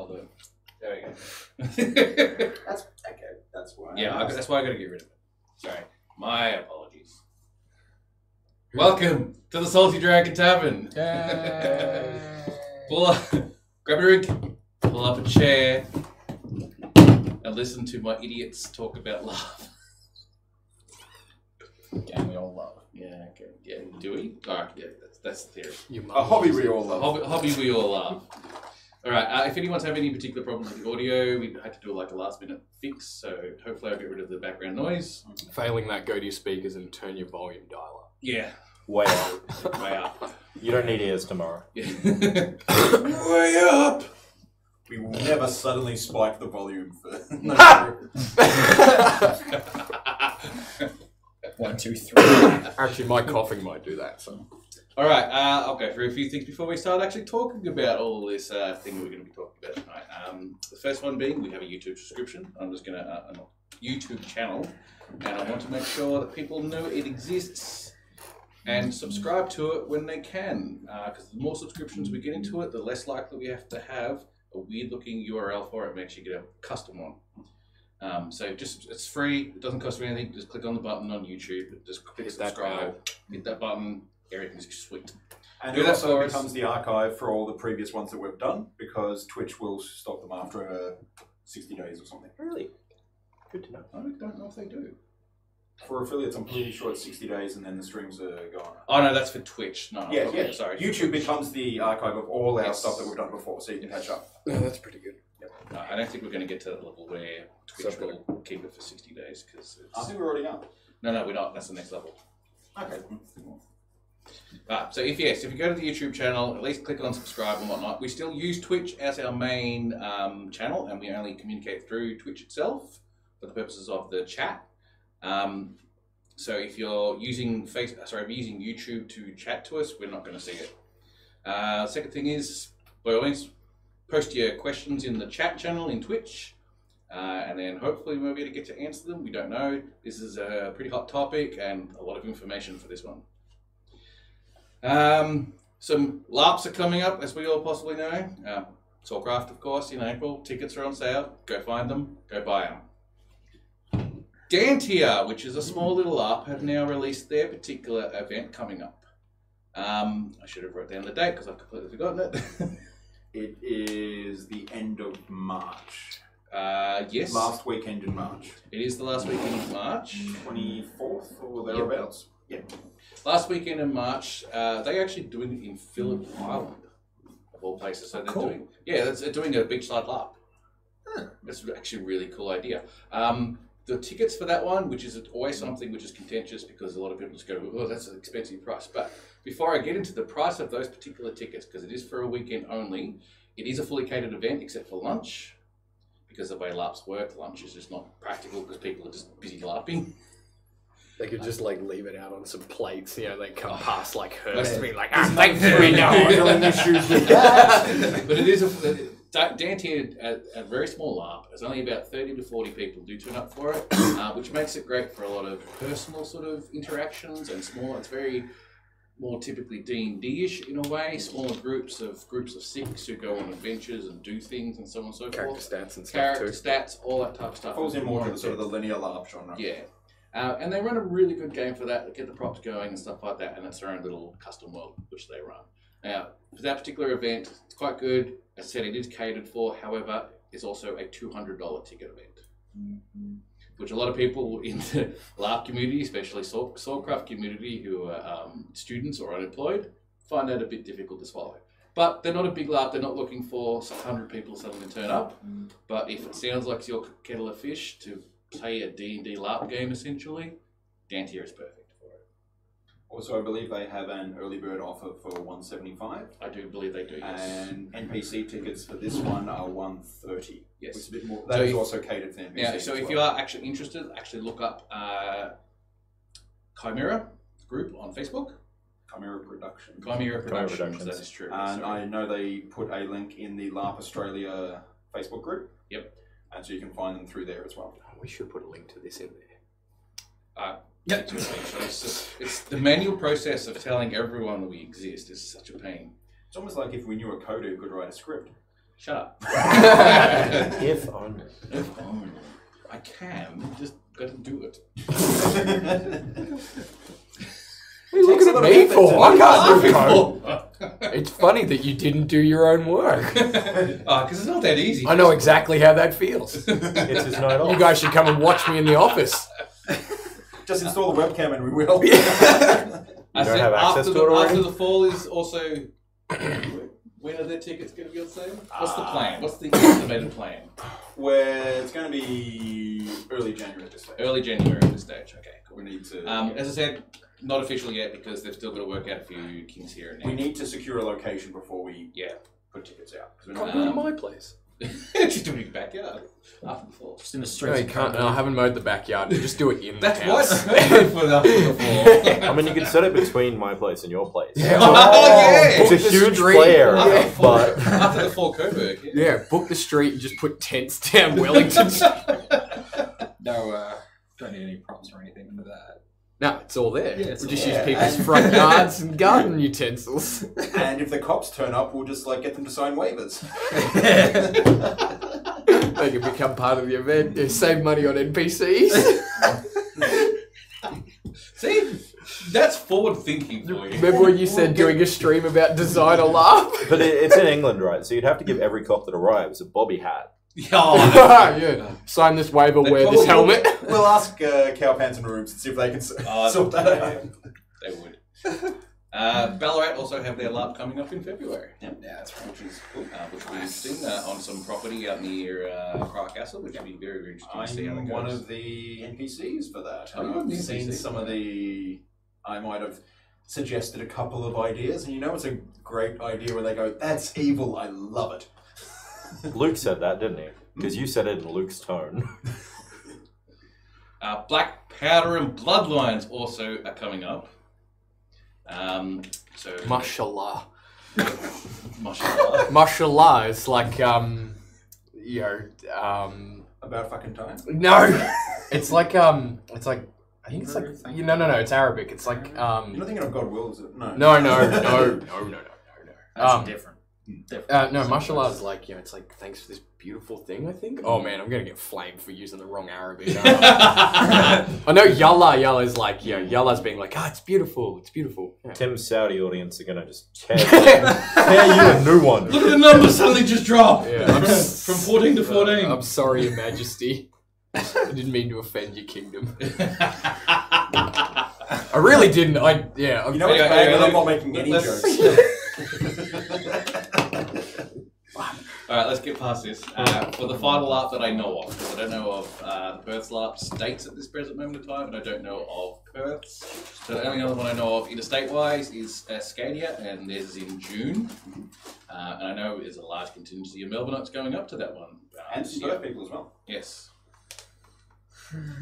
I'll do it. There we go. That's okay. That's why. Yeah, that's why I got to get rid of it. Sorry, my apologies. Welcome to the Salty Dragon Tavern. Pull up, grab a drink, pull up a chair, and listen to my idiots talk about love. Game we all love. Yeah, okay. Yeah, do we? Alright, yeah, that's the theory. A hobby we all love. Hobby we all love. Alright, if anyone's having any particular problems with the audio, we had to do like a last minute fix, so hopefully I'll get rid of the background noise. Failing that, go to your speakers and turn your volume dial up. Yeah, Way up. way up. You don't need ears tomorrow. Yeah. Way up! We will never suddenly spike the volume for. 1, 2, 3. Actually, my coughing might do that. So. Alright, I'll go through a few things before we start actually talking about all this thing we're going to be talking about tonight. The first one being we have a YouTube subscription. I'm just going to, a YouTube channel, and I want to make sure that people know it exists and subscribe to it when they can. Because the more subscriptions we get into it, the less likely we have to have a weird looking URL for it and actually get a custom one. So it's free, it doesn't cost you anything, just click on the button on YouTube, just click subscribe, hit that button, everything's sweet. And it also becomes the archive for all the previous ones that we've done, because Twitch will stop them after 60 days or something. Really? Good to know. I don't know if they do. For affiliates, I'm pretty sure it's 60 days and then the streams are gone. Oh no, that's for Twitch. No, Yeah, okay, yeah. sorry. YouTube becomes the archive of all our stuff that we've done before, so you can catch up. Yeah, that's pretty good. No, I don't think we're going to get to that level where Twitch will keep it for 60 days because I think we're already up. No, we're not. That's the next level. Okay. So if you go to the YouTube channel, at least click on subscribe and whatnot. We still use Twitch as our main channel, and we only communicate through Twitch itself for the purposes of the chat. So if you're using using YouTube to chat to us, we're not going to see it. Second thing is, by all means, post your questions in the chat channel in Twitch, and then hopefully we'll be able to get to answer them. We don't know. This is a pretty hot topic and a lot of information for this one. Some LARPs are coming up, as we all possibly know. Soulcraft, of course, in April. Tickets are on sale. Go find them. Go buy them. Dantia, which is a small little LARP, have now released their particular event coming up. I should have wrote down the date because I've completely forgotten it. It is the end of March. Yes. Last weekend in March. It is the last weekend of March. 24th or thereabouts. Yep. Last weekend in March, they're actually doing it in Phillip Island, of all places. So they're doing a beachside LARP. That's actually a really cool idea. The tickets for that one, which is always something which is contentious because a lot of people just go, oh, that's an expensive price. But before I get into the price of those particular tickets, because it is for a weekend only, it is a fully catered event except for lunch. Because the way LARPs work, lunch is just not practical because people are just busy LARPing. They could just like leave it out on some plates, they come past like her Listen, being like, thank you, no issues with that. But it is Dantia, a very small LARP. There's only about 30 to 40 people do turn up for it, which makes it great for a lot of personal sort of interactions and small. It's very more typically D&D-ish in a way. Smaller groups of 6 who go on adventures and do things and so on and so Character forth. stats and stuff Character too. stats, all that type of stuff. Falls in more to the sort of the linear LARP genre. Yeah. And they run a really good game for that. They get the props going and stuff like that, and it's their own little custom world which they run. Now, for that particular event, it's quite good. As I said, it is catered for. However, it's also a $200 ticket event, which a lot of people in the LARP community, especially Soulcraft community, who are students or unemployed, find that a bit difficult to swallow. But they're not a big LARP. They're not looking for 100 people suddenly turn up. But if it sounds like your kettle of fish to play a D&D LARP game, essentially, Dantia is perfect for it. Also, I believe they have an early bird offer for $175. I do believe they do, yes. And NPC tickets for this one are $130. Yes. Which is a bit more. That is also catered for NPCs. Yeah, so if you are actually interested, actually look up Chimera group on Facebook. Chimera Productions. Chimera Productions, that is true. And I know they put a link in the LARP Australia Facebook group. Yep. And so you can find them through there as well. We should put a link to this in there. It's the manual process of telling everyone we exist is such a pain. It's almost like if we knew a coder who could write a script. Shut up. If only. If only. I can, just gotta do it. What are you looking at me for? I can't do code. It's funny that you didn't do your own work. Because it's not that easy. I know exactly how that feels. It's his night off. You guys should come and watch me in the office. Just install the webcam and we will. I don't said have access after to it already? After the fall is also... When are their tickets going to be on sale? What's the plan? What's the estimated plan? Where it's going to be early January at this stage. Early January at this stage. Okay, cool. We need to. As I said, not official yet because they've still got to work out a few kinks here and there. We need to secure a location before we put tickets out. 'Cause we're Come not- go to my place. Just doing it backyard after the fall. Just in the No, streets. you can't. No, I haven't mowed the backyard. You just do it in the That's house. what for the fall. I mean, you can set it between my place and your place. Yeah. yeah. It's a Book the huge street. flare, After, but after the fall Coburg. Yeah, book the street and just put tents down Wellington. No, don't need any props or anything for that. No, it's all there. Yeah, it's We'll just all use there. people's front yards and garden utensils. And if the cops turn up, we'll just like get them to sign waivers. They can become part of the event. Yeah, save money on NPCs. See, that's forward thinking for you. Remember when you said doing a stream about designer laugh? it's in England, right? So you'd have to give every cop that arrives a bobby hat. Oh, Yeah. Sign this waiver, They wear this probably- helmet. We'll ask Cowpants and Rubes and see if they can sort that out. they would. Ballarat also have their LARP coming up in February. Yeah, that's right. Which is cool. Which will be interesting on some property out near Crower Castle, which will be very, very interesting to see how that I'm goes. one of the NPCs for that. Oh, you're I've the seen NPC. some of the. I might have suggested a couple of ideas, and you know, it's a great idea where they go, "That's evil. I love it." Luke said that, didn't he? Because you said it in Luke's tone. Black Powder and Bloodlines also are coming up. So Mashallah. Mashallah. Mashallah is like, About fucking time. no. It's like, I think it's like, no, it's Arabic. It's like, You're not thinking of God will, is it? No. no. That's different. No, mashallah is like, it's like, thanks for this beautiful thing, I think. Oh man, I'm gonna get flamed for using the wrong Arabic. I know yalla is like, yalla's being like, it's beautiful. Yeah. Tim's Saudi audience are gonna just tear you a new one. Look at the numbers suddenly just drop. Yeah. From 14 to 14. I'm sorry, Your Majesty. I didn't mean to offend your kingdom. I really didn't. You know what's Anyway, bad when I'm not making any let's- jokes. Alright, let's get past this. For the final LARP that I know of, because I don't know of the Perth's LARP's dates at this present moment in time, and I don't know of Perth's. So the only other one I know of interstate-wise is Scadia, and theirs is in June. And I know there's a large contingency of Melbourneites going up to that one. And some Perth people as well. Yes.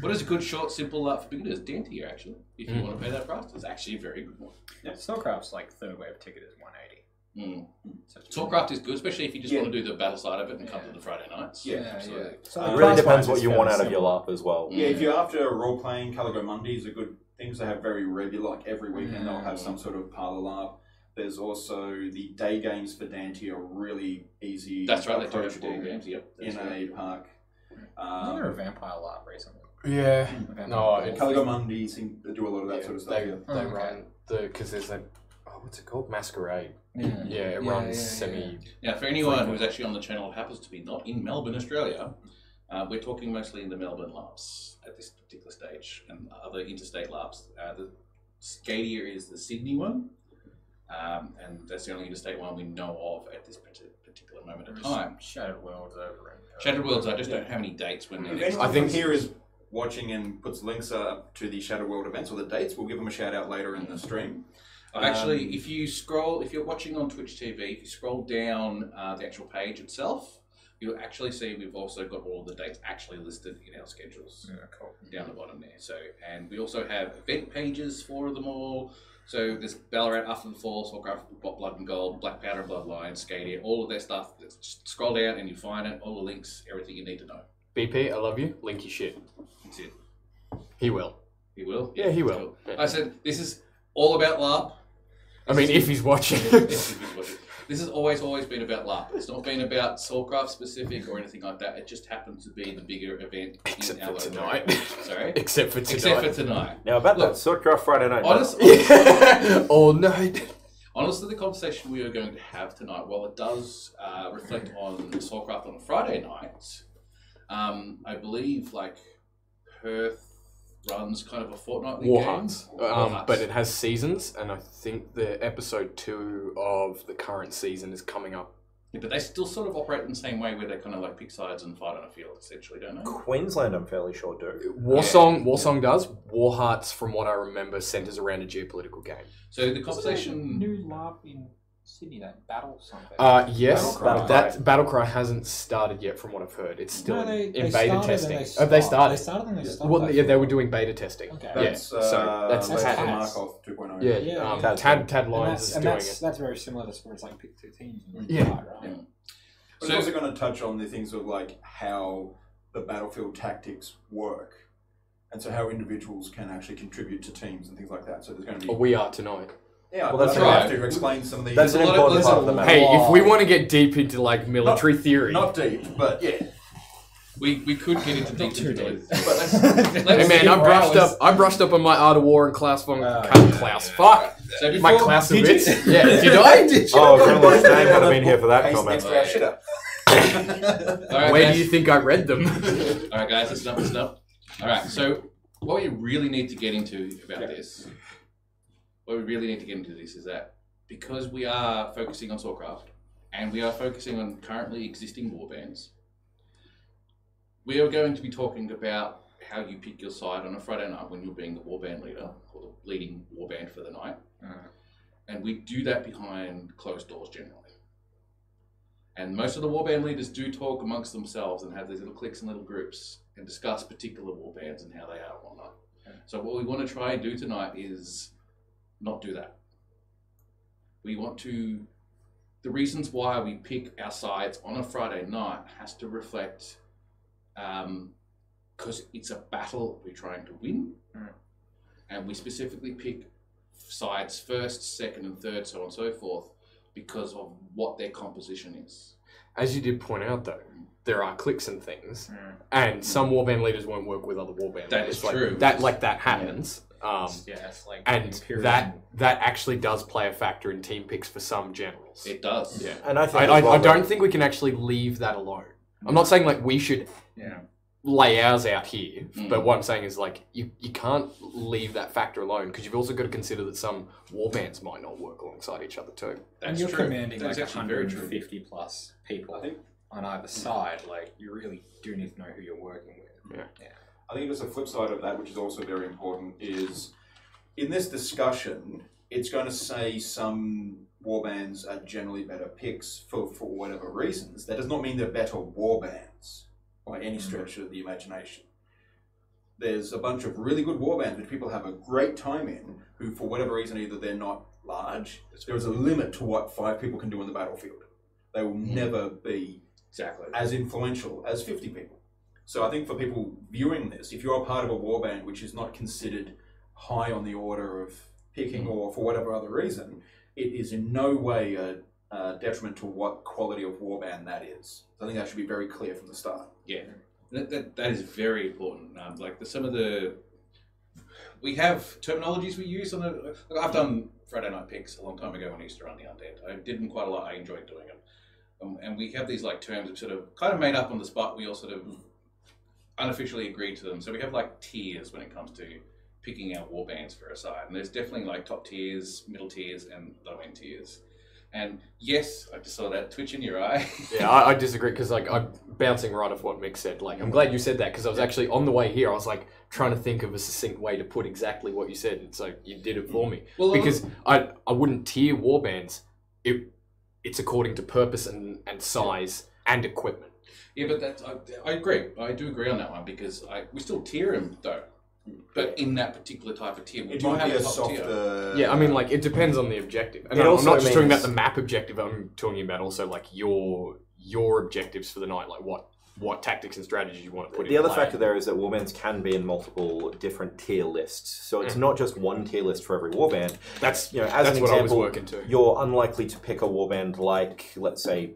What is a good, short, simple LARP for beginners? Dantier, actually. If you want to pay that price, it's actually a very good one. Starcraft's like third wave ticket is 180. Talkcraft is good, especially if you just want to do the battle side of it and come to the Friday nights. Yeah, absolutely. It really depends what you want out of your LARP as well. Yeah, if you're after role playing, Caligo Mondays are good things. They have very regular, like every weekend they'll have some sort of parlor LARP. There's also the day games for Dante are really easy. That's right, they do have approachable day games, yep. in a park. Wasn't there a vampire LARP recently? Yeah. No, Caligo Mondays seem to do a lot of that sort of stuff. They run because there's like, what's it called? Masquerade. Yeah. Yeah, it runs semi. Now, for anyone who's actually on the channel who happens to be not in Melbourne, Australia, we're talking mostly in the Melbourne LARPs at this particular stage, and other interstate LARPs. The Scadia is the Sydney one, and that's the only interstate one we know of at this particular moment in time. Shattered Worlds over in Shattered Worlds, I just don't have any dates when they're If next. anyone I think- from here is watching and puts links up to the Shadow World events or the dates, we'll give them a shout out later in the stream. Actually, if you're watching on Twitch TV, if you scroll down the actual page itself, you'll actually see we've also got all the dates actually listed in our schedules down the bottom there. So, and we also have event pages for them all. So there's Ballarat After the Fall, Starcraft, Blood and Gold, Black Powder and Bloodline, Scadia, all of their stuff. Just scroll down and you find it, all the links, everything you need to know. BP, I love you. Link your shit. That's it. He will. He will? Yeah, he will. I said, this is all about LARP. I mean, if he's watching. This has always been about LARP. It's not been about Soulcraft specific or anything like that. It just happens to be the bigger event Except in for our tonight. Sorry? Except for tonight. Except for tonight. Now about Look, that Swordcraft Friday night. All night. Honestly, the conversation we are going to have tonight, while it does reflect on Soulcraft on a Friday night, I believe like Perth runs kind of a fortnightly Warhearts. game. Warhearts. But it has seasons, and I think the episode 2 of the current season is coming up. Yeah, but they still sort of operate in the same way where they kind of like pick sides and fight on a field, essentially, don't they? Queensland, I'm fairly sure, do. Warsong does. Warhearts, from what I remember, centers around a geopolitical game. So the conversation... New LARP in Sydney, that battle something. Yes, Battlecry. that Battlecry hasn't started yet, from what I've heard. It's still in beta started testing. and Oh, they started. They started and they stopped. Well, yeah, they were doing beta testing. Okay. That's, yeah, so that's Legends Tad. of Markov 2.0. Yeah, Yeah. Tad Lyons is doing it. That's very similar to where it's like pick 2 teams. And Yeah. fight, right? Yeah. But So- it's also going to touch on the things of like how the battlefield tactics work, and so how individuals can actually contribute to teams and things like that. So there's going to be We are tonight. yeah, Well, well, that's that's right. have to explain some of the That's an There's a lot of- important there's part a of the lot- map. Hey, if we want to get deep into like military theory, not deep, but yeah. We could get into deep too into deep. it. But let's hey man, I brushed up. I brushed up on my Art of War and class class. Fuck So my before- class of Did bits. you? Yeah, did I? Oh, Greenwich name had been here for that Paste comment. next to our shitter. All right, Where guys. do you think I read them? All right, guys, listen up. All right, so what we really need to get into about this, is that because we are focusing on Soulcraft and we are focusing on currently existing warbands, we are going to be talking about how you pick your side on a Friday night when you're being the warband leader or the leading warband for the night. And we do that behind closed doors generally. And most of the warband leaders do talk amongst themselves and have these little cliques and little groups and discuss particular warbands and how they are and whatnot. So what we want to try and do tonight is not do that. We want to, the reasons why we pick our sides on a Friday night has to reflect, because it's a battle we're trying to win. And we specifically pick sides first, second and third, so on and so forth, because of what their composition is. As you did point out, though, there are cliques and things, and some warband leaders won't work with other warband That leaders. is like, true. that happens. It's like And imperialism. that actually does play a factor in team picks for some generals. It does. Yeah. And I think I as well I that- don't think we can actually leave that alone. I'm not saying like we should Yeah. lay ours out here, Mm. but what I'm saying is like you can't leave that factor alone because you've also got to consider that some warbands might not work alongside each other too. That's And you're true. commanding That's like actually very true. 150 plus people I think on either side. Like you really do need to know who you're working with. I think just the flip side of that, which is also very important, is in this discussion, it's going to say some warbands are generally better picks for whatever reasons. That does not mean they're better warbands by any stretch of the imagination. There's a bunch of really good warbands which people have a great time in, who for whatever reason either they're not large, there is a limit to what 5 people can do on the battlefield. They will never be Exactly. as influential as 50 people. So I think for people viewing this, if you're a part of a warband which is not considered high on the order of picking or for whatever other reason, it is in no way a detriment to what quality of warband that is. So I think that should be very clear from the start. Yeah, that is very important. We have terminologies we use on the. I've done Friday night picks a long time ago when I used to run the Undead. I did them quite a lot. I enjoyed doing them, and we have these like terms that sort of kind of made up on the spot. We all sort of unofficially agreed to them. So we have like tiers when it comes to picking our warbands for a side, and there's definitely like top tiers, middle tiers, and low end tiers. And yes, I just saw that twitch in your eye. Yeah, I disagree because like I'm bouncing right off what Mick said. Like I'm glad you said that because I was actually on the way here. I was like trying to think of a succinct way to put exactly what you said, and so you did it for me. Well, Because I wouldn't tier warbands. It's according to purpose and size and equipment. Yeah, but that's I agree. I do agree on that one because we still tier them though, but in that particular type of tier, we It might might have be a a top tier. softer... Yeah, I mean like it depends on the objective. And It I'm also not just talking means- about the map objective. I'm talking about also like your objectives for the night. Like what what tactics and strategies you want to put in The other play. factor there is that warbands can be in multiple different tier lists, so it's not just one tier list for every warband. That's As that's an what I was example, working to. you're unlikely to pick a warband like, let's say,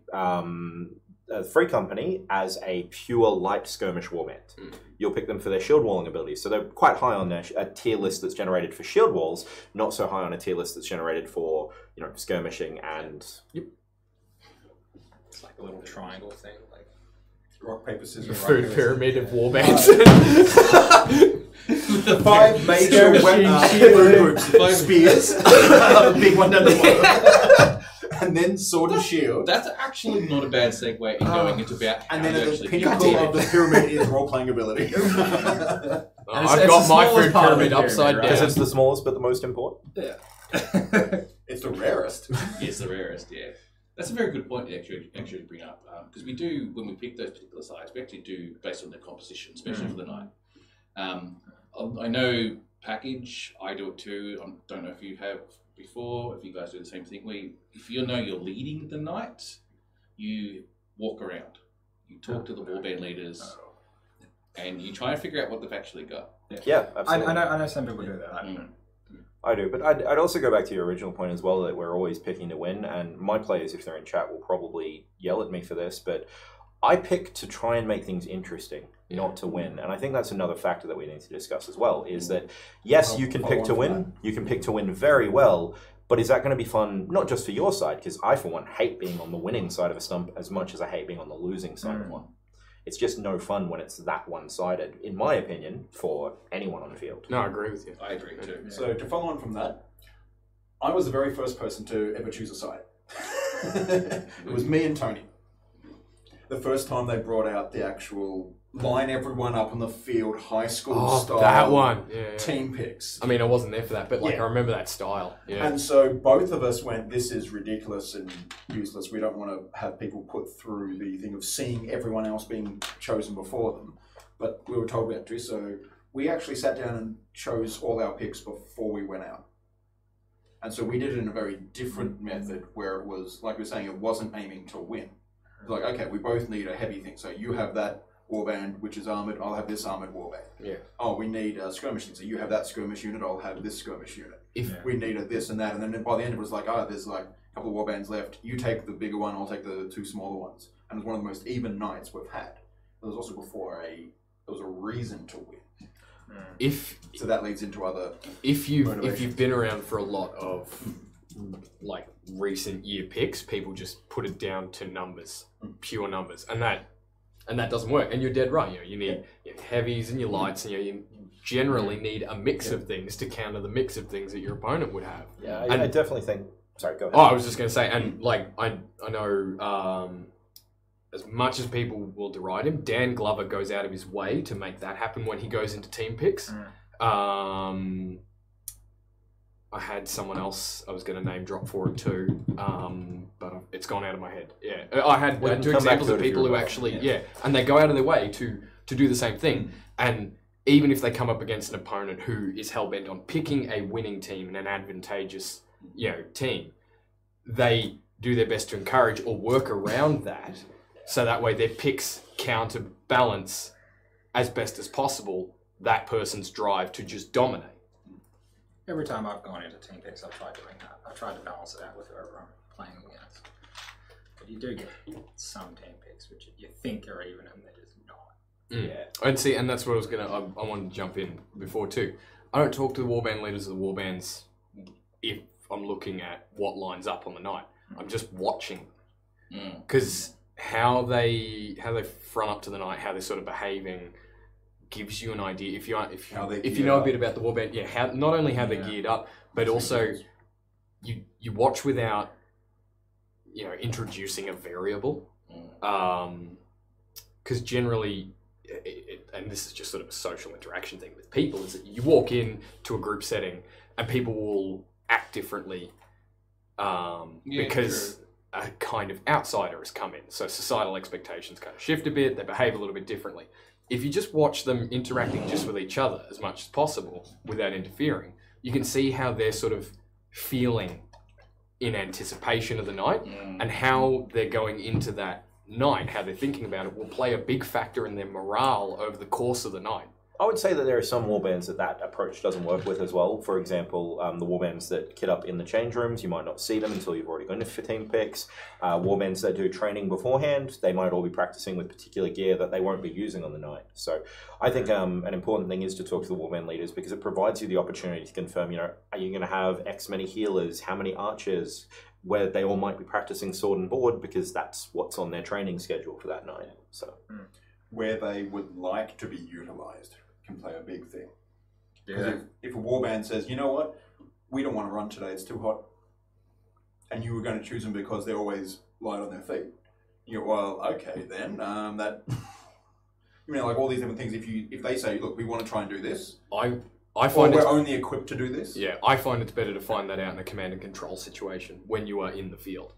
Free Company as a pure light skirmish warband. You'll pick them for their shield walling abilities, so they're quite high on a tier list that's generated for shield walls, not so high on a tier list that's generated for skirmishing and. It's like a little triangle thing. Like Rock, paper, scissors. Food pyramid of warbands. The 5 major groups. 5 spears. The big one down the bottom. And then sword and shield. That's actually not a bad segue in going into about how And then you at the actually pinnacle of the pyramid is role-playing ability. I've got my food pyramid upside down. Because it's the smallest but the most important. It's the rarest. It's the rarest, yeah. That's a very good point actually to bring up, because we do, when we pick those particular sides, we actually do based on the composition, especially for the night. I know package, I do it too. I don't know if you have before, if you guys do the same thing. If you know you're leading the night, you walk around, you talk to the warband leaders, and you try and figure out what they've actually got. Yeah, absolutely. I know some people do that. I do, but I'd also go back to your original point as well, that we're always picking to win, and my players, if they're in chat, will probably yell at me for this, but I pick to try and make things interesting, not to win. And I think that's another factor that we need to discuss as well, is that, yes, you can pick to win, you can pick to win very well, but is that going to be fun, not just for your side, because I, for one, hate being on the winning side of a stump as much as I hate being on the losing side of one. It's just no fun when it's that one-sided, in my opinion, for anyone on the field. No, I agree with you. I agree too. So to follow on from that, I was the very first person to ever choose a side. It was me and Tony. The first time they brought out the actual line everyone up on the field, high school style. That one. Yeah. Team picks. I mean, I wasn't there for that, but I Yeah. remember that style. Yeah. And so both of us went, this is ridiculous and useless. We don't want to have people put through the thing of seeing everyone else being chosen before them. But we were told we had to, so we actually sat down and chose all our picks before we went out. And so we did it in a very different method where it was, like we were saying, it wasn't aiming to win. It was like, okay, we both need a heavy thing. So you have that warband, which is armored, I'll have this armored warband. Yeah. Oh, we need a skirmishing. So you have that skirmish unit, I'll have this skirmish unit. If We need a this and that. And then by the end it was like, oh, there's like a couple of warbands left. You take the bigger one, I'll take the 2 smaller ones. And it was one of the most even nights we've had. It was also before there was a reason to win. So that leads into other if you've motivations. been around for a lot of like recent year picks, people just put it down to numbers, pure numbers, and that doesn't work. And you're dead right. You need your heavies and your lights, and you generally need a mix of things to counter the mix of things that your opponent would have. Yeah, And- I definitely think... Sorry, go ahead. Oh, I was just going to say, and like I know, as much as people will deride him, Dan Glover goes out of his way to make that happen when he goes into team picks. I had someone else I was going to name drop for it too, but it's gone out of my head. Yeah, I had We can two come back examples to of it if people you who remember. actually, and they go out of their way to do the same thing. And even if they come up against an opponent who is hell-bent on picking a winning team and an advantageous, team, they do their best to encourage or work around that, so that way their picks counterbalance as best as possible that person's drive to just dominate. Every time I've gone into team picks, I've tried doing that. I've tried to balance it out with whoever I'm playing against. But you do get some team picks which you think are even and they're just not. Yeah, and see, and that's what I was I wanted to jump in before too. I don't talk to the warband leaders of the warbands if I'm looking at what lines up on the night. I'm just watching because how they front up to the night, how they're sort of behaving, gives you an idea. If you know a bit about the warband, how not only how they're geared up, but also you watch without introducing a variable, because generally. And this is just sort of a social interaction thing with people, is that you walk in to a group setting and people will act differently because a kind of outsider has come in. So societal expectations kind of shift a bit, they behave a little bit differently. If you just watch them interacting just with each other as much as possible without interfering, you can see how they're sort of feeling in anticipation of the night and how they're going into that night, how they're thinking about it, will play a big factor in their morale over the course of the night. I would say that there are some warbands that approach doesn't work with as well. For example, the warbands that kit up in the change rooms, you might not see them until you've already gone for team picks. Warbands that do training beforehand, they might all be practicing with particular gear that they won't be using on the night. So I think an important thing is to talk to the warband leaders, because it provides you the opportunity to confirm, are you going to have X many healers, how many archers, where they all might be practicing sword and board, because that's what's on their training schedule for that night. So where they would like to be utilised can play a big thing. Because Yeah. if a warband says, you know what, we don't want to run today, it's too hot, and you were going to choose them because they're always light on their feet, you're, well, okay then, that, like all these different things, if they say, look, we want to try and do this, I or find we're it's, only equipped to do this, I find it's better to find that out in a command and control situation when you are in the field.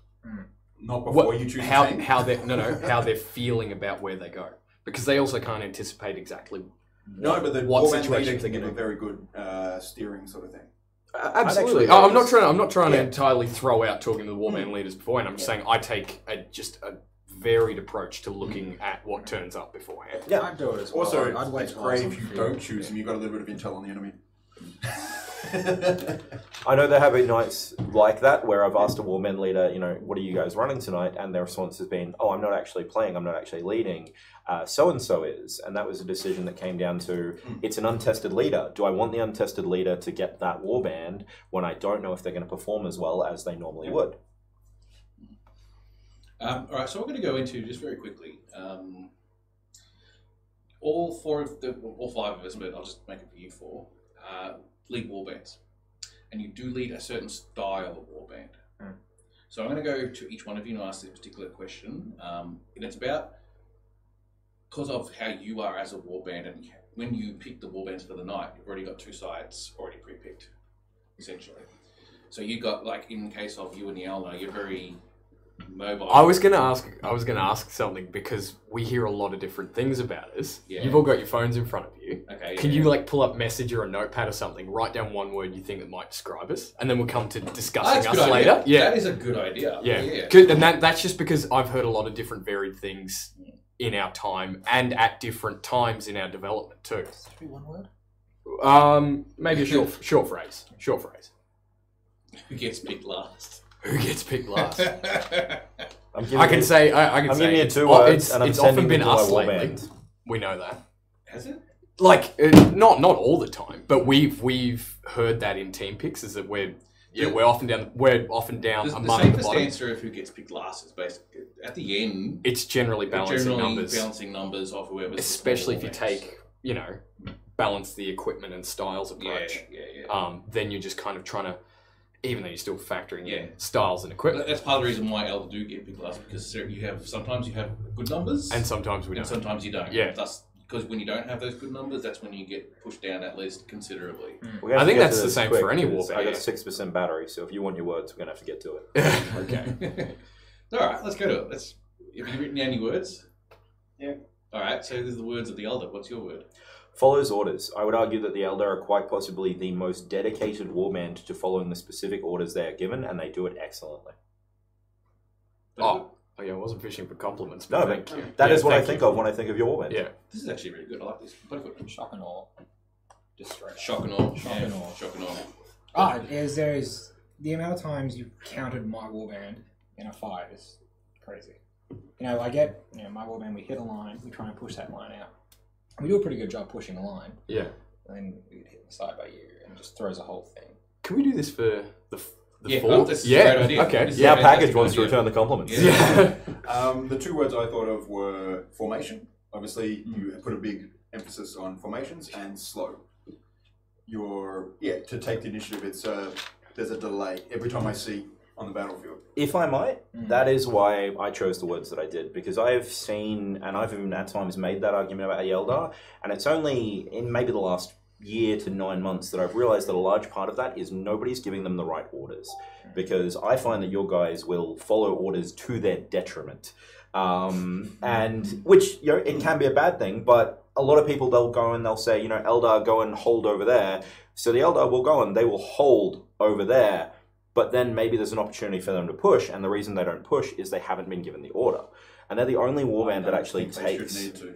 not before you choose how a team. how they how they're feeling about where they go, because they also can't anticipate exactly No, but the what warband leader situations can they're give a going to. very good steering sort of thing. Absolutely. actually- I'm not trying to Yeah. entirely throw out talking to the warband leaders beforehand. I'm just saying I take just a varied approach to looking at what turns up beforehand. Yeah. I'd do it as well. Also, I'd wait it's till I was great on if the you field. don't choose them, you've got a little bit of intel on the enemy. I know there have been nights like that where I've asked a warband leader, what are you guys running tonight? And their response has been, oh, I'm not actually playing, I'm not actually leading. So-and-so is. And that was a decision that came down to, it's an untested leader. Do I want the untested leader to get that warband when I don't know if they're going to perform as well as they normally would? All right, so we're going to go into just very quickly. All five of us, but I'll just make it for you four. Lead warbands, and you do lead a certain style of warband. So I'm going to go to each one of you and ask this particular question, and it's about because of how you are as a warband, and when you pick the warbands for the night, you've already got two sides already pre-picked, essentially. So you got, like, in the case of you and the Elna, you're very mobile. I was gonna ask something, because we hear a lot of different things about us. Yeah. You've all got your phones in front of you. Okay. Can you pull up Message or a notepad or something, write down one word you think that might describe us, and then we'll come to discussing That's a us good later. idea. Yeah. That is a good idea. Yeah. Good, and that's just because I've heard a lot of different varied things in our time and at different times in our development too. Should be one word. Maybe a short phrase. Short phrase. Who gets picked last? Who gets picked last? I'm giving I can you- say I'm say giving you it's, two words, it's, and I'm it's sending often been you to my us lately. warband. We know that. Has it? Like not all the time, but we've heard that in team picks is that we're often down The among the safest bottom. answer of who gets picked last is basically at the end. It's generally balancing numbers, balancing numbers of whoever's the especially if small you warbands. take balance the equipment and styles approach. Yeah. Then you're just kind of trying to, even though you're still factoring Yeah. in styles and But equipment, that's part of the reason why Elder do get picked last, because sometimes you have good numbers and sometimes we and don't. sometimes you don't. Yeah. Thus, because when you don't have those good numbers, that's when you get pushed down that list considerably. We're gonna have I to think get that's to the this same quick, for any because warband. I got a 6% battery, so if you want your words, we're going to have to get to it. Okay. All right, let's go to it. Have you written down your words? Yeah. All right, so these are the words of the Elder. What's your word? Follows orders. I would argue that the Elder are quite possibly the most dedicated warband to following the specific orders they are given, and they do it excellently. Oh yeah, I wasn't fishing for compliments, but No, thank but you. that is what I thank think you. of when I think of your warband. Yeah. This is actually really good. I like this. Both of them. Shock and awe. Distress. Shock and awe. Shock Yeah, and awe. Shock and awe. There's the amount of times you've counted my warband in a fight is crazy. I get my warband. We hit a line. We try and push that line out. We do a pretty good job pushing a line, Yeah. and then we get hit in the side by you, and it just throws the whole thing. Can we do this for the Yeah, four? this is a Yeah. great idea. Okay. This is Yeah, a fantastic package wants to idea. return the compliments. Yeah. Yeah. The two words I thought of were formation. Obviously, you put a big emphasis on formations, and slow. To take the initiative, there's a delay every time I see on the battlefield. If I might, that is why I chose the words that I did, because I've seen, and I've even at times made that argument about Eldar, and it's only in maybe the last year to 9 months that I've realized that a large part of that is nobody's giving them the right orders, because I find that your guys will follow orders to their detriment, and which it can be a bad thing, but a lot of people, they'll go and they'll say, Eldar, go and hold over there, so the Eldar will go and they will hold over there. But then maybe there's an opportunity for them to push, and the reason they don't push is they haven't been given the order. and they're the only warband that actually They should takes. need to.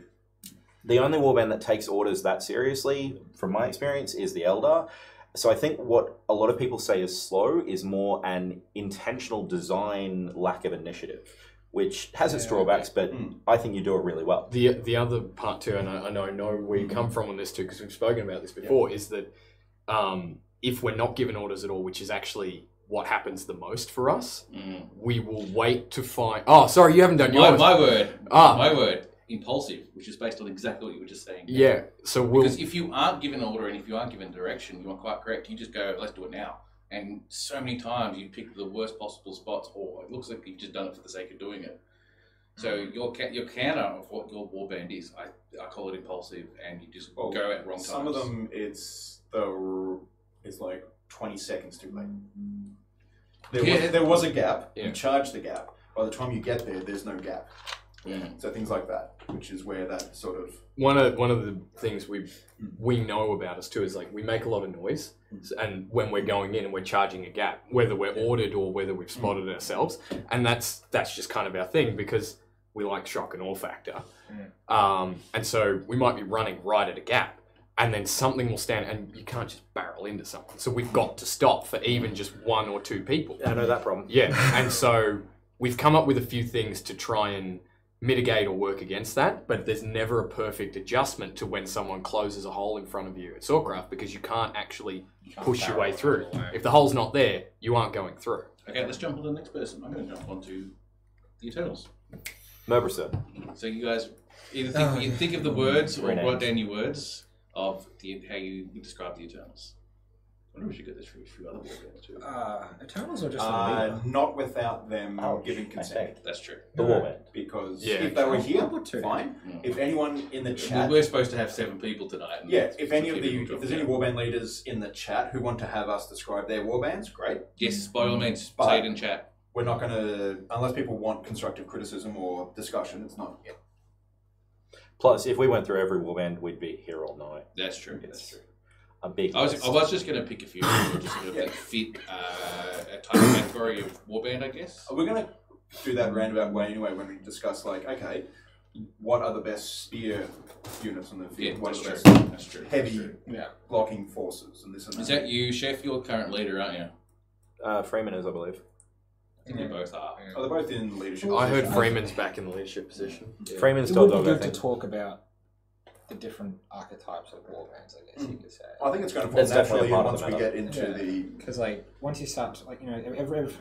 The only warband that takes orders that seriously, from my experience, is the Eldar. So I think what a lot of people say is slow is more an intentional design lack of initiative, which has its drawbacks, but I think you do it really well. The other part too, and I know where you come from on this too, because we've spoken about this before, is that if we're not given orders at all, which is actually what happens the most for us, we will wait to find. Oh, sorry, you haven't done yours. My word. Ah. My word. Impulsive, which is based on exactly what you were just saying. Yeah, so we'll. Because if you aren't given order and if you aren't given direction, you are quite correct. You just go, let's do it now. And so many times you pick the worst possible spots, or it looks like you've just done it for the sake of doing it. So your counter of what your warband is, I call it impulsive, and you just go at wrong times. Some of them, it's like 20 seconds too late. There was a gap. Yeah. You charge the gap. By the time you get there, there's no gap. Yeah. So things like that, which is where that sort of One of the things we know about us too is like we make a lot of noise, and when we're going in and we're charging a gap, whether we're ordered or whether we've spotted it ourselves, and that's just kind of our thing because we like shock and awe factor, and so we might be running right at a gap, and then something will stand, and you can't just barrel into something, so we've got to stop for even just one or two people. I know that problem. Yeah, and so we've come up with a few things to try and mitigate or work against that, but there's never a perfect adjustment to when someone closes a hole in front of you at Swordcraft because you can't actually push your way through. If the hole's not there, you aren't going through. Okay, let's jump on to the next person. I'm going to jump on to the Eternals. Merberser. So you guys either think of the words or write down your words of how you describe the Eternals. I wonder if we should get this for a few other warbands too. Eternals or just the not without them giving I consent. think. That's true. The warband. Because Yeah. if they were here, I would too. fine. Mm. If anyone in the chat, We're supposed to have 7 people tonight. and yeah, so if any few of the, people if there's drop any out. warband leaders in the chat who want to have us describe their warbands, great. Yes, by all means, But- say it in chat. We're not going to, unless people want constructive criticism or discussion, it's not yet. Plus, if we went through every warband, we'd be here all night. That's true. It's That's true. a big I list. was just going to pick a few that just sort of fit a type of category of warband, I guess. We're going to do that roundabout way anyway when we discuss, like, okay, what are the best spear units on the Yeah, field? What that's are the true. best That's true. heavy That's true. Yeah. blocking forces and this and that? Is that you, Chef? You're current leader, aren't you? Freeman is, I believe. I think you both are. Oh, they're both in leadership. I heard positions. Freeman's back in the leadership position. Yeah. Freeman's It top would dog, be I good to think. talk about the different archetypes of warbands, I guess you could say. I think it's going to fall That's definitely naturally a part once of we the get into Yeah. the. Because like once you start to, like every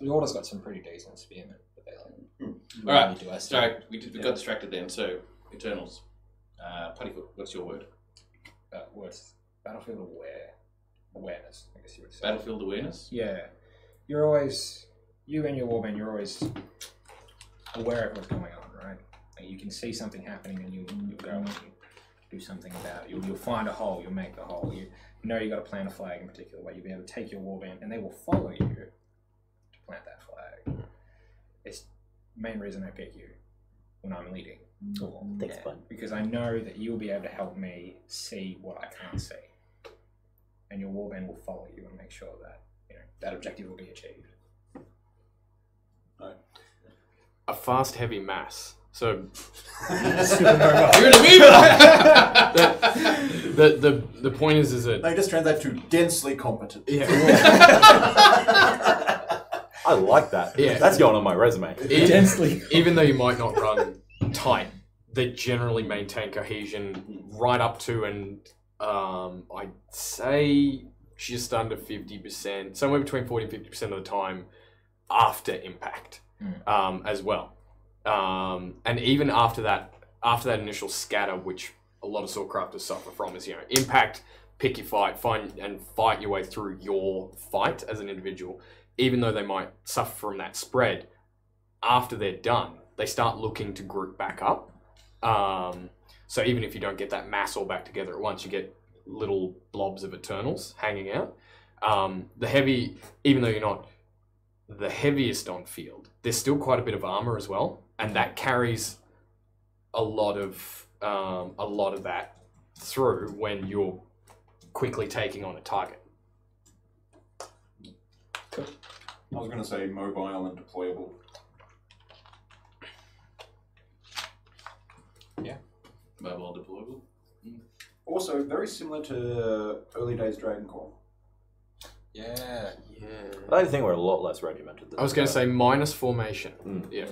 the order's got some pretty decent spearmen, but they like. All right. really do us. Sorry, we got distracted then. So, Eternals. Puttyfoot, what's your word? What's battlefield awareness? I guess you would say. Battlefield awareness? Yeah, you're always you and your warband. You're always aware of what's going on, right? Like you can see something happening, and you'll go and you do something about it. You'll find a hole. You'll make the hole. You know you got to plant a flag in a particular way. You'll be able to take your warband, and they will follow you to plant that flag. It's the main reason I pick you when I'm leading. Thanks, bud. Because I know that you'll be able to help me see what I can't see, and your warband will follow you and make sure that that objective will be achieved. A fast, heavy mass. So You're in a weaver! the point is that They just translate to densely competent. I like that. Yeah. That's going on my resume. Densely. even though you might not run tight, they generally maintain cohesion right up to and I'd say just under 50%, somewhere between 40 and 50% of the time after impact as well. And even after that initial scatter, which a lot of Swordcrafters suffer from, is impact, pick your fight, fight your way through your fight as an individual. Even though they might suffer from that spread, after they're done, they start looking to group back up. So even if you don't get that mass all back together at once, you get little blobs of Eternals hanging out. The heavy, even though you're not the heaviest on field, there's still quite a bit of armor as well, and that carries a lot of that through when you're quickly taking on a target. I was going to say mobile and deployable. Mobile deployable. Also, very similar to early days Dragon Core. Yeah. I think we're a lot less regimented than I was going to say minus formation. Yeah.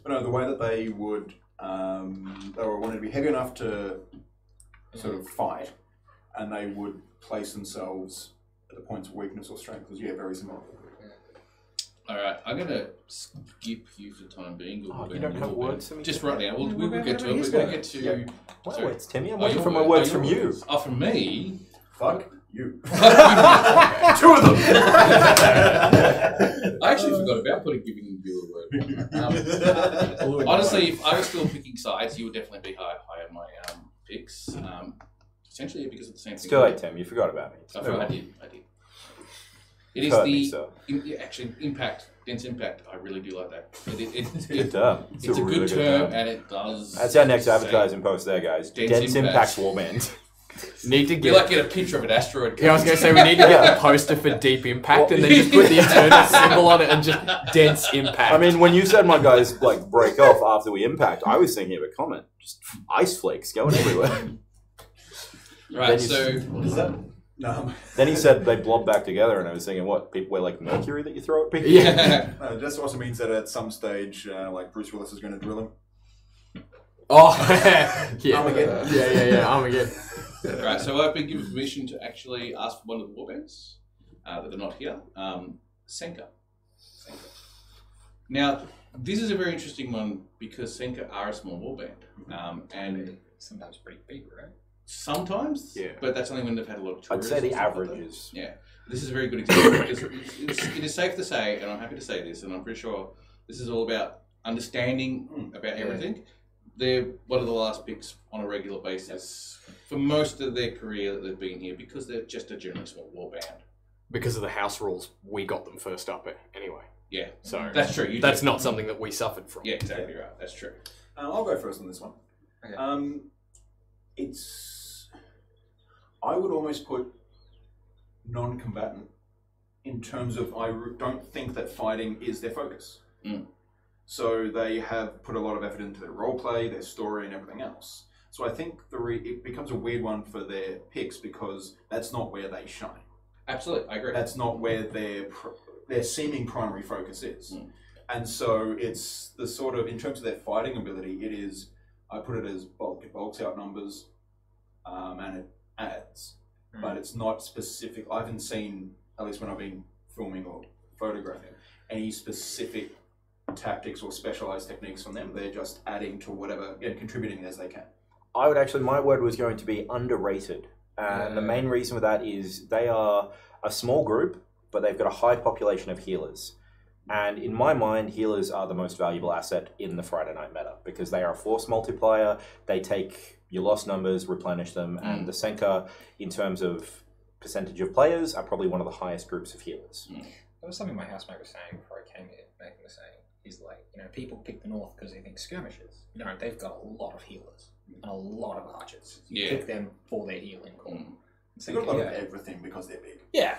But no, the way that they would, they were wanted to be heavy enough to sort of fight, and they would place themselves at the points of weakness or strength. Was very similar. All right, I'm gonna skip you for the time being. You don't have words for me? Just right now. We'll get to it. his We're going to get words. to. Yeah. My Sorry. words, Timmy. I'm Oh, waiting your for my word- words oh, from your you. words. Oh, from me. Fuck you. 2 of them. I actually forgot about giving you a word. Honestly, if I was still picking sides, you would definitely be high on my picks. Essentially, because of the same It's thing. too late, Tim. You forgot about me. I did. It is Hurt me, so. actually impact, dense impact. I really do like that. It's a good term. It's a really good term, and it does. That's our next say- advertising post there, guys. Dense Dense impact. Impact Warband. Need to You get. like get a picture of an asteroid. Yeah, I was going to say we need to get the poster for Deep Impact and then just put the eternal symbol on it and just Dense Impact. I mean, when you said my guys like break off after we impact, I was thinking of a comment. Just ice flakes going everywhere. Right, Then you- so Is that? No. Then he said they blob back together, and I was thinking, what? People wear like mercury that you throw at people? yeah. No, this also means that at some stage, like Bruce Willis is going to drill him. Oh, yeah. Armageddon. Yeah. Armageddon. right, so I've been given permission to actually ask for one of the warbands that are not here. Senka. Now, this is a very interesting one because Senka are a small warband, and Sometimes pretty big, right? sometimes, Yeah. but that's only when they've had a lot of I'd tourists. say the and stuff like average that. is. Yeah, this is a very good example because it is safe to say, and I'm happy to say this, and I'm pretty sure this is all about understanding about everything. They're one of the last picks on a regular basis for most of their career that they've been here because they're just a generally small warband. Because of the house rules, we got them first up it anyway. Yeah, So that's true. that's not something that we suffered from. Yeah, exactly right. That's true. I'll go first on this one. Okay. It's. I would almost put non-combatant in terms of don't think that fighting is their focus. Mm. So they have put a lot of effort into their role play, their story, and everything else. So I think it becomes a weird one for their picks because that's not where they shine. Absolutely, I agree. That's not where their seeming primary focus is. Mm. And so it's the sort of, in terms of their fighting ability, it is, I put it as bulk. It bulks out numbers and it adds. But it's not specific. I haven't seen, at least when I've been filming or photographing, any specific tactics or specialized techniques from them. They're just adding to whatever and contributing as they can. I would actually, my word was going to be underrated. And the main reason for that is they are a small group, but they've got a high population of healers. And in my mind, healers are the most valuable asset in the Friday Night meta because they are a force multiplier. They take your lost numbers, replenish them, and the Senka, in terms of percentage of players, are probably one of the highest groups of healers. That was something my housemate was saying before I came here. Nathan was saying, he's like, people pick the North because they think skirmishes. They've got a lot of healers and a lot of archers. You pick them for their healing core. They've got a lot of everything because they're big. Yeah.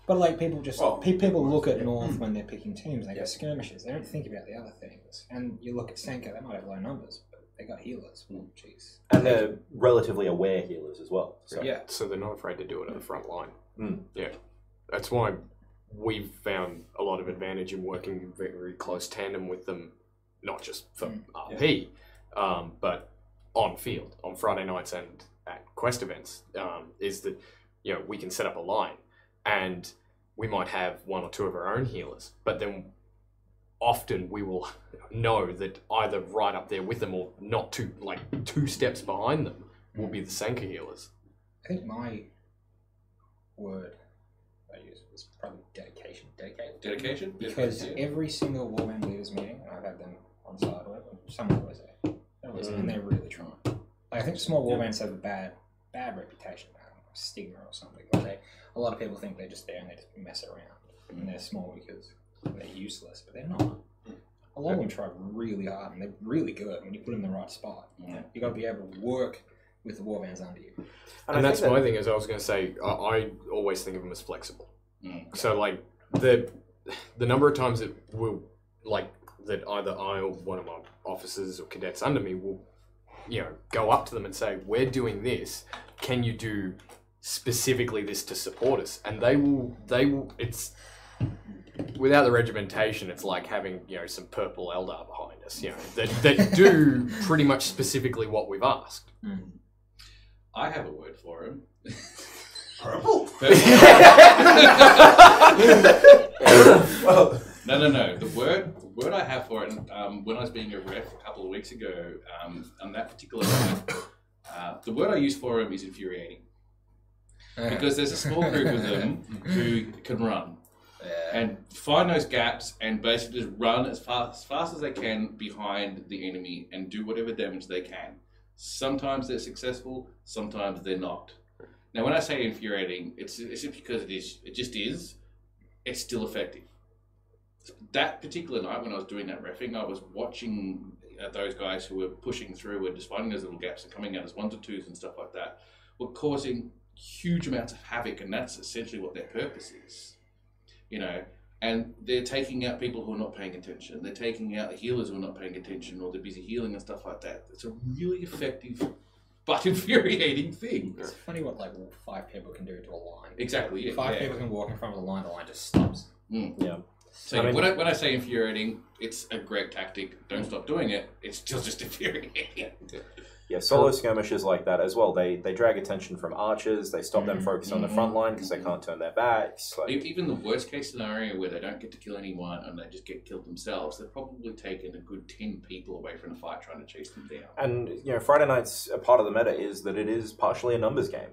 But people just people look at North Mm. when they're picking teams. They go skirmishes. They don't think about the other things. And you look at Senka, they might have low numbers, but they got healers. Jeez. And they're relatively aware healers as well. So. Yeah. So they're not afraid to do it at the front line. Mm. Yeah. That's why we've found a lot of advantage in working in very, very close tandem with them, not just for RP, but on field, on Friday nights and at quest events, is that, we can set up a line and we might have one or two of our own healers, but then often we will know that either right up there with them or not two steps behind them will be the Senka healers. I think my word I used was probably dedication. Dedication? Because Yeah. every single Warband leaders meeting, I've had them on site or whatever, someone always there. And they're really trying. I think small Warbands have a bad reputation, stigma or something. A lot of people think they're just there and they just mess around. And they're small because they're useless, but they're not. A lot of them try really hard and they're really good when you put them in the right spot. You got to be able to work with the warbands under you. And that's my thing, as I was going to say, I always think of them as flexible. So the number of times that that either I or one of my officers or cadets under me will go up to them and say, we're doing this, can you do specifically this to support us? And they will, it's, without the regimentation, it's like having, some purple Eldar behind us, that do pretty much specifically what we've asked. I have a word for him. Purple? No. The word I have for it, when I was being a ref a couple of weeks ago, on that particular night, the word I use for him is infuriating. Because there's a small group of them who can run. And find those gaps and basically just run as fast as they can behind the enemy and do whatever damage they can. Sometimes they're successful, sometimes they're not. Now, when I say infuriating, it's just because it just is. It's still effective. That particular night when I was doing that reffing, I was watching those guys who were pushing through and just finding those little gaps and coming out as 1s or 2s and stuff like that, were causing huge amounts of havoc, and that's essentially what their purpose is. And they're taking out people who are not paying attention. They're taking out the healers who are not paying attention, or they're busy healing and stuff like that. It's a really effective but infuriating thing. It's funny what 5 people can do to a line. Exactly, yeah. 5 people can walk in front of the line just stops. Yeah. So when I say infuriating, it's a great tactic. Don't stop doing it. It's still just infuriating. Yeah, solo skirmishes like that as well. They drag attention from archers. They stop them focused on the front line because they can't turn their backs. Even the worst case scenario where they don't get to kill anyone and they just get killed themselves, they've probably taken a good 10 people away from the fight trying to chase them down. And Friday Night's a part of the meta is that it is partially a numbers game.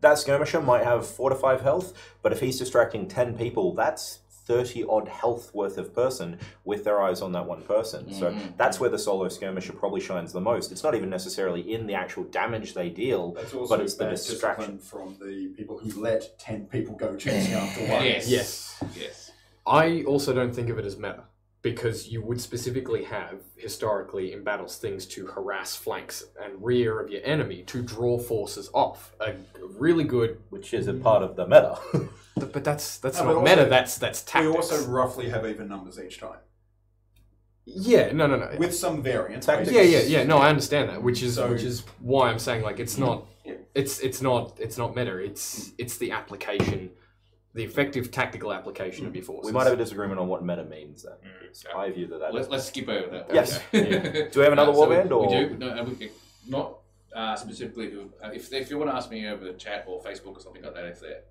That skirmisher might have 4 to 5 health, but if he's distracting 10 people, that's 30 odd health worth of person with their eyes on that one person. So that's where the solo skirmisher probably shines the most. It's not even necessarily in the actual damage they deal, but it's the distraction from the people who let 10 people go chasing after one. Yes. I also don't think of it as meta, because you would specifically have, historically, in battles, things to harass flanks and rear of your enemy to draw forces off. A really good... Which is a part of the meta. But that's not meta, that's tactics. We also roughly have even numbers each time. Yeah, no. With some variance. Yeah. No, I understand that, which is why I'm saying it's not it's not meta. It's the application, the effective tactical application of your forces. We might have a disagreement on what meta means then. I view that. Let's skip over that. Yes. Okay. Do we have another warband? Or we do. No, not specifically. If you want to ask me over the chat or Facebook or something like that, if they're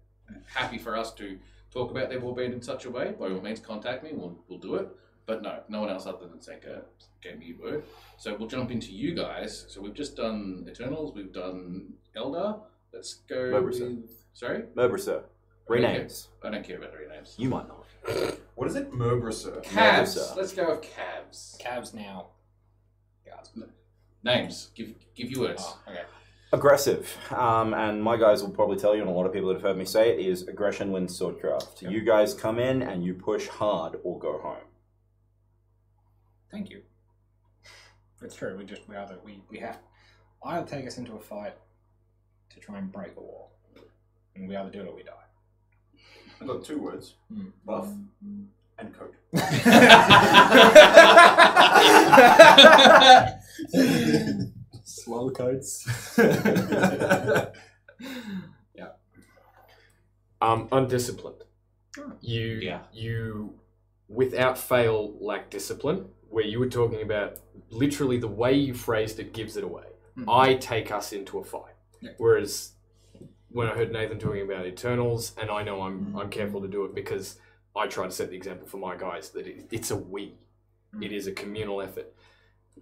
happy for us to talk about their warband in such a way, by all means contact me, we'll do it. But no one else other than Senka gave me a word. So we'll jump into you guys. So we've just done Eternals, we've done Eldar. Let's go Mobrisa. Sorry? Mobrisa. Renames. I don't care about the renames. You might not. What is it? Mobrisa. Cabs. Mobrisa. Let's go with cabs. Cabs now. Guards. Names. Give you words. Oh, okay. Aggressive, and my guys will probably tell you, and a lot of people that have heard me say it, is aggression wins swordcraft. You guys come in and you push hard or go home. Thank you. It's true. We have. I'll take us into a fight to try and break a wall, and we either do it or we die. I've got 2 words: buff and coat. Slow coats. Yeah. Undisciplined. You without fail lack discipline. Where you were talking about literally the way you phrased it gives it away. I take us into a fight. Yeah. Whereas when I heard Nathan talking about Eternals, and I know I'm careful to do it because I try to set the example for my guys that it's a we. It is a communal effort.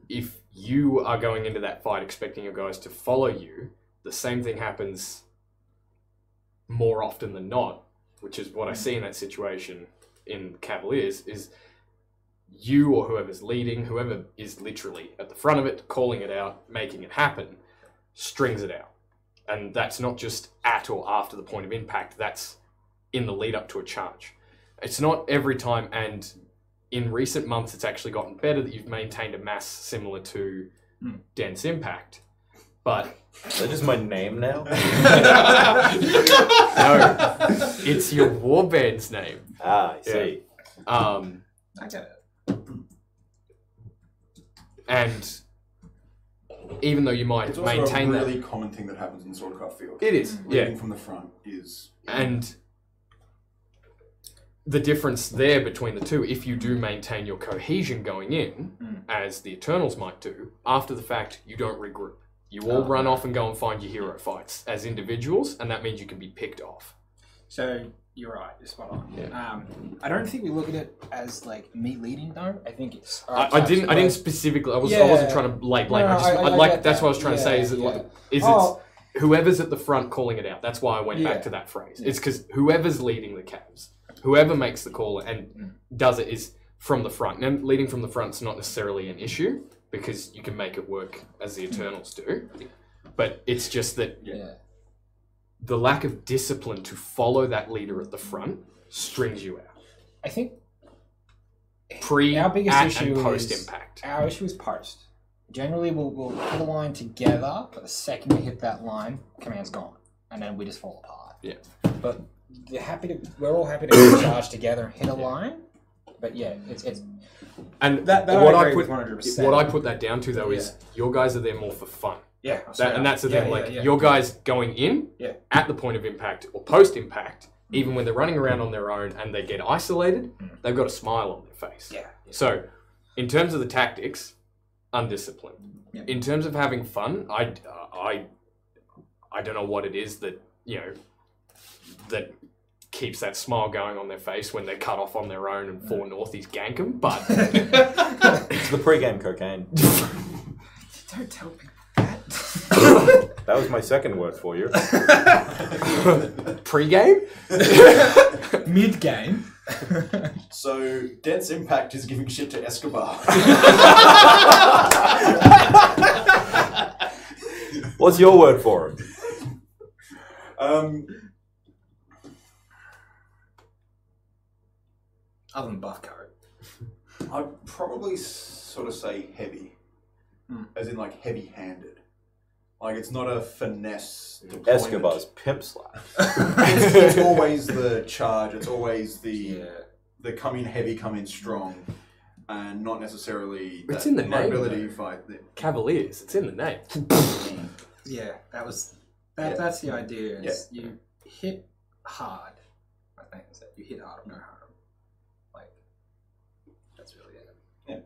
If you are going into that fight expecting your guys to follow you, the same thing happens more often than not, which is what I see in that situation in Cavaliers, is you or whoever's leading, whoever is literally at the front of it, calling it out, making it happen, strings it out. And that's not just at or after the point of impact, that's in the lead up to a charge. It's not every time, and in recent months it's actually gotten better that you've maintained a mass similar to Dense Impact. But That is my name now? no, it's your warband's name. Ah, I see. I get it. And even though you might It's also maintain a really common thing that happens in the Swordcraft field. that. It is, yeah. Leading from the front is... And the difference there between the two, if you do maintain your cohesion going in, as the Eternals might do, after the fact, you don't regroup. You all run off and go and find your hero fights as individuals, and that means you can be picked off. So you're right. You're spot on. Yeah. I don't think we look at it as like me leading though. I think it's. I didn't specifically. I wasn't trying to blame. That's what I was trying to say. Is it it's whoever's at the front calling it out. That's why I went back to that phrase. It's because whoever's leading the Cavs, whoever makes the call and does it is from the front. And leading from the front's not necessarily an issue because you can make it work as the Eternals do. But it's just that the lack of discipline to follow that leader at the front strings you out. I think our biggest issue and post is, impact. Our issue is post. Generally, we'll hit a line together, but the second we hit that line, command's gone, and then we just fall apart. Yeah. But we're all happy to charge together and hit a line. But yeah, it's and that what I I agree put 100%. what I put that down to though is your guys are there more for fun. Yeah, And that's the thing. Your guys going in at the point of impact or post impact, even when they're running around on their own and they get isolated, they've got a smile on their face. Yeah. So, in terms of the tactics, undisciplined. Yeah. In terms of having fun, I don't know what it is that that keeps that smile going on their face when they're cut off on their own and 4 Northies gank them, but It's the pre-game cocaine. Don't tell people. That was my second word for you. pre-game. Mid-game. So, Dense Impact is giving shit to Escobar. What's your word for him? Other than buff coat. I'd probably sort of say heavy. As in, like, heavy-handed. Like, it's not a finesse deployment. Escobar's pimp slap. It's always the charge. It's always the come in heavy, come in strong, and not necessarily It's in the name, mobility though. fight. Cavaliers. It's in the name. Yeah, that's the idea. Is you hit hard. I think is that you hit hard or no harm. Like that's really it. Yeah.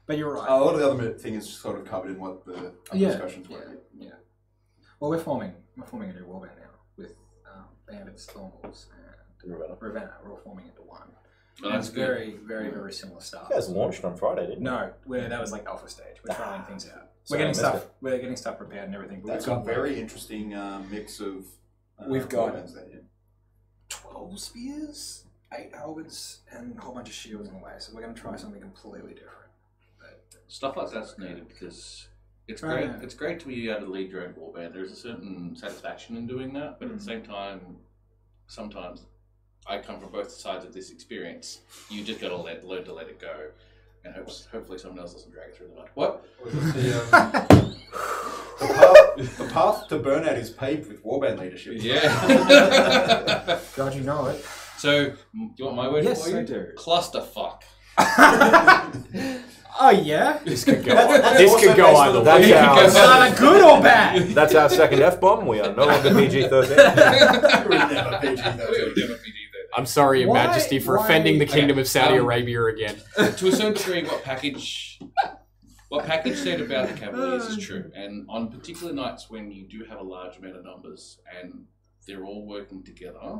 But you're right. A lot of the other thing is sort of covered in what the other discussions were. Yeah. Well, we're forming a new warband now with Bandits, Thorns, and Ravenna. We're all forming into one. Oh, that's it's very, very, very similar stuff. You guys launched on Friday, didn't you? No, that was like alpha stage. We're trying things out. Sorry, We're getting stuff prepared and everything. But That's a very interesting mix of. We've got weapons there, 12 spears, 8 halberds, and a whole bunch of shields in the way. So we're going to try something completely different. Stuff like that's needed because it's Oh, great. yeah. It's great to be able to lead your own warband. There's a certain satisfaction in doing that, but at the same time, sometimes I come from both sides of this experience. You just got to learn to let it go, and hopefully someone else doesn't drag it through the mud. What? The path to burnout is paved with warband leadership. Yeah. God, you know it. So, do you want my word Yes, for you? I do. Clusterfuck. Oh yeah. This could go. That's This also could go based on either the way. That's Either good or bad. That's our second F-bomb. We are no longer PG-13. We're never PG-13. Never be that. I'm sorry, Your Why- Majesty, for why- offending the Kingdom of Saudi Um, Arabia again. To a certain degree, what package said about the Cavaliers is true. And on particular nights when you do have a large amount of numbers and they're all working together,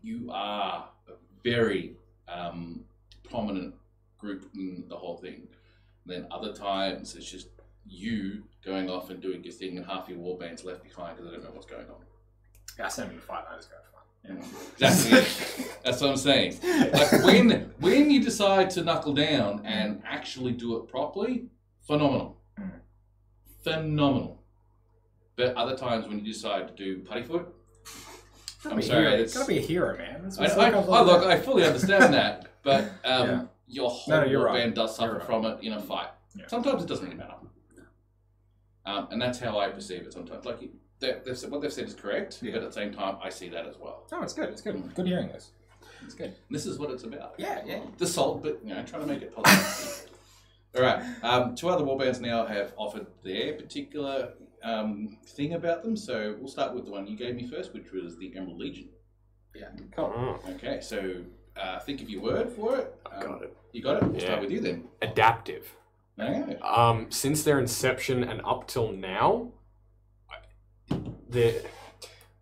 you are a very prominent group in the whole thing. And then other times it's just you going off and doing your thing and half your warband's left behind because they don't know what's going on. Yeah, I sent him to fight. I just go for fun. Exactly. That's what I'm saying. Like when you decide to knuckle down and actually do it properly, phenomenal. Phenomenal. But other times when you decide to do puttyfoot, I'm sorry. It's gotta be a hero, man. That's what I fully understand that, but Yeah. your whole you're right. band does suffer You're right. from it in a fight. Yeah. Sometimes it doesn't really matter. And that's how I perceive it sometimes. Like what they've said is correct, but at the same time, I see that as well. No, it's good. It's good. Good hearing this. It's good. This is what it's about. Yeah, yeah. The salt, but trying to make it positive. All right. Two other warbands now have offered their particular thing about them. So we'll start with the one you gave me first, which was the Emerald Legion. Yeah. Oh, Okay, so think of your word for it. got it. You got it? We'll Yeah. start with you then. Adaptive. Okay. Since their inception and up till now, there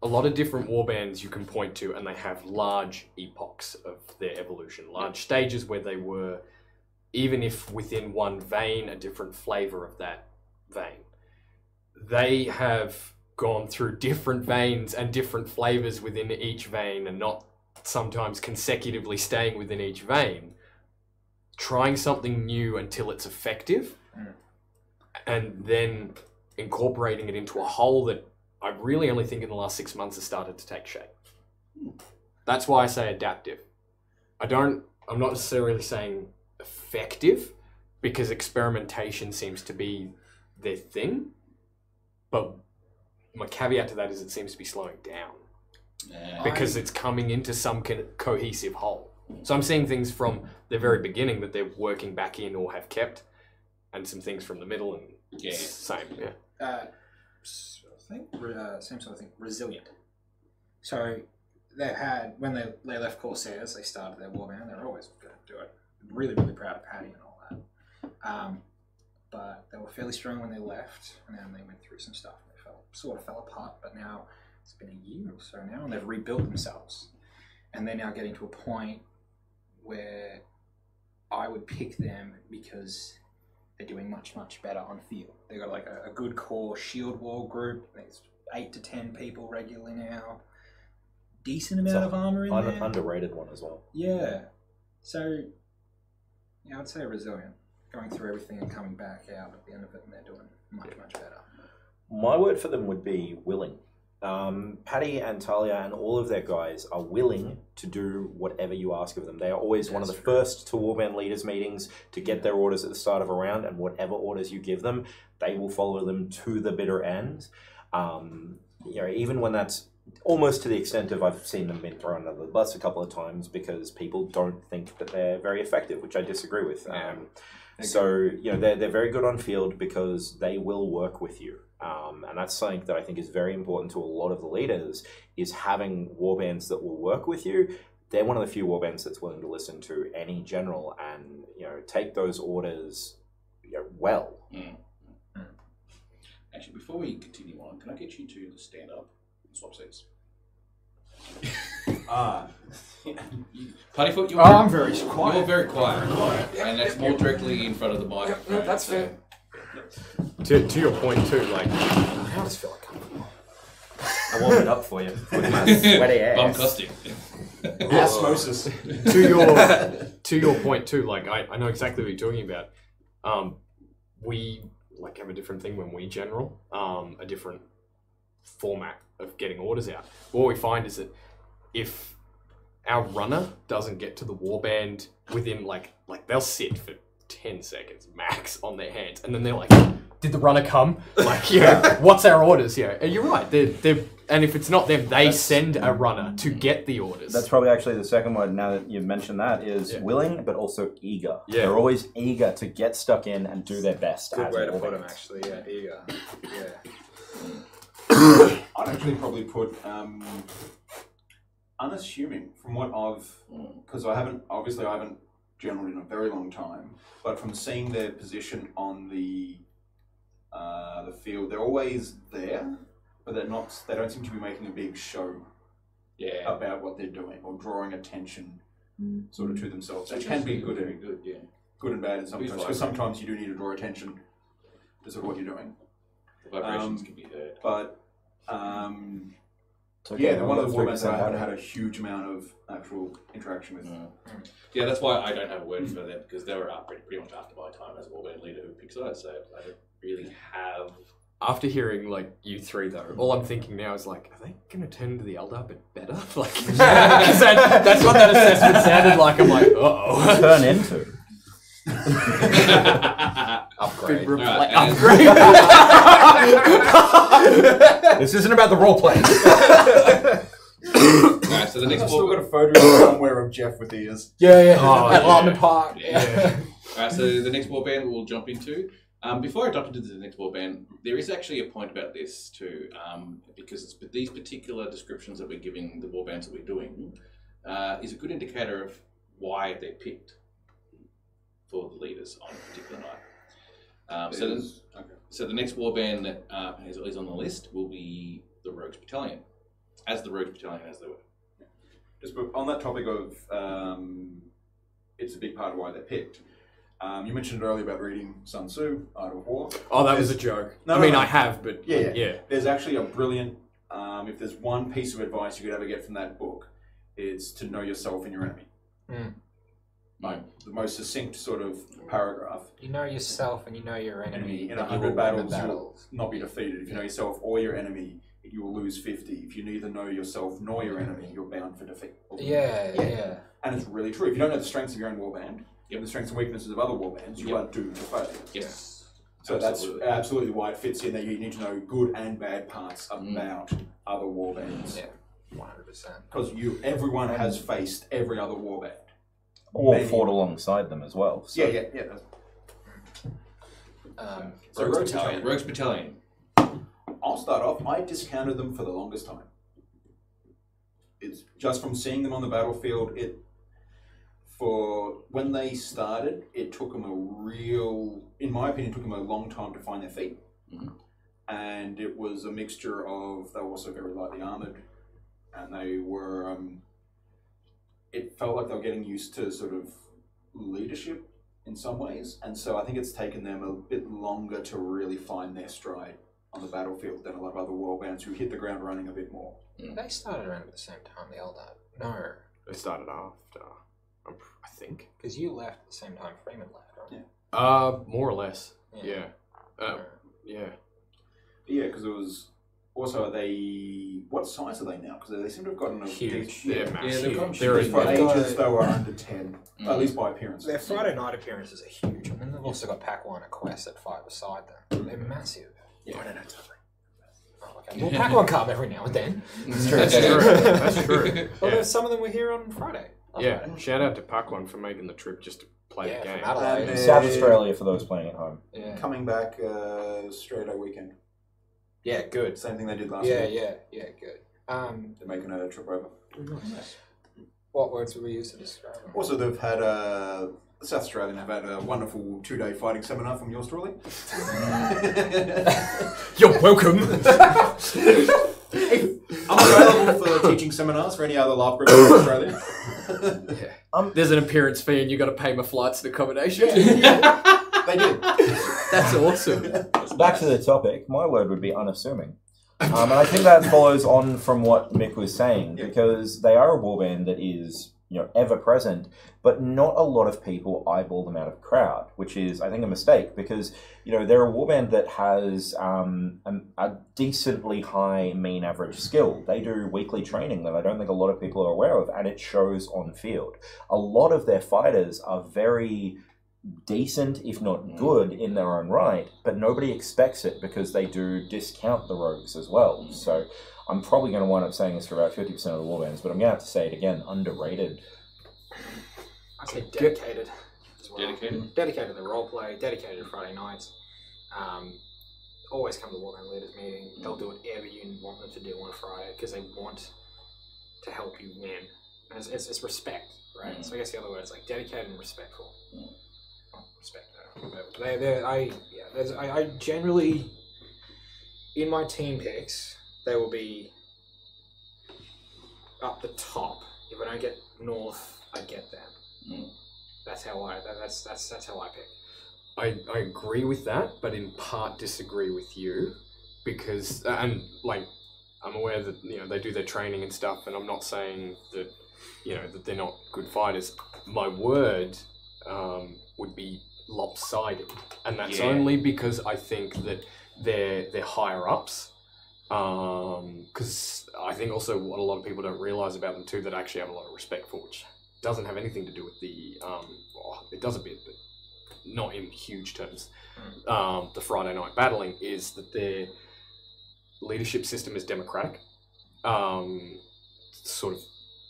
a lot of different warbands you can point to, and they have large epochs of their evolution, large stages where they were, even if within one vein, a different flavor of that vein. They have gone through different veins and different flavors within each vein, and not sometimes consecutively staying within each vein, trying something new until it's effective, and then incorporating it into a whole that I really only think in the last 6 months has started to take shape. That's why I say adaptive. I'm not necessarily saying effective, because experimentation seems to be their thing, but my caveat to that is it seems to be slowing down because it's coming into some cohesive whole. So I'm seeing things from the very beginning that they're working back in or have kept, and some things from the middle, and same. Yeah. I think same sort of thing. Resilient. So they had, when they left Corsairs, they started their warband. They were always going to do it. Really, really proud of Paddy and all that. But they were fairly strong when they left, and then they went through some stuff. And they sort of fell apart. But now it's been a year or so now, and they've rebuilt themselves, and they're now getting to a point where I would pick them because they're doing much, much better on field. They've got like a good core shield wall group. There's 8 to 10 people regularly now. Decent amount of armor in there. Underrated one as well. Yeah. So, yeah, I'd say resilient. Going through everything and coming back out at the end of it, and they're doing much, much better. My word for them would be willing. Paddy and Talia and all of their guys are willing to do whatever you ask of them. They are always one of the first to warband leaders meetings to get their orders at the start of a round, and whatever orders you give them, they will follow them to the bitter end. Even when that's almost to the extent of I've seen them been thrown under the bus a couple of times because people don't think that they're very effective, which I disagree with. So they're very good on field because they will work with you. And that's something that I think is very important to a lot of the leaders, is having warbands that will work with you. They're one of the few warbands that's willing to listen to any general and take those orders well. Actually, before we continue on, can I get you to stand up and swap seats? Puttyfoot, I'm very quiet. You're very quiet. And that's more directly in front of the mic. No, that's fair. To your point too, like, how does feel comfortable? I warmed it up for you with my sweaty ass. Bum costing. Osmosis. To your point too, like I know exactly what you're talking about. We have a different thing when we general, a different format of getting orders out. What we find is that if our runner doesn't get to the warband within like they'll sit for 10 seconds max on their hands, and then they're like, did the runner come? What's our orders? You're right. They're and if it's not them, they send a runner to get the orders. That's probably actually the second one, now that you've mentioned that, is willing but also eager. Yeah. They're always eager to get stuck in and do their best. Good as way to warbands. put them, actually. Yeah, eager. Yeah. I'd actually probably put unassuming from what because I haven't generally in a very long time, but from seeing their position on the field, they're always there, but they don't seem to be making a big show about what they're doing or drawing attention sort of to themselves. Which can be good and bad in sometimes, because sometimes you do need to draw attention to sort of what you're doing. The vibrations can be heard. But Okay, they're one of the 3% warbands that I haven't better. had a huge amount of actual interaction with. Yeah, that's why I don't have a word for them, because they were up pretty much after my time as a warband leader who picks sides, so I don't really have. After hearing you three though, all I'm thinking now is are they going to turn into the Eldar but better? Because that's what that assessment sounded like. I'm like, uh-oh. Turn into. Upgrade. Right, Upgrade. This isn't about the role play. Alright, so the next I've still got a photo somewhere of Jeff with ears. Yeah. Oh, At yeah. Larman Park. Yeah. Alright, so the next warband we'll jump into. Before I jump into the next warband, there is actually a point about this too, because it's, these particular descriptions that we're giving the warbands that we're doing is a good indicator of why they're picked for the leaders on a particular night. So the next warband that is on the list will be the Rogues Battalion, as the Rogues Battalion as they were. Just on that topic of, it's a big part of why they're picked. You mentioned earlier about reading Sun Tzu, Art of War. Oh, that was a joke. No, I have, but yeah. There's actually a brilliant, if there's one piece of advice you could ever get from that book, it's to know yourself and your enemy. Like the most succinct sort of paragraph. You know yourself and you know your enemy. In 100 battles, you will not be defeated. If you know yourself or your enemy, you will lose 50. If you neither know yourself nor your enemy, you're bound for defeat. Yeah. And it's really true. If you don't know the strengths of your own warband, and the strengths and weaknesses of other warbands, you are doomed to failure. Yes. So that's absolutely why it fits in there. You need to know good and bad parts about other warbands. Yeah, 100%. Because everyone has faced every other warband. Or fought alongside them as well. So. Yeah. So Rogues Battalion. I'll start off. I discounted them for the longest time. It's just from seeing them on the battlefield. For when they started, it took them in my opinion, took them a long time to find their feet. And it was a mixture of, they were also very lightly armoured, and they were, it felt like they were getting used to sort of leadership in some ways. And so I think it's taken them a bit longer to really find their stride on the battlefield than a lot of other warbands who hit the ground running a bit more. They started around at the same time, the Eldar. No. They started after, I think. Because you left at the same time Freeman left, right? Yeah. More or less. Yeah. Yeah, because it was also what size are they now? Because they seem to have gotten a huge. They're massive. they've gone They're huge. For ages, they were under 10, at least by appearance. Their Friday night appearances are huge, and then they've also got Pack 1 and Quest at 5 beside them. They're massive. Yeah. I don't know, totally. Oh, okay. Well, Pack 1 come every now and then. That's true. That's true. Although some of them were here on Friday. Yeah, shout out to Pac-One for making the trip just to play the game. From Adelaide. And South Australia for those playing at home. Yeah. Coming back straight A weekend. Yeah, good. Same thing they did last week. Yeah, good. They're making a trip over. What words would we use to describe them? Also, they've had South Australian have had a wonderful 2-day fighting seminar from yours truly. You're welcome. I'm available for teaching seminars for any other life groups in Australia. There's an appearance fee and you got to pay my flights and accommodation. They did. That's awesome. Back to the topic, my word would be unassuming. And I think that follows on from what Mick was saying, because they are a warband that is, ever present, but not a lot of people eyeball them out of crowd, which is, I think, a mistake, because, they're a warband that has a decently high mean average skill. They do weekly training that I don't think a lot of people are aware of, and it shows on field. A lot of their fighters are very decent, if not good, in their own right, but nobody expects it because they do discount the rogues as well. So I'm probably going to wind up saying this for about 50% of the warbands, but I'm going to have to say it again, underrated. I say dedicated as well. Dedicated? Dedicated to roleplay, dedicated to Friday nights. Always come to Warband Leaders meeting. They'll do whatever you want them to do on Friday because they want to help you win. And it's respect, right? So I guess the other word is like dedicated and respectful. Respect. I generally, in my team picks, they will be up the top. If I don't get North, I get them. That's how I pick. I agree with that, but in part disagree with you because, I'm aware that they do their training and stuff, and I'm not saying that that they're not good fighters. My word would be lopsided, and that's only because I think that they're higher ups. Because I think also what a lot of people don't realize about them too, that I actually have a lot of respect for, which doesn't have anything to do with the it does a bit, but not in huge terms. The Friday night battling is that their leadership system is democratic, sort of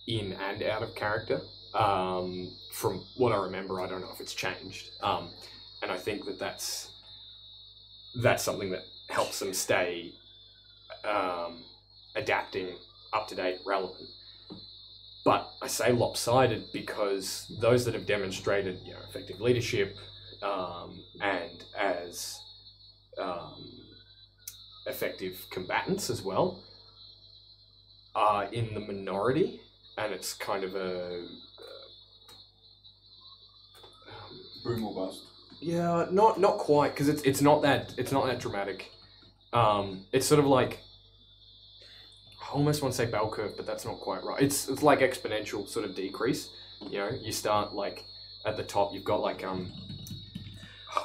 in and out of character. From what I remember, I don't know if it's changed. And I think that's something that helps them stay adapting, up to date, relevant. But I say lopsided because those that have demonstrated, effective leadership and as effective combatants as well are in the minority, and it's kind of a Boom or bust. yeah, not quite, because it's not that dramatic. It's sort of like, I almost want to say bell curve, but that's not quite right. It's like exponential sort of decrease. You start like at the top. You've got like oh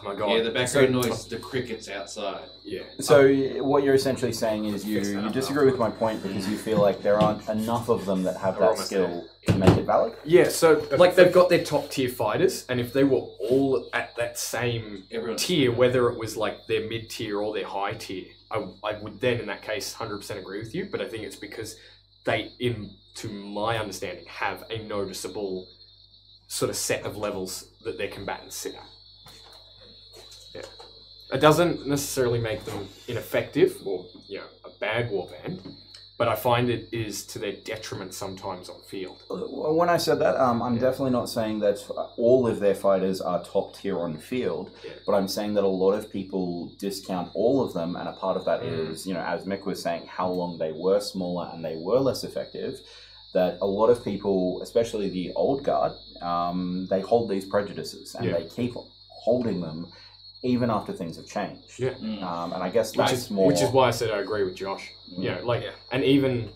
my god. Yeah, the background noise, the crickets outside. Yeah. So what you're essentially saying is you disagree with my point because you feel like there aren't enough of them that have that skill to make it valid? Yeah, so like they've got their top tier fighters, and if they were all at that same tier, whether it was like their mid tier or their high tier, I would then in that case 100% agree with you. But I think it's because they, to my understanding, have a noticeable sort of set of levels that their combatants sit at. Yeah. It doesn't necessarily make them ineffective or a bad warband, but I find it is to their detriment sometimes on field. When I said that, I'm definitely not saying that all of their fighters are top tier on field, but I'm saying that a lot of people discount all of them, and a part of that is, as Mick was saying, how long they were smaller and they were less effective, that a lot of people, especially the old guard, they hold these prejudices and they keep holding them even after things have changed. Yeah. And I guess which is why I said I agree with Josh. And even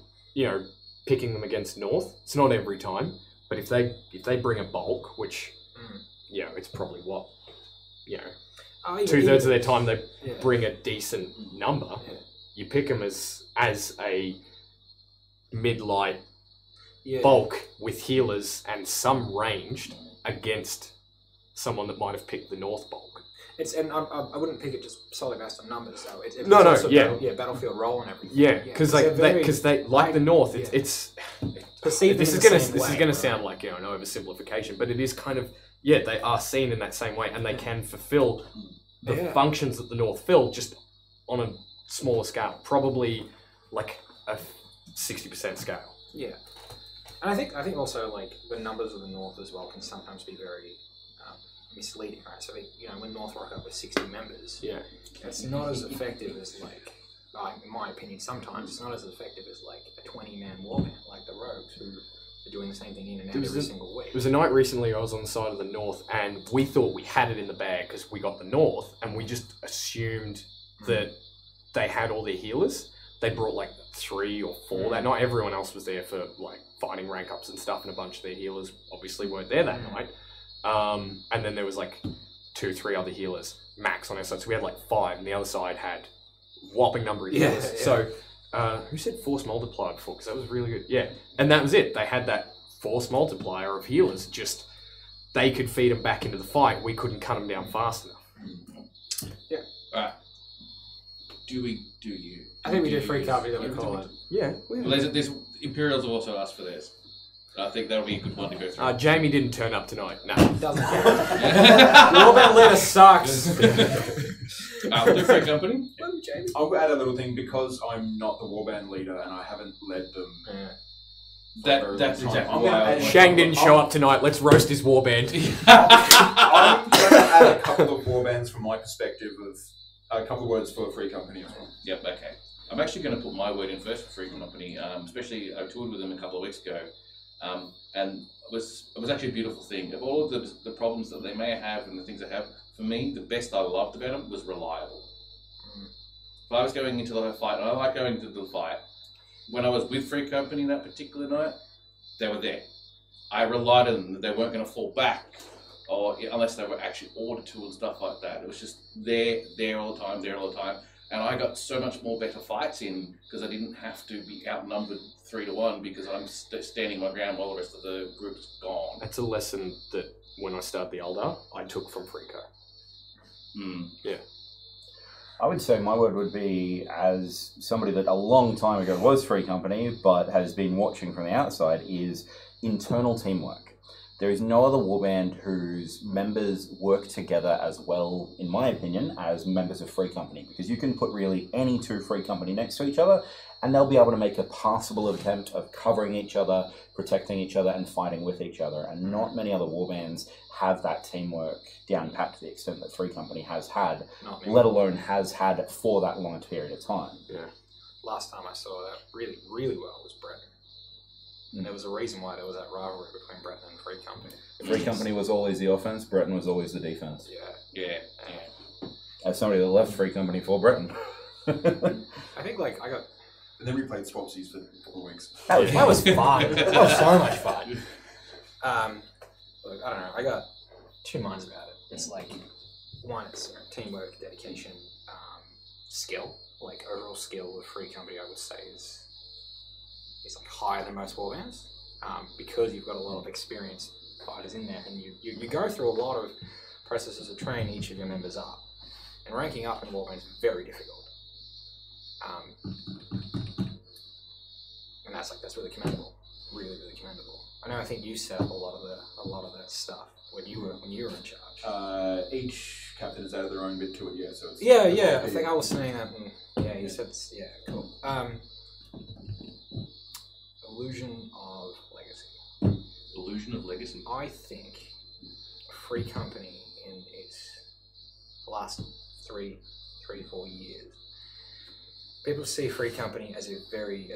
picking them against North, it's not every time, but if they bring a bulk, which it's probably what 2/3 of their time they bring a decent number. You pick them as a mid-light bulk with healers and some ranged against someone that might have picked the North bulk. I wouldn't pick it just solely based on numbers though. Battlefield role and everything. Yeah, because they like the North. It's perceived. This is gonna sound like an oversimplification, but it is kind of they are seen in that same way, and they can fulfill the functions that the North fill just on a smaller scale, probably like a 60% scale. Yeah, and I think also like the numbers of the North as well can sometimes be very misleading, right? So when North rock up with 60 members, it's not as effective as in my opinion, sometimes it's not as effective as like a 20-man warband like the Rogues, who are doing the same thing in and out every single week. There was a night recently I was on the side of the North, and we thought we had it in the bag because we got the North, and we just assumed that they had all their healers. They brought like 3 or 4 that night. Everyone else was there for like fighting rank ups and stuff, and a bunch of their healers obviously weren't there that night. And then there was like 2-3 other healers max on our side, so we had like 5, and the other side had whopping number of healers. So who said force multiplier before? Because that was really good. Yeah, and that was it. They had that force multiplier of healers. Just they could feed them back into the fight. We couldn't cut them down fast enough. Yeah. Alright. Do you? I think we did free copy that we call it. Yeah. Well, there's Imperials have also asked for theirs. I think that'll be a good one to go through. Jamie didn't turn up tonight. No. Doesn't care. Warband leader sucks. The free company? I'll add a little thing because I'm not the warband leader and I haven't led them. That's exactly why. Shang didn't show up tonight. Let's roast his warband. I'm going to add a couple of warbands from my perspective of a couple of words for free company as well. Yep. Okay. I'm actually going to put my word in first for free company. Especially I toured with them a couple of weeks ago. And it was actually a beautiful thing. Of all of the problems that they may have and the things they have, for me, the best I loved about them was reliable. If I was going into the fight, and I like going into the fight, when I was with Free Company that particular night, they were there. I relied on them that they weren't going to fall back, or unless they were actually ordered to and stuff like that. It was just there all the time. And I got so much more better fights in because I didn't have to be outnumbered 3-1 because I'm standing my ground while the rest of the group's gone. That's a lesson that when I started the Eldar, I took from Freako. Yeah. I would say my word would be, as somebody that a long time ago was Free Company but has been watching from the outside, is internal teamwork. There is no other warband whose members work together as well, in my opinion, as members of Free Company. Because you can put really any two Free Company next to each other, and they'll be able to make a passable attempt of covering each other, protecting each other, and fighting with each other. And not many other warbands have that teamwork down pat to the extent that Free Company has had, let alone has had for that long period of time. Yeah. Last time I saw that really, really well was Breton. And there was a reason why there was that rivalry between Breton and Free Company. Free Company was always the offense, Breton was always the defense. Yeah. As somebody that left Free Company for Breton. I think like I got. And then we played Swapsies for a couple of weeks. That was fun. That was so much fun. Look, I don't know. I got two minds about it. It's like one, it's teamwork, dedication, skill. Like overall skill of Free Company, I would say is like higher than most warbands, because you've got a lot of experienced fighters in there, and you go through a lot of processes to train each of your members up, and ranking up in warbands is very difficult. And that's really commendable, really commendable. I think you set up a lot of that stuff when you were in charge. Each captain has added their own bit to it, yeah. So it's Yeah. I think I was saying that. And, you said, cool. Illusion of Legacy. Illusion of Legacy. I think Free Company in its last 3 to 4 years, people see Free Company as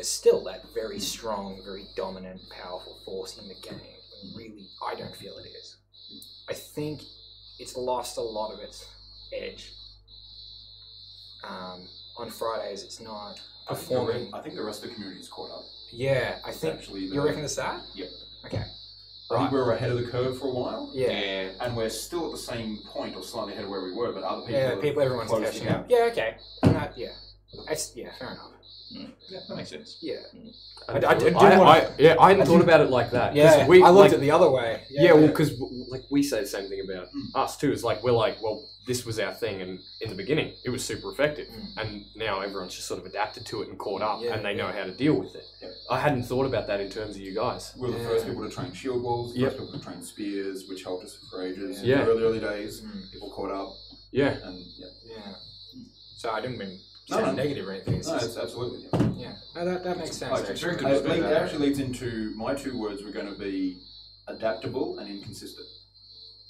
still that very strong, very dominant, powerful force in the game. When really, I don't feel it is. I think it's lost a lot of its edge. On Fridays, it's not performing. I think the rest of the community's caught up. Yeah, I think. Actually, you reckon it's that? Yep. Okay. I think we were ahead of the curve for a while. Yeah. And we're still at the same point or slightly ahead of where we were, but other people everyone's closing catching out. up. Yeah, okay. Fair enough. Yeah, that makes sense. Yeah. I hadn't thought about it like that. 'Cause Yeah, I looked at the other way. Because we say the same thing about us too. It's like we're like, well, this was our thing, and in the beginning, it was super effective, and now everyone's just sort of adapted to it and caught up, and they know how to deal with it. Yep. I hadn't thought about that in terms of you guys. We were the first people to train shield walls, the Yep. first people to train spears, which helped us for ages. Yeah. In the early days, people caught up, Yeah. and Yeah. So I didn't mean No. negative or anything. It's no, just, it's absolutely. yeah. No, that makes sense. Like, Actually. it actually leads into my two words were going to be adaptable and inconsistent.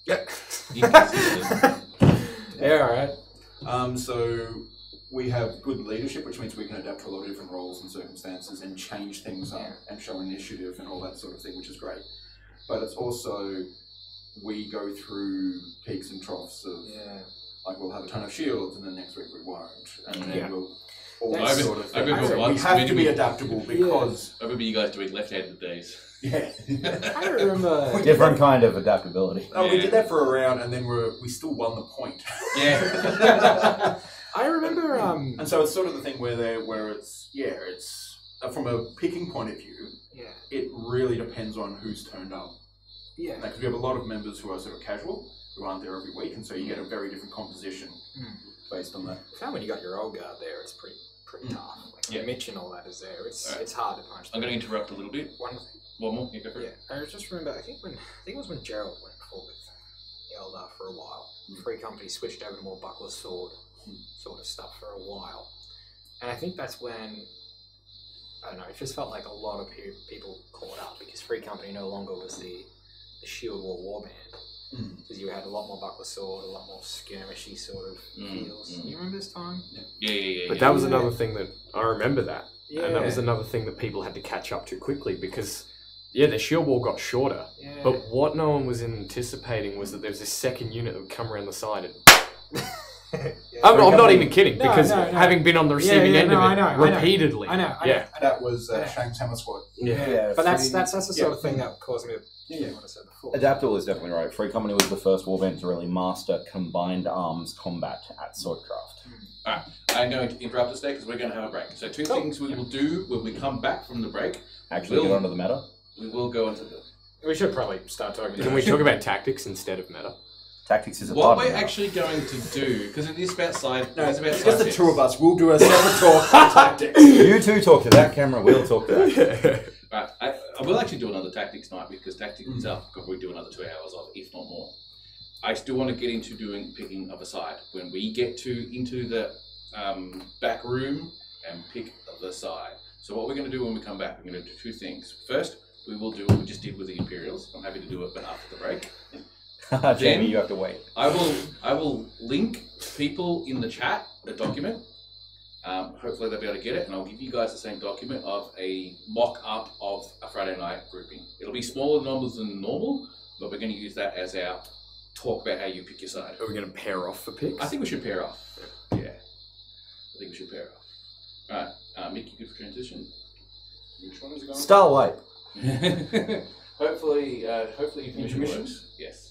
Inconsistent. Yeah, all right. So we have good leadership, which means we can adapt to a lot of different roles and circumstances and change things up and show initiative and all that sort of thing, which is great. But it's also, we go through peaks and troughs of, like we'll have a ton of shields and then next week we won't. And then we'll all that sort of thing. remember We have to be adaptable because... I remember you guys doing left-handed days. Yeah. I remember. Different kind of adaptability. Oh, we did that for a round and then we still won the point. Yeah. I remember. And so it's sort of the thing where it's from a picking point of view, it really depends on who's turned up. Yeah. Because we have a lot of members who are sort of casual, who aren't there every week, and so you get a very different composition based on that. I found when you got your old guard there, it's pretty tough. Like Mitch and all that is there. It's hard to punch. I'm going to interrupt a little bit. One more. You go for it. I just remember. I think it was when Gerald went full with Eldar for a while. Free Company switched over to more buckler sword sort of stuff for a while, and I think that's when I don't know. It just felt like a lot of people caught up because Free Company no longer was the shield warband. Because you had a lot more buckler sword, a lot more skirmishy sort of feels. You remember this time? Yeah. But that was another thing that I remember that. Yeah. And that was another thing that people had to catch up to quickly because, the shield wall got shorter. Yeah. But what no one was anticipating was that there was this second unit that would come around the side and... I'm not even kidding because having been on the receiving end of it repeatedly. I know. That was Shank's Hammer Squad. Yeah. But that's the sort of thing that caused me to what I said before. Adaptable is definitely right. Free Company was the first warband to really master combined arms combat at Swordcraft. Alright, I'm going to interrupt us there because we're going to have a break. So two things we will do when we come back from the break. Actually get onto the meta. We will go into the... We should probably start talking Can we talk about tactics instead of meta? Tactics is a what part of we're meta. actually going to do, because it is about side... No, it's about it's just side the two of tips. us. We'll do a separate talk on tactics. You two talk to that camera, we'll talk to that. Right, I will actually do another tactics night because tactics itself could probably do another 2 hours of, if not more. I still want to get into doing picking of a side. When we get into the back room and pick the side. So what we're going to do when we come back, we're going to do 2 things. First, we will do what we just did with the Imperials. I'm happy to do it, but after the break. Jamie, you have to wait. I will link people in the chat the document. Hopefully they'll be able to get it, and I'll give you guys the same document of a mock-up of a Friday night grouping. It'll be smaller numbers than normal, but we're going to use that as our talk about how you pick your side. Are we going to pair off for picks? I think we should pair off. Yeah, I think we should pair off. All right, Mick, you good for transition? Which one is it going? Star White. hopefully intermission Intermissions? works. Yes.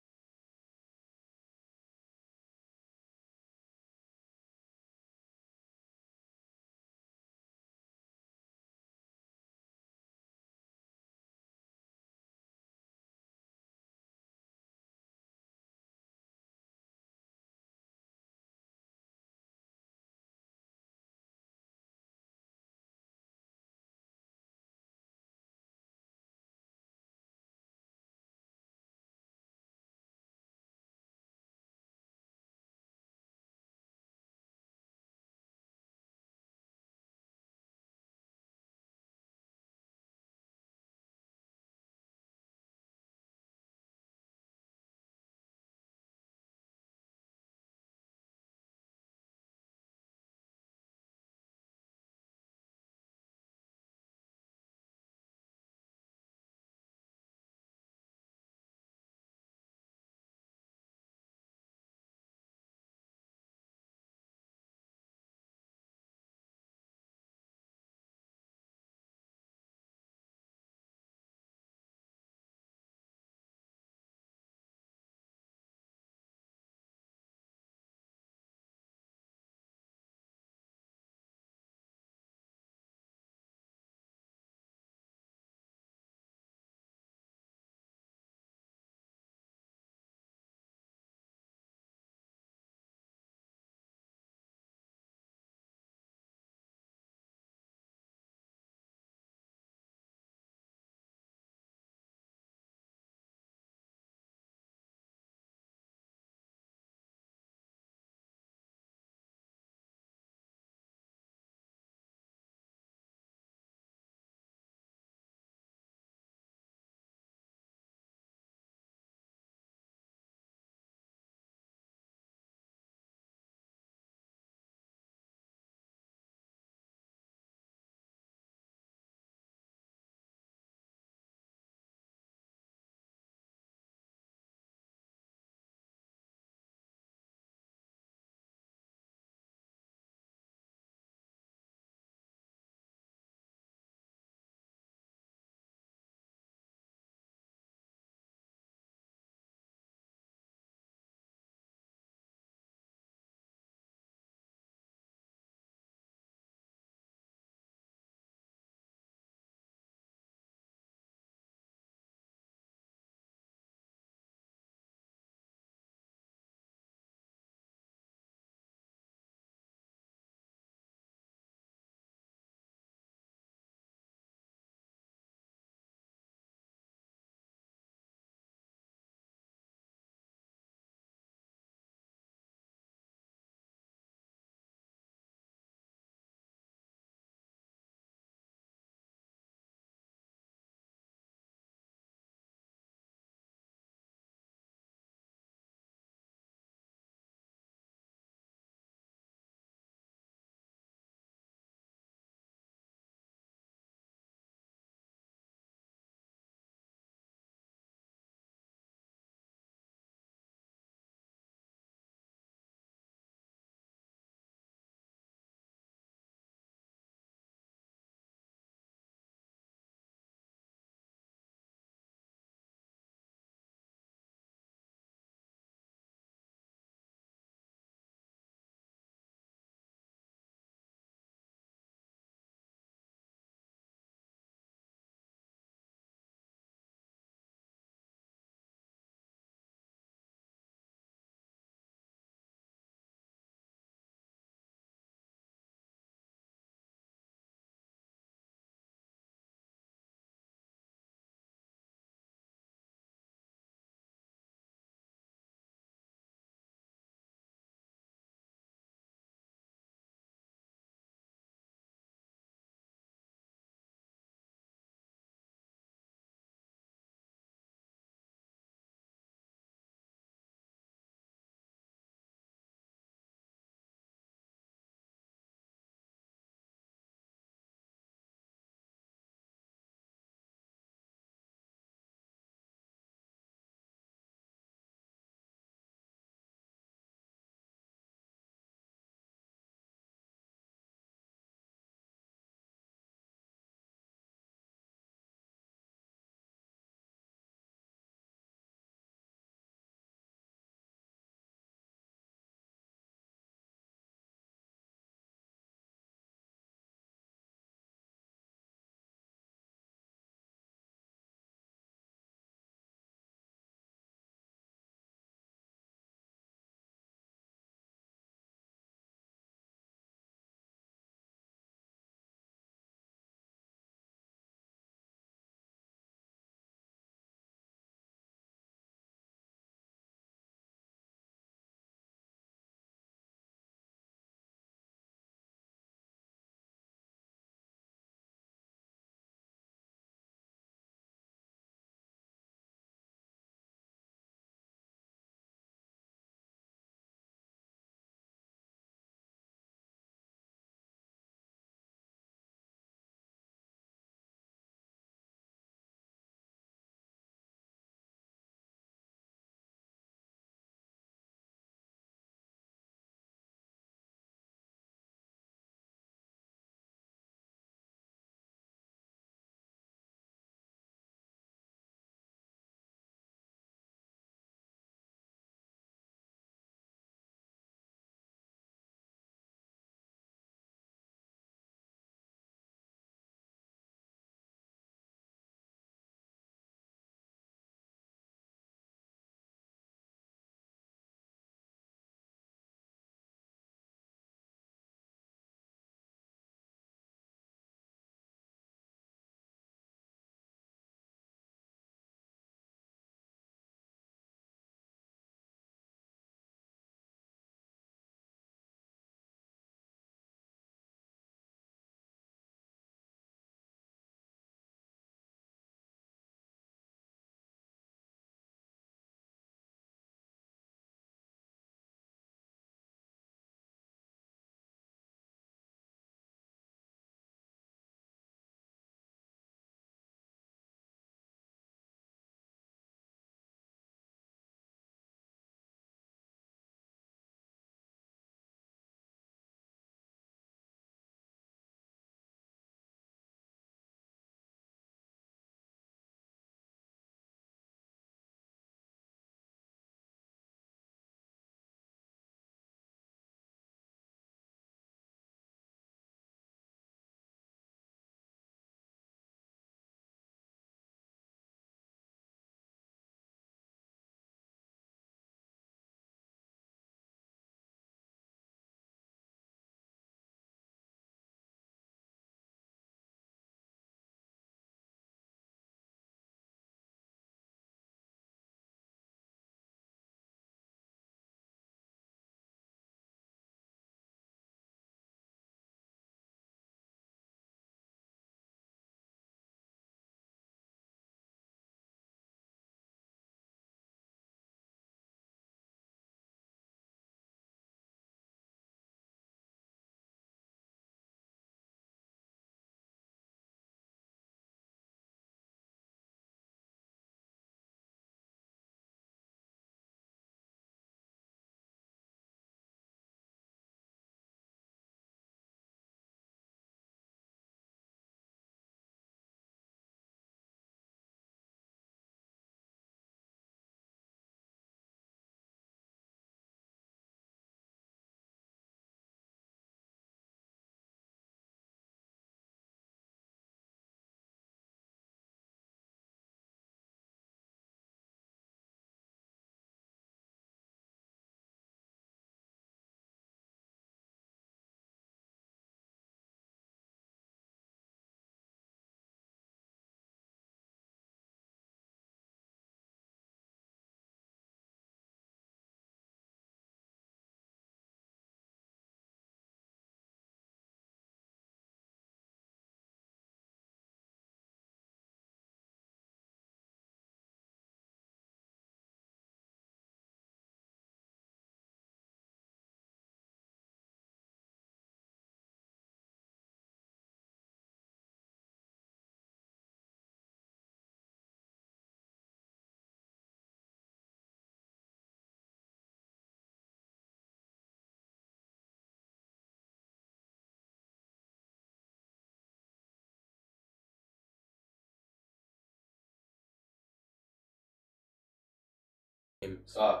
I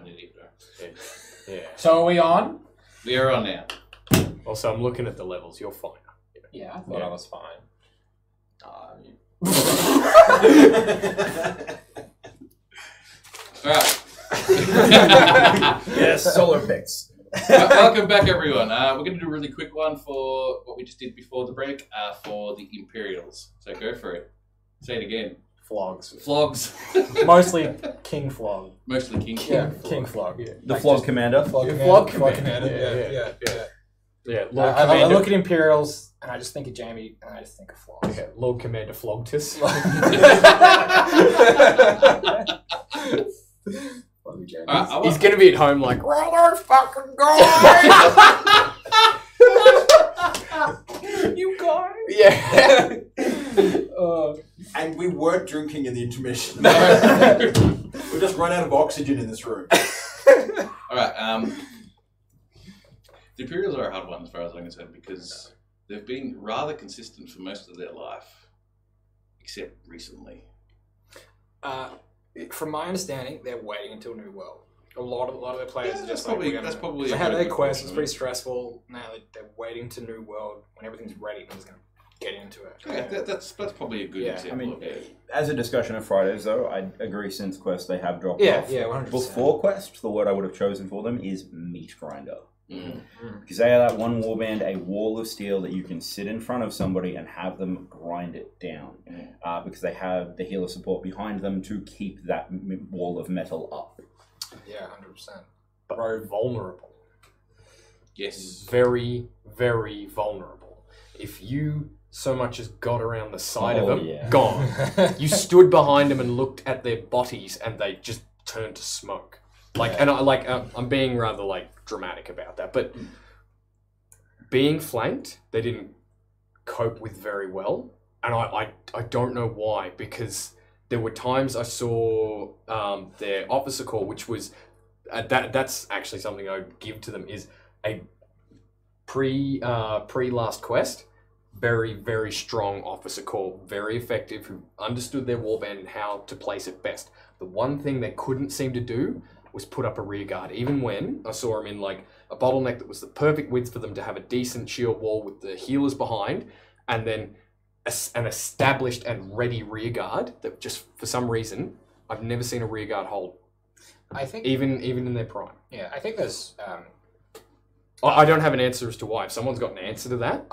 need to go. Yeah. So are we on? We are on now. Also, I'm looking at the levels. You're fine. Yeah, I thought I was fine. Alright. Yes, solo picks. Welcome back, everyone. We're going to do a really quick one for what we just did before the break for the Imperials. So go for it. Say it again. Flogs. Flogs. Mostly King Flog. Mostly King. Yeah, King Flog. Yeah. The Flog Commander. Flog Yeah, Commander. Flog Flog Commander. Commander. Yeah. Yeah. I Lord Commander. look at Imperials and I just think of Jamie and I just think of Flogs. Yeah, Lord Commander Flogtus. He's gonna be at home like, roller fucking guys! You guys! Yeah. And we weren't drinking in the intermission. No. We just run out of oxygen in this room. Alright, the Imperials are a hard one as far as I'm concerned because they've been rather consistent for most of their life, except recently. From my understanding, they're waiting until New World. A lot of their players are just probably, like, that's probably they a had good their one, quest, it's actually. pretty stressful. Now they're waiting to New World. When everything's ready, they're just going to get into it. Yeah, that's probably a good Yeah, example I mean, of it. as a discussion of Fridays, though, I agree since Quest they have dropped Yeah, off. yeah, 100%. Before Quest, the word I would have chosen for them is meat grinder. Mm. Because they are that one warband, a wall of steel that you can sit in front of somebody and have them grind it down. Because they have the healer support behind them to keep that wall of metal up. Yeah, 100%. Bro, vulnerable. Yes. Very, very vulnerable. If you so much as got around the side of Oh, them, yeah. gone. You stood behind them and looked at their bodies, and they just turned to smoke. I'm being rather dramatic about that, but being flanked, they didn't cope with very well, and I don't know why, because there were times I saw their officer core, which was that's actually something I would give to them, is a pre last quest. Very, very strong officer core, very effective, who understood their warband and how to place it best. The one thing they couldn't seem to do was put up a rear guard, even when I saw them in a bottleneck that was the perfect width for them to have a decent shield wall with the healers behind, and then an established and ready rear guard that just, for some reason, I've never seen a rear guard hold, I think, even in their prime. yeah, I think there's, I don't have an answer as to why. If someone's got an answer to that,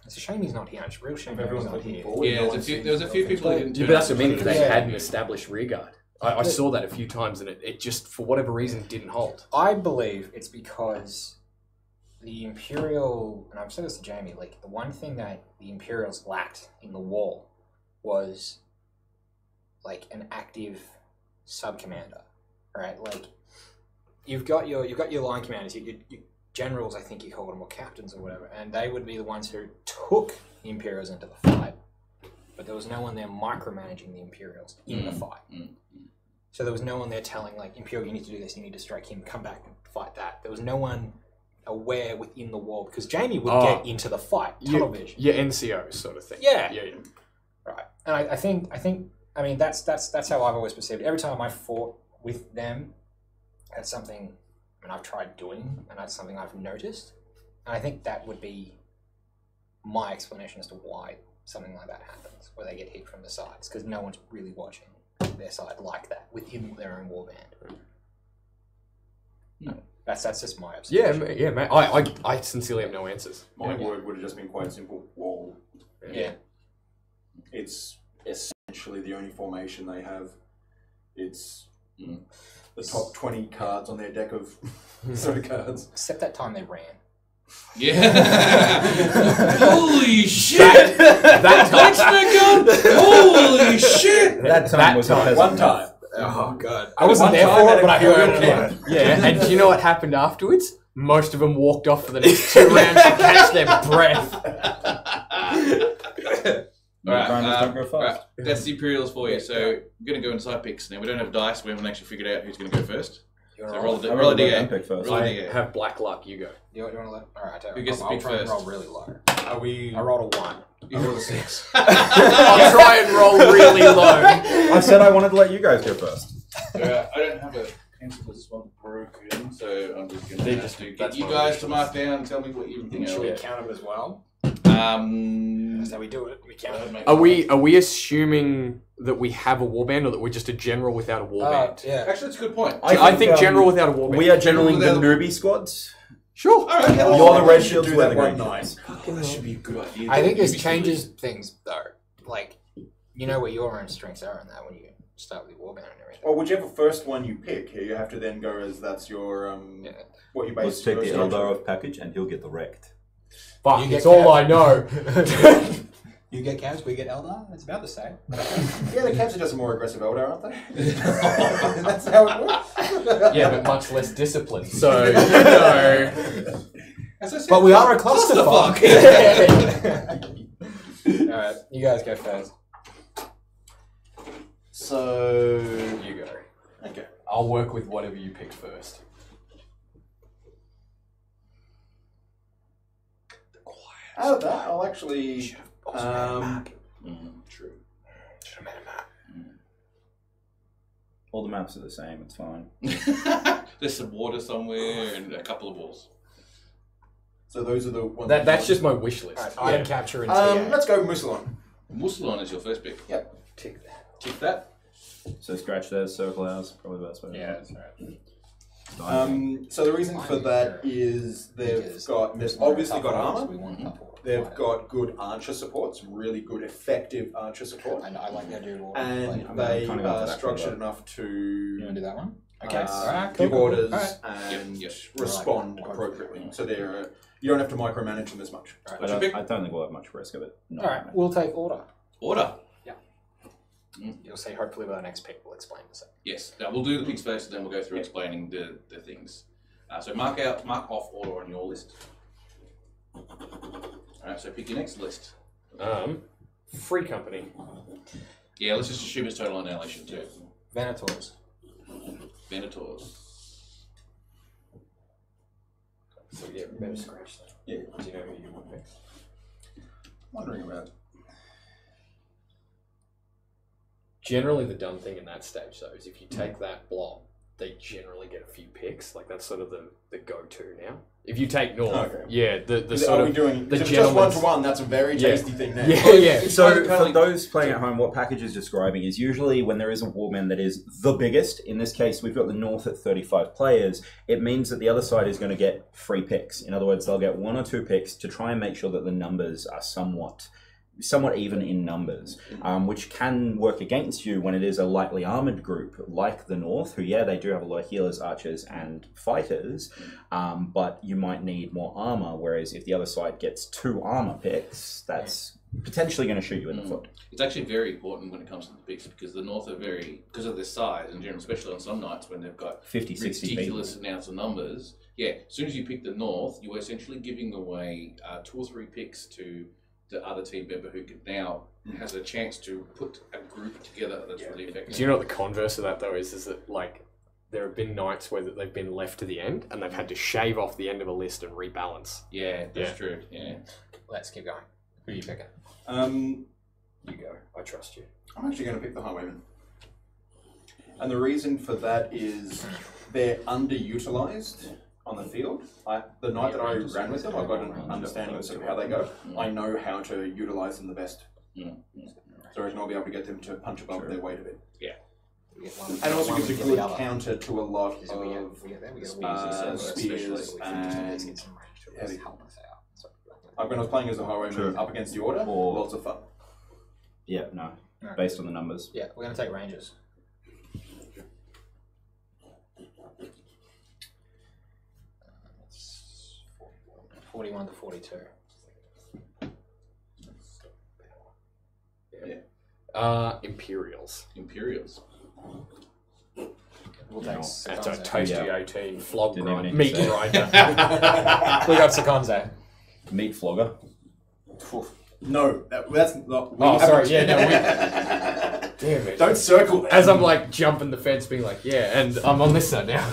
it's a shame he's not here. It's a real shame Everyone's everyone's not looking here. forward. Yeah, there was a few people who didn't yeah, turn but that's up what I mean. If for they the- had an established rear guard, I saw that a few times, and it just, for whatever reason, didn't hold. I believe it's because the Imperial, and I've said this to Jamie, the one thing that the Imperials lacked in the wall was an active sub-commander, right? You've got your line commanders, your generals, I think you call them, or captains or whatever, and they would be the ones who took the Imperials into the fight. But there was no one there micromanaging the Imperials in the fight. So there was no one there telling, Imperial, you need to do this, you need to strike him, come back and fight that. There was no one aware within the wall, because Jamie would get into the fight, tunnel vision. Yeah, NCO sort of thing. Yeah. Yeah. Right. And I think that's how I've always perceived it. Every time I fought with them, that's something I've tried doing, and that's something I've noticed. And I think that would be my explanation as to why something like that happens, where they get hit from the sides, because no one's really watching their side like that within their own warband. That's just my observation. Yeah, man. I sincerely have no answers. My word would have just been quite simple. Wall. Yeah. It's essentially the only formation they have. It's the top 20 cards on their deck of sort of cards. Except that time they ran. Yeah. Holy shit! That Holy shit! That time was a peasant One death. time. Oh god. I wasn't there for it, but I heard it. Yeah, and do you know what happened afterwards? Most of them walked off for the next 2 rounds to catch their breath. Grinders don't go fast. Right. That's the Imperials for you. So we're going to go inside picks. Now, we don't have dice. We haven't actually figured out who's going to go first. So roll a I roll a rolled a D8. pick first. Roll a I D8. have black luck. You go. You want to let? All right. Who gets to I'll pick try and first? roll really low. Are we? I rolled a 1. You rolled a 6. I'll try and roll really low. I said I wanted to let you guys go first. I don't have a pencil because this one's broken, so I'm just going They to just- get that's you my guys wish to list. mark down and tell me what you think. Should we count them as well? That's how we do it. We count them. Are we assuming that we have a warband or that we're just a general without a warband? Yeah. Actually, that's a good point. I think general without a warband. We are generally the Without- newbie squads. Sure. All right, yeah, You're the let's- red shields, do we're that the one green night. shields. That should be a good idea. I think this Maybe changes things though. Like, you know where your own strengths are in that when you start with your warband and everything. Well, whichever first one you pick, you have to then go as that's your Yeah. what you base. Let's take your the structure. Eldar off package and he'll get the wrecked. Fuck, You get it's all that. I know. You get Cavs, we get Eldar. It's about the same. Yeah, the Cavs are just a more aggressive Eldar, aren't they? That's how it works. Yeah, but much less disciplined. So, you know. As I said, But we are a clusterfuck. clusterfuck. Alright, you guys go first. So You go. okay. I'll work with whatever you pick first. Out of that, I'll actually. True. All the maps are the same, it's fine. There's some water somewhere and a couple of walls. So those are the ones. That's just my wish list. Alright, Yeah. item capture and TA. Let's go Musalon. Musalon is your first pick. Tick that. Tick that. So scratch theirs, circle ours, probably the best way. Yeah, that's right. So the reason for that is they've obviously got armor. They've got good archer support, some really good effective archer support, And I like the idea of order. and I'm they kinda going for are that structured combo. enough You want to to do that one? give orders Alright. and Yep. respond Alright. appropriately. So they're you don't have to micromanage them as much. Alright. What's your pick? I don't think we'll have much risk of it. No. Alright, we'll take order. Order. You'll see, hopefully, with our next pick, we'll explain this. Yes. Now we'll do the picks first, and then we'll go through explaining the things. So mark off order on your list. All right. So pick your next list. Free company. Yeah. Let's just assume it's total annihilation too. Venators. Venators. So yeah, we better scratch that. Yeah. Do you know who you want next? Wondering about. Generally, the dumb thing in that stage, though, is if you take that blob, they generally get a few picks. Like, that's sort of the go-to now. If you take North, Okay. yeah, the Are sort we of... doing? the If it's just one gentleman's- to one, that's a very Yeah. tasty thing. There. Yeah, yeah. So Kinda for like- those playing at home, what package is describing is usually when there is a warband that is the biggest. In this case, we've got the North at 35 players. It means that the other side is going to get free picks. In other words, they'll get 1 or 2 picks to try and make sure that the numbers are somewhat even in numbers, which can work against you when it is a lightly armored group like the North, who, yeah, they do have a lot of healers, archers, and fighters, but you might need more armor, whereas if the other side gets 2 armor picks, that's potentially going to shoot you in the foot. It's actually very important when it comes to the picks because the North are because of their size in general, especially on some nights when they've got 50, 60 people. ridiculous amounts of numbers. Yeah, as soon as you pick the North, you are essentially giving away 2 or 3 picks to the other team member who can now has a chance to put a group together that's really effective. Do you know what the converse of that, though, is? Is that, like, there have been nights where they've been left to the end and they've had to shave off the end of a list and rebalance. Yeah, that's Yeah. true. Yeah. Let's keep going. Who are you picking? You go. I trust you. I'm actually going to pick the Highwaymen. And the reason for that is they're underutilized on the field. The night that I ran with them, I got an understanding of sort of how they go. I know how to utilize them the best. So as I'll be able to get them to punch above their weight a bit. We get one, And also one, gives we a get good the other. counter to a lot Because we get of... we get spears spears especially. and get some range to heavy. help us out. So, when I was playing as a Highwayman True. up against the Order, Or- lots of fun. Yeah, no, Alright. based on the numbers. yeah, we're going to take ranges. It's 41 to 42. Imperials. Imperials. We'll Yeah. take That's a Sekonze. toasty Yeah. 18, flog Didn't even grind, need meat to say. grinder. We got Sekonze. Meat flogger. No, that's not... Oh, sorry, yeah, no, no, Damn it. Don't circle that. As I'm like jumping the fence, being like, yeah, and I'm on this side now.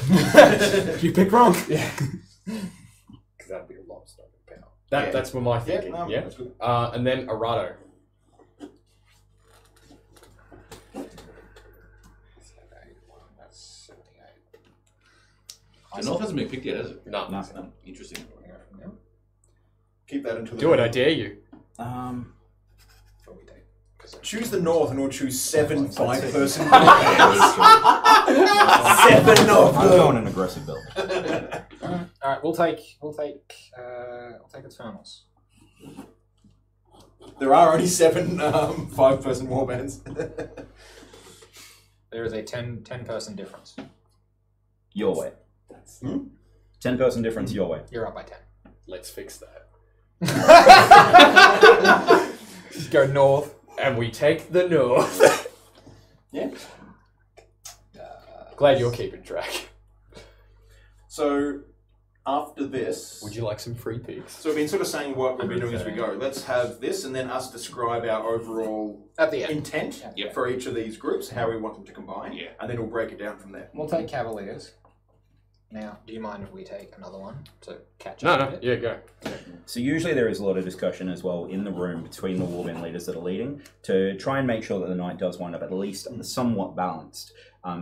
You pick wrong. Yeah. Because that'd be a lot of stuff in power. Yeah. That's what my thinking. no, Yeah. that's good. And then Arado. The North hasn't been picked yet, has it? No. No. Interesting. Keep that until the Do it, I dare you. Choose the North and we'll choose 7 5-person warbands. 7 of I'm them. going an aggressive build. All right, we'll take Eternals. There are only 7 5-person warbands. There is a 10 person difference. Your way. 10-person difference your way. You're up by 10. Let's fix that. Go north, and we take the north. Yeah. Glad you're keeping track. So, after this... Would you like some free picks? So we've been sort of saying what we'll be doing as we go. Let's have this and then us describe our overall At the end. intent Yep. for each of these groups, how we want them to combine, Yeah. and then we'll break it down from there. We'll take Cavaliers. Now, do you mind if we take another one to catch No, up no. a bit? Yeah, go. So usually there is a lot of discussion as well in the room between the warband leaders that are leading to try and make sure that the night does wind up at least somewhat balanced.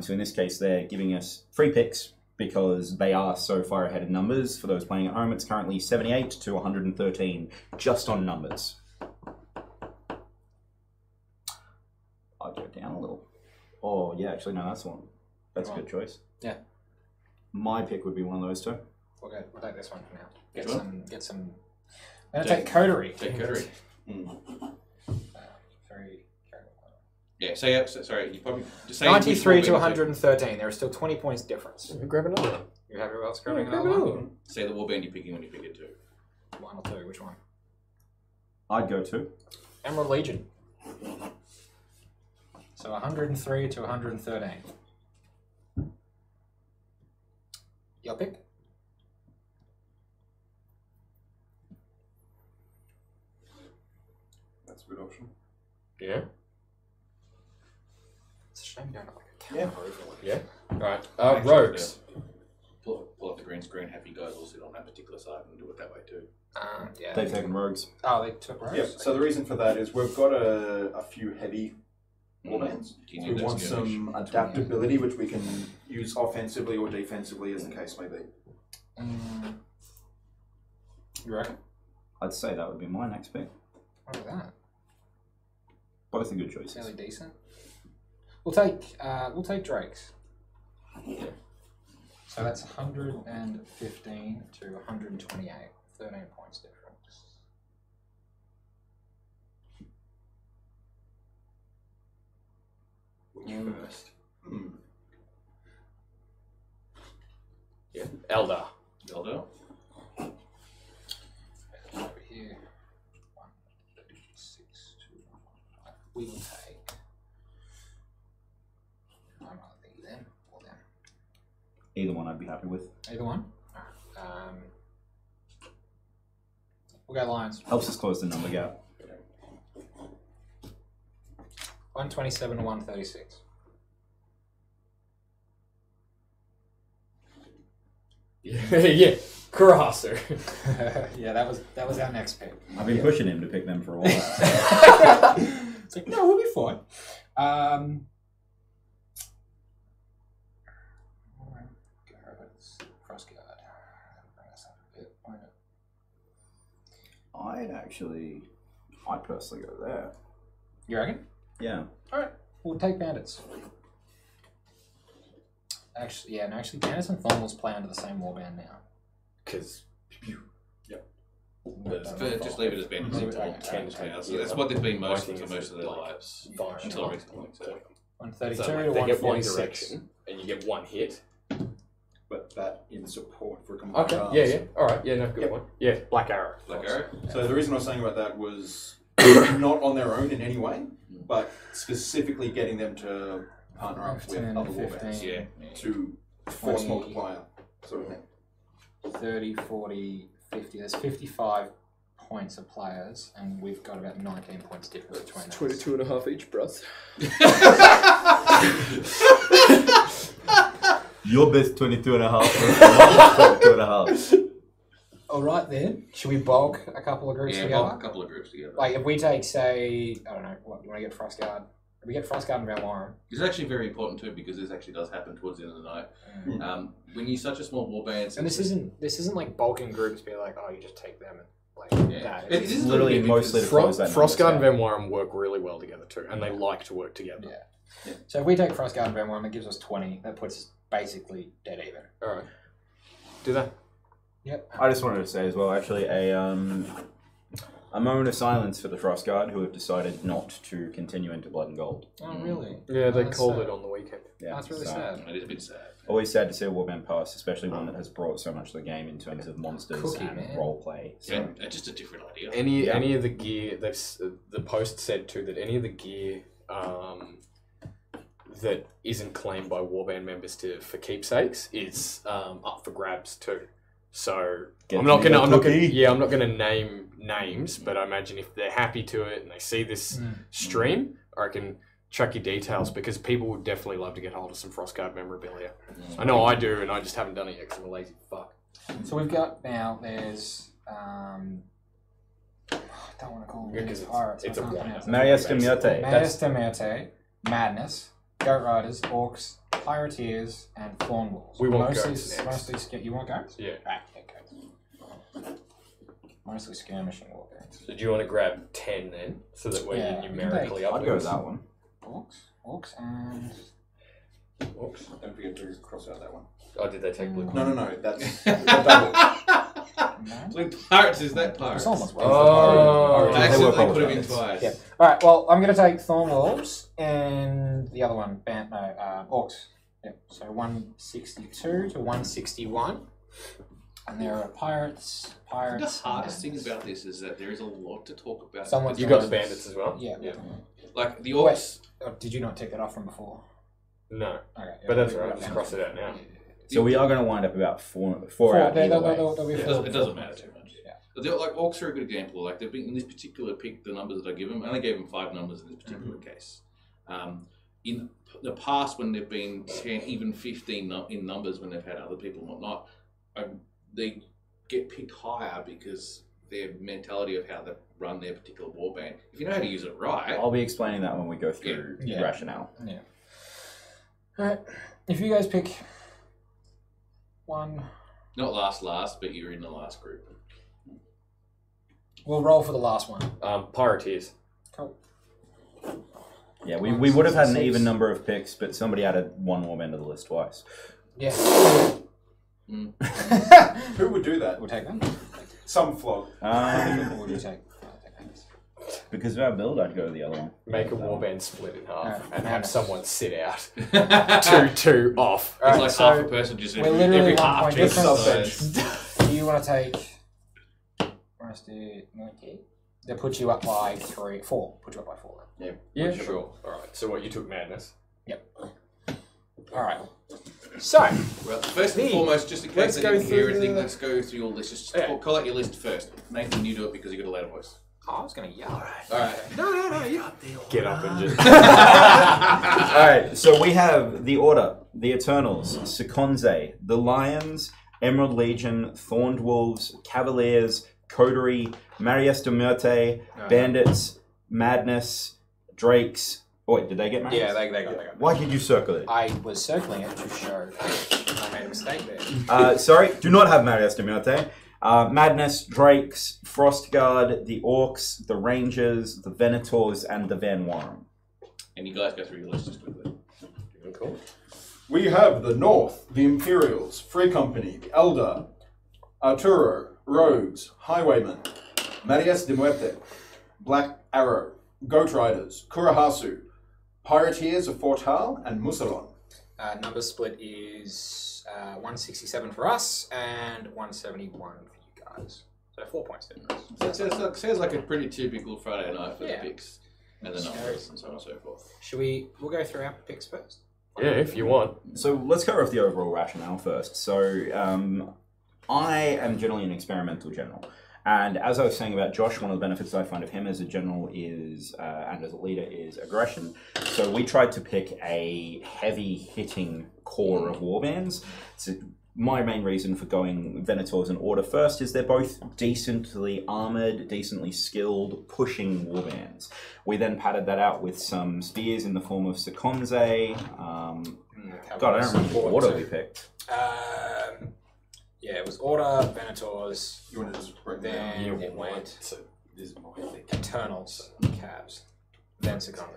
So in this case, they're giving us free picks because they are so far ahead in numbers. For those playing at home, it's currently 78 to 113 just on numbers. I'll go down a little. Oh yeah, actually no, that's one. That's a good choice. Yeah. My pick would be one of those two. We'll take this one for now. Which Get some. I'm going to take Coterie. Take Coterie. Very Yeah, sorry, you probably... Just say 93 which to warband 113. There is still 20 points difference. Grab another one. You have everyone else grabbing Grab another another one? one. Say the warband you're picking when you pick it too. One or two, which one? I'd go two. Emerald Legion. So 103 to 113. Your pick? That's a good option. Yeah. It's a shame you don't have like a Yeah. camera overlay. Yeah. All right. Actually, Rogues. Pull up the green screen, have you guys all sit on that particular side and do it that way too. Yeah. They've taken rogues. Oh, they took rogues? Yep. So the reason for that is we've got a few heavy warbands. Do you We need those want skirmish? some adaptability, which we can use offensively or defensively, as the case may be. You reckon? I'd say that would be my next pick. What about that? Both are good choices. Fairly decent. We'll take Drake's. Yeah. So that's 115 to 128. 13 points difference. Which first? Yeah. Eldar. Elder? Over here. 136 to 105. We will take. I'm not thinking them or them. Either one I'd be happy with. Either one? Alright. We'll go Lions. Helps us close the number gap. 127 to 136. Yeah. Crosser. Yeah, that was our next pick. I've been pushing him to pick them for a while. It's like, no, we'll be fine. Crossguard. Bring us up a bit. Won't it? I'd personally go there. You reckon? Yeah. Alright, we'll take bandits. Actually, bandits and Thornwolves play under the same warband now. Because. Just leave it as bandits. Leave it, Or okay. tens, Okay. yeah. So that's what they've been My most thing for is most of their like lives. Fine. Until recently. So. 132 So, like, to they get one 146. direction, and you get one hit. But that in support for combined Okay. arms. Yeah. All right. Yeah. No. Good Yep. one. Yeah. Black Arrow. Black Arrow? So the reason I was saying about that was not on their own in any way, but specifically getting them to partner up with 10, other 15, warbands Yeah. to force 20. multiplier sort of thing. 30, 40, 50. There's 55 points of players, and we've got about 19 points difference between us. 22 and a half each, bruh. Your best 22 and a half. 22 and a half. All right then. Should we bulk a couple of groups Yeah, together? bulk a couple of groups together. Like if we take, say, I don't know, what you want to get Frostguard? We get Frostguard and Van Warren. It's actually very important too because this actually does happen towards the end of the night. When you're such a small warband, And this isn't like bulking groups be like, oh, you just take them and like that. It It's is literally mostly to close that numbers Frostguard and out. Van Warren work really well together too, and they like to work together. So if we take Frostguard and Van Warren, that gives us 20. That puts us basically dead even. All right. Do that. Yep. I just wanted to say as well, actually, a moment of silence for the Frostguard who have decided not to continue into Blood and Gold. Oh, really? Yeah, they That's called sad. it on the weekend. Yeah, That's really so- sad. It is a bit sad. Always sad to see a warband pass, especially one that has brought so much to the game in terms of monsters Cookie, and man. roleplay. So, Yeah, just a different idea. Any of the gear, the post said too that any of the gear that isn't claimed by warband members for keepsakes is up for grabs too. So Get I'm not to gonna your cookie. I'm not gonna name names, but I imagine if they're happy to it and they see this stream, I can chuck your details because people would definitely love to get hold of some Frostguard memorabilia. I know I do, and I just haven't done it yet because I'm a lazy fuck. So we've got now. There's I don't want to call them Because pirates. it's I a can't one. pronounce it. Marius de Miote. Marius de Merte, Madness, Goat Riders, Orcs, Pirateers, and Thornwolves. We want mostly, goats next. You want goats? Yeah. Right, yeah, goats. Mostly skirmishing warbands. So do you want to grab 10 then, so that we're Yeah, numerically I'd up? go with that one. Orcs, and Oops. Don't forget to cross out that one. Oh, did they take blue? No, that's the double. When pirates is that pirates? It's almost Oh. I They were accidentally put him in pirates. twice. Yeah. All right. Well, I'm going to take Thornwolves and the other one, Orcs. Yep. So 162 to 161, and there are pirates. The hardest thing about this is that there is a lot to talk about. Someone's You got the bandits as well? Yeah. Like the orcs. Oh, did you not take that off from before? No. Okay. But that's we all right, got just that. cross it out now. So we are going to wind up about four Four, out either way. they'll be It four. doesn't, it doesn't matter too much. Yeah. But they're, like orcs are a good example. Like they've been in this particular pick, the numbers that I give them, I only gave them 5 numbers in this particular case. In the past, when they've been 10, even 15 in numbers, when they've had other people and whatnot, they get picked higher because their mentality of how they run their particular warband. If you know how to use it right, I'll be explaining that when we go through Yeah. rationale. Yeah. All right. If you guys pick one, not last, but you're in the last group. we'll roll for the last one. Pirateers. Cool. Yeah, we would have had an even number of picks, but somebody added one warband to the list twice. Yeah. Who would do that? We'll take them. Some flog. What would you take? Because of our build, I'd go to the other one. Make a warband split in half Yeah. and have someone sit out. It's 2 off. All right, like so half a person just we're literally every 1 half point just difference. size. Do you want to take? Where's the? Okay. They put you up by 4. Put you up by 4. Then. Yeah, sure. Alright, so what, you took Madness? All right. So Well, first and foremost, just in Let's case go I didn't hear through anything, the- let's go through your list. Just Yeah. call out your list first. Nathan, you do it because you got a louder voice. I was going to yell. All right. No, you get up and just... Alright, so we have the Order, the Eternals, Sekonze, the Lions, Emerald Legion, Thorned Wolves, Cavaliers, Coterie, Marius de Merte, Bandits, Madness, Drakes. Oh, wait, did they get Marius? Yeah, they got it. Why did you circle it? I was circling it to show I made a mistake there. Sorry, do not have Marius de Merte. Madness, Drakes, Frostguard, the Orcs, the Rangers, the Venators, and the Van Warren. And you guys go through your list just quickly. Cool. We have the North, the Imperials, Free Company, the Eldar, Arturo, Rogues, Highwaymen, Marius de Muerte, Black Arrow, Goat Riders, Kurahasu, Pirateers of Fortal, and Musalon. Number split is 167 for us and 171 for you guys. So 4 points difference. So it sounds like a pretty typical Friday night for Yeah. the picks and the numbers and so on and so forth. We'll go through our picks first. Yeah, if you want. So let's cover off the overall rationale first. So I am generally an experimental general. And as I was saying about Josh, one of the benefits I find of him as a general is, and as a leader, is aggression. So we tried to pick a heavy-hitting core of warbands. So my main reason for going Venators in order first is they're both decently armored, decently skilled, pushing warbands. We then padded that out with some spears in the form of Seconze. God, I don't remember what order we picked. Yeah, it was Order, Venators, You want to just break then down? it went So this is my thing. Eternals, Cavs, then Seconde.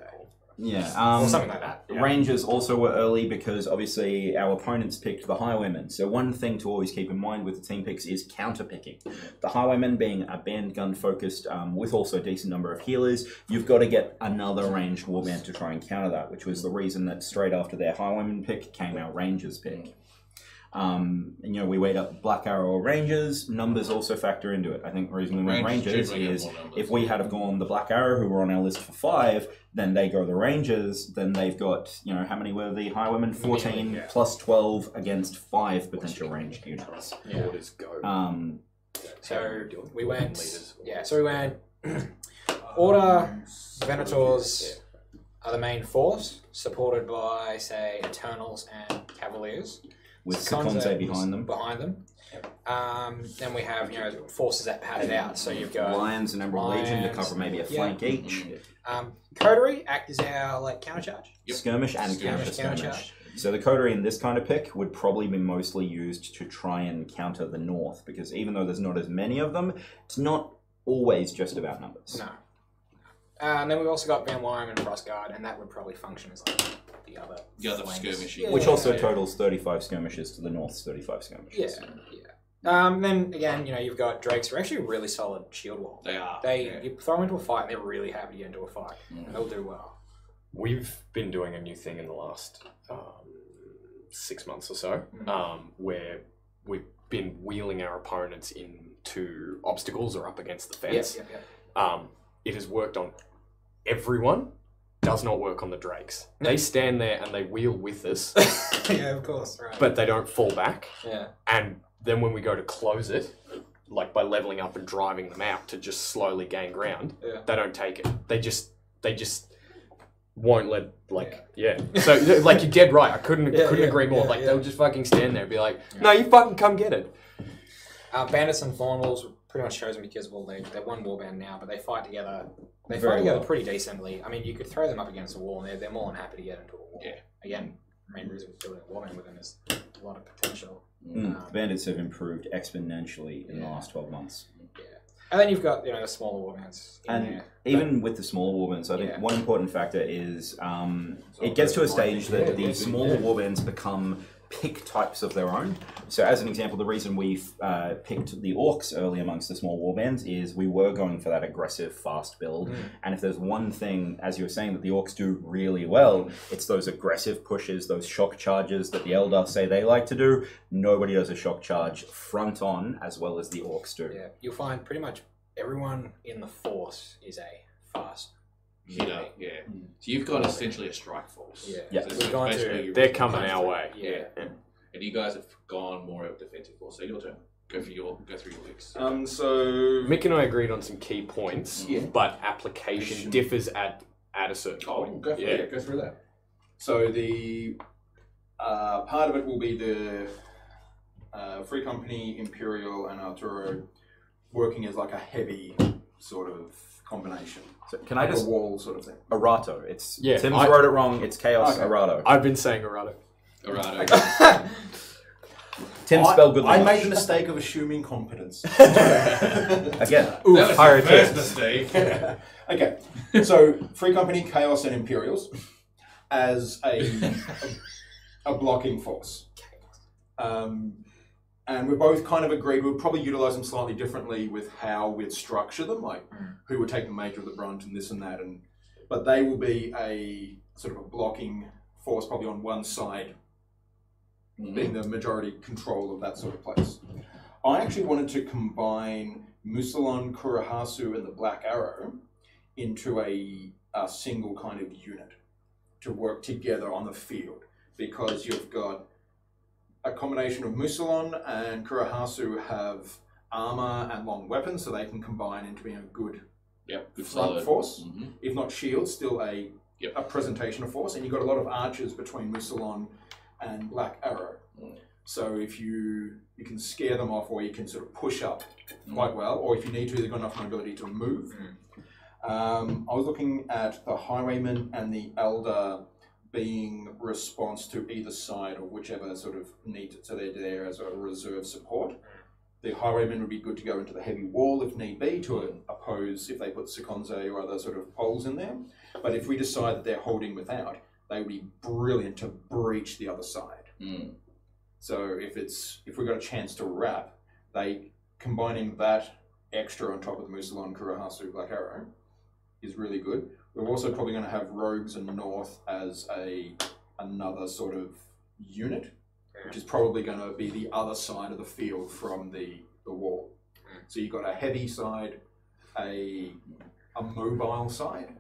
Yeah, Or something like that. Yeah. Rangers also were early because obviously our opponents picked the Highwaymen. So one thing to always keep in mind with the team picks is counter picking. The Highwaymen being a band gun focused with also a decent number of healers, you've got to get another ranged warband to try and counter that, which was the reason that straight after their Highwaymen pick came our Rangers pick. And, you know, we weighed up Black Arrow or Rangers. Numbers also factor into it. I think the reason we went Rangers is if we had have gone the Black Arrow, who were on our list for 5, then they go the Rangers, then they've got, you know, how many were the Highwaymen? 14 plus 12 against 5 potential ranged units. Yeah. Orders go. So we went. Yeah, so we went. Order, Venators are the main force, supported by, say, Eternals and Cavaliers. With Seconze Seconze behind them. Then we have, you know, forces that pad it out. So you've got Lions and Emerald Legion to Lions, cover maybe a flank each. Coterie act as our like countercharge. Skirmish and Skirmish, counter-skirmish. countercharge. So the coterie in this kind of pick would probably be mostly used to try and counter the North, because even though there's not as many of them, it's not always just about numbers. No. And then we've also got Van Wyme and Frostguard, and that would probably function as like the other flanks. skirmishing. Which also totals 35 skirmishes to the North's 35 skirmishes. Then again, you know, you've got Drakes who are actually really solid shield wall. They are. You throw them into a fight, and they're really happy to get into a fight. They'll do well. We've been doing a new thing in the last 6 months or so, where we've been wheeling our opponents into obstacles or up against the fence. It has worked on everyone. Does not work on the Drakes. They stand there and they wheel with us, Yeah, of course. Right. but they don't fall back. Yeah. And then when we go to close it, like by leveling up and driving them out to just slowly gain ground, they don't take it. They just won't let, So like you're dead right. I couldn't agree more. They'll just fucking stand there and be like, no, you fucking come get it. Bandits and Thorn Wolves were pretty much chosen because, well, they're one warband now, but they fight together. They Very fight together well. pretty decently. I mean, you could throw them up against a wall, and they're more than happy to get into a wall. Yeah. Again, the main reason for building a warband with them is a lot of potential. Bandits have improved exponentially in the last 12 months. And then you've got, you know, the smaller warbands in And there. even with the smaller warbands, I think one important factor is it gets to a stage that the smaller warbands become pick types of their own. So as an example, the reason we've picked the Orcs early amongst the small warbands is we were going for that aggressive, fast build. And if there's one thing, as you were saying, that the Orcs do really well, it's those aggressive pushes, those shock charges that the Eldar say they like to do. Nobody does a shock charge front on as well as the Orcs do. Yeah, you'll find pretty much everyone in the force is a fast hitter. Yeah. So you've got essentially a strike force. Yeah. So We've gone basically to- your- They're coming our way. Yeah. And you guys have gone more of a defensive force. So your turn. Go through your picks. So Mick and I agreed on some key points, but application differs at a certain point. Go for it. Go through that. So the part of it will be the Free Company, Imperial, and Arturo working as like a heavy sort of combination. So can I Like just... a wall sort of thing. Arato. It's Yeah, Tim's I- wrote it wrong. It's Chaos Okay. Arato. I've been saying Arado. All right. Tim spelled good I language. made the mistake of assuming competence. Again. That was higher the first tips. mistake. Okay, so Free Company, Chaos, and Imperials as a blocking force. And we both kind of agreed we'd probably utilise them slightly differently with how we'd structure them, like who would take the major of the brunt and this and that. But they will be a sort of a blocking force, probably on one side, being the majority control of that sort of place. I actually wanted to combine Musalon, Kurahasu, and the Black Arrow into a single kind of unit to work together on the field, because you've got a combination of Musalon and Kurahasu have armor and long weapons, so they can combine into being a good Good front solid force. Mhm. If not shield, still a presentation of force. And you've got a lot of archers between Musalon and Black Arrow. So if you can scare them off, or you can sort of push up quite well, or if you need to, they've got enough mobility to move. I was looking at the Highwayman and the Elder being response to either side of whichever sort of need, so they're there as a reserve support. The Highwayman would be good to go into the heavy wall if need be to oppose if they put Sekonze or other sort of poles in there. But if we decide that they're holding without, they would be brilliant to breach the other side. So if we've got a chance to wrap, they combining that extra on top of the Musalon, Kurohasu, Black Arrow is really good. We're also probably going to have Rogues and North as another sort of unit, which is probably going to be the other side of the field from the wall. So you've got a heavy side, a mobile side,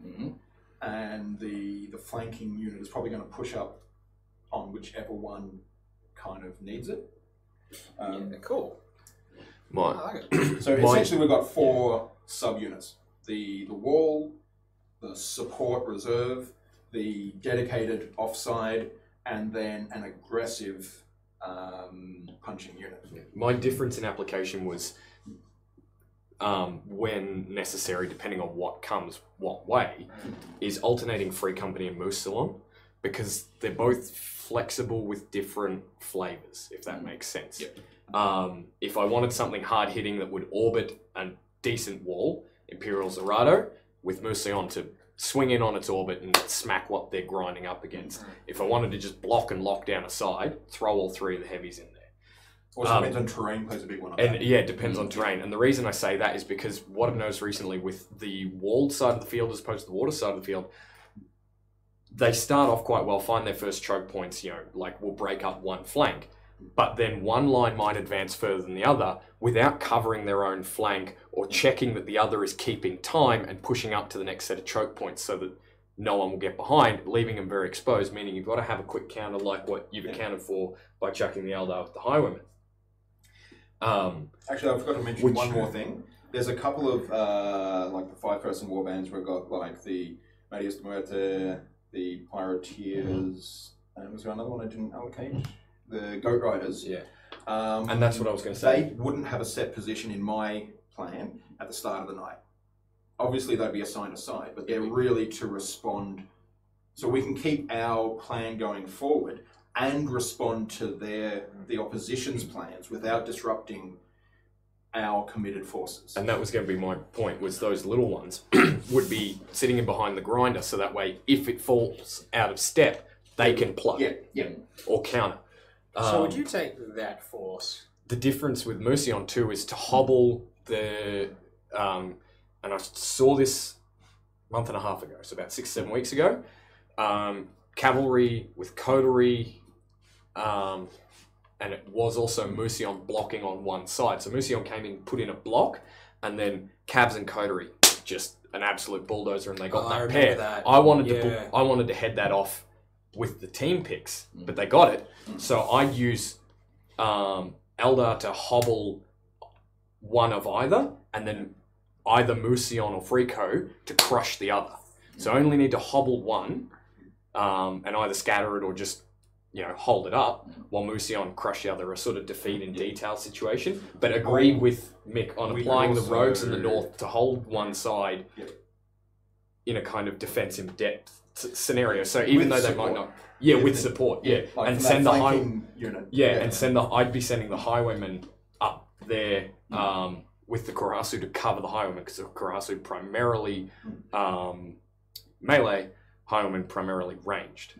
and the flanking unit is probably going to push up on whichever one kind of needs it. Cool. I like it. So essentially we've got 4 subunits. The wall, the support reserve, the dedicated offside, and then an aggressive punching unit. My difference in application was when necessary, depending on what comes what way, is alternating Free Company and Moose Salon, because they're both flexible with different flavors, if that makes sense. If I wanted something hard hitting that would orbit a decent wall, Imperial Zerato, with Moose-Salon to swing in on its orbit and smack what they're grinding up against. If I wanted to just block and lock down a side, throw all 3 of the heavies in there. Also depends on terrain, plays a big one on that. Yeah, it depends on terrain. And the reason I say that is because what I've noticed recently with the walled side of the field as opposed to the water side of the field, they start off quite well, find their first choke points, like will break up one flank. But then one line might advance further than the other without covering their own flank or checking that the other is keeping time and pushing up to the next set of choke points so that no one will get behind, leaving them very exposed, meaning you've got to have a quick counter like what you've accounted for by chucking the Eldar with the Highwayman. Actually, I forgot to mention one more thing. There's a couple of, like the 5-person warbands, we've got like the Marius de Muerte, the Pirateers, and was there another one I didn't allocate? The Goat Riders. And that's what I was going to say. They wouldn't have a set position in my plan at the start of the night. Obviously, they'd be assigned a side, but they're really to respond. So we can keep our plan going forward and respond to the opposition's plans without disrupting our committed forces. And that was going to be my point, was those little ones would be sitting in behind the grinder, so that way, if it falls out of step, they can plug or counter. So would you take that force? The difference with Moose-Salon too is to hobble the, and I saw this a month and a half ago, so about 6-7 weeks ago, cavalry with coterie, and it was also Moose-Salon blocking on one side. So Moose-Salon came in, put in a block, and then Cavs and coterie just an absolute bulldozer, and they got that pair. That. I wanted to head that off with the team picks, but they got it. So I'd use Eldar to hobble one of either, and then either Moose-Salon or Freako to crush the other. So I only need to hobble one, and either scatter it or just hold it up, while Moose-Salon crush the other, a sort of defeat in detail situation. But agree with Mick on applying the rogues in the north to hold one side in a kind of defensive depth scenario. So even though they might not, with support, like and send the unit, and I'd be sending the Highwaymen up there with the Kurohasu to cover the Highwaymen, because the Kurohasu primarily melee, Highwaymen primarily ranged.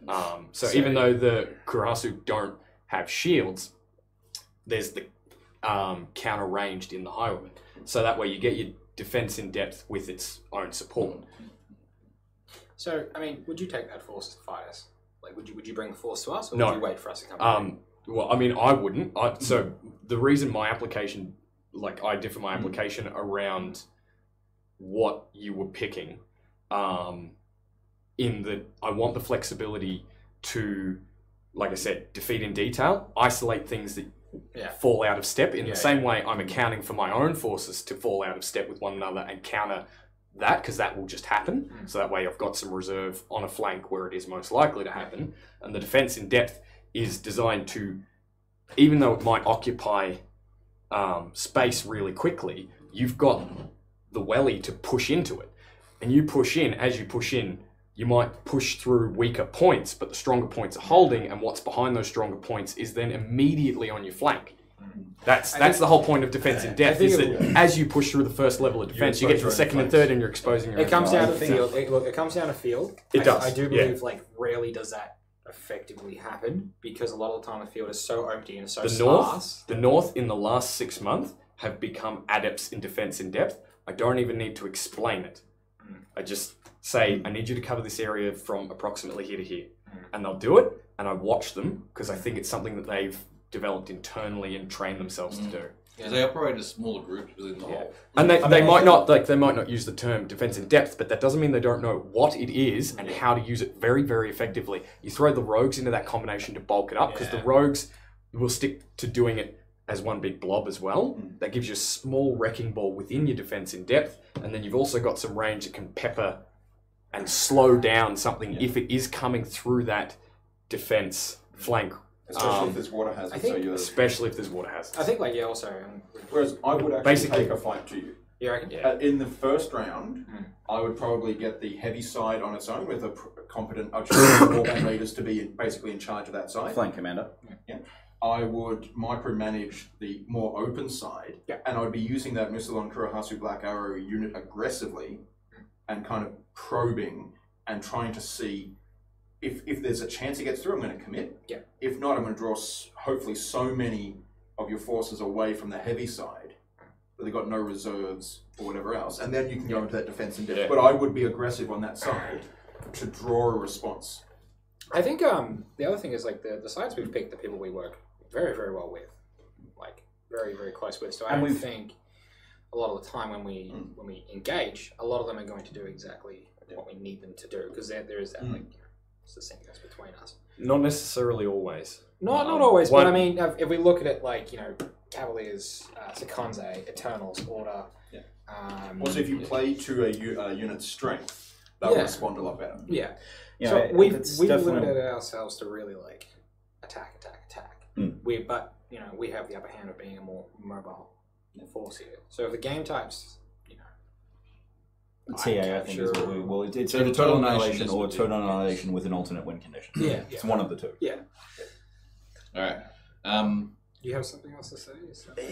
So even though the Kurohasu don't have shields, there's the counter ranged in the Highwaymen. So that way you get your defense in depth with its own support. So, I mean, would you take that force to fight us? Like, would you bring the force to us, or No. would you wait for us to come? Well, I mean, I wouldn't. So the reason my application, like I differ my application around what you were picking, in that I want the flexibility to, like I said, defeat in detail, isolate things that fall out of step. In the same way, I'm accounting for my own forces to fall out of step with one another and counter that, because that will just happen. So that way I've got some reserve on a flank where it is most likely to happen. And the defense in depth is designed to even though it might occupy space really quickly, you've got the welly to push into it. And you push in, as you push in, you might push through weaker points, but the stronger points are holding, and what's behind those stronger points is then immediately on your flank. That's the whole point of defense in depth, is that as you push through the first level of defense, you get to the second and third, and you're exposing your It comes down to own field. It comes down to field. It does, I do yeah. believe, like, rarely does that effectively happen, because a lot of the time the field is so empty and so The sparse. North in the last 6 months have become adepts in defense in depth. I don't even need to explain it. I just say, I need you to cover this area from approximately here to here. And they'll do it, and I watch them, because I think it's something that they've developed internally and trained themselves to do. Because they operate as smaller groups within the whole. And they might not use the term defense in depth, but that doesn't mean they don't know what it is and how to use it very, very effectively. You throw the rogues into that combination to bulk it up, because the rogues will stick to doing it as one big blob as well. That gives you a small wrecking ball within your defense in depth, and then you've also got some range that can pepper and slow down something if it is coming through that defense flank. Especially if there's water hazards. Especially if there's water hazards. I think, like, also. Whereas I would actually Basically- take a fight to you. Yeah, I reckon. In the first round, I would probably get the heavy side on its own with a competent warband leaders to be basically in charge of that side. Flank commander. Yeah. I would micromanage the more open side, and I would be using that Musalon Kurohasu Black Arrow unit aggressively and kind of probing and trying to see if there's a chance it gets through, I'm going to commit. Yeah. If not, I'm going to draw hopefully so many of your forces away from the heavy side that they've got no reserves or whatever else, and then you can go into that defense in depth. Yeah. But I would be aggressive on that side to draw a response. I think the other thing is, like, the sides we've picked, the people we work very, very well with, like, very, very close with. So I don't think a lot of the time when we engage, a lot of them are going to do exactly what we need them to do, because there is that like succinctness between us. Not necessarily always. Not always, but I mean, if we look at it like, you know, Cavaliers, Sekonze, Eternals, Order. Yeah. Also, if you play to a unit's strength, they'll respond a lot better. Yeah. Yeah, So we've definitely limited ourselves to really like attack. But you know, we have the upper hand of being a more mobile force here. So if the game types, you know, TA, I think, is what we well. It's So either the total annihilation annihilation is or what it total is. annihilation with an alternate win condition. Yeah. It's one of the two. Yeah. All right. Do you have something else to say?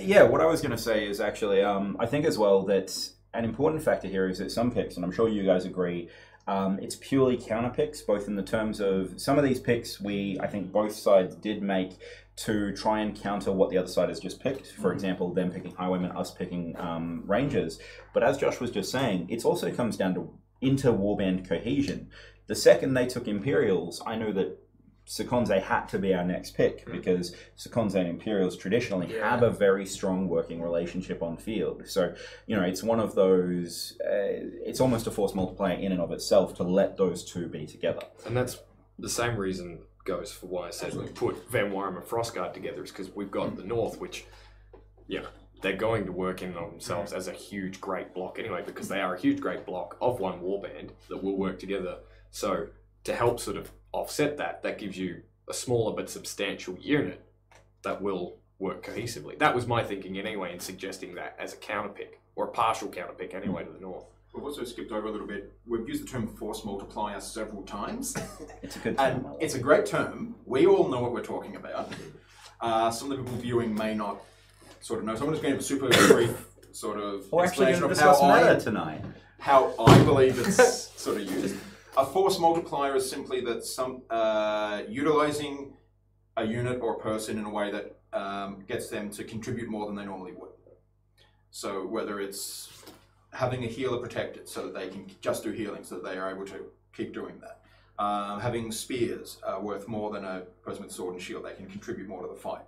Yeah, what I was going to say is actually, I think as well that an important factor here is that some picks, and I'm sure you guys agree, it's purely counter picks, both in the terms of some of these picks I think both sides did make to try and counter what the other side has just picked. For example, them picking Highwaymen, us picking Rangers. But as Josh was just saying, it also comes down to inter-warband cohesion. The second they took Imperials, I know that Sekonze had to be our next pick because Sekonze and Imperials traditionally have a very strong working relationship on field. So, you know, it's one of those, it's almost a force multiplier in and of itself to let those two be together. And that's the same reason goes for why I said we put Van Wyram and Frostguard together, is because we've got the North, which, they're going to work in on themselves as a huge, great block anyway, because they are a huge, great block of one warband that will work together. So to help sort of offset that gives you a smaller but substantial unit that will work cohesively. That was my thinking anyway in suggesting that as a counterpick, or a partial counterpick anyway to the North. We've also skipped over a little bit. We've used the term force multiplier several times. It's a good And term. it's a great term. We all know what we're talking about. Some of the people viewing may not sort of know. So I'm just going to give a super brief sort of We're actually explanation going to of discuss how meta tonight. how I believe it's sort of used. A force multiplier is simply that some utilizing a unit or a person in a way that gets them to contribute more than they normally would. So whether it's having a healer protected so that they can just do healing, so that they are able to keep doing that. Having spears worth more than a person with sword and shield, they can contribute more to the fight.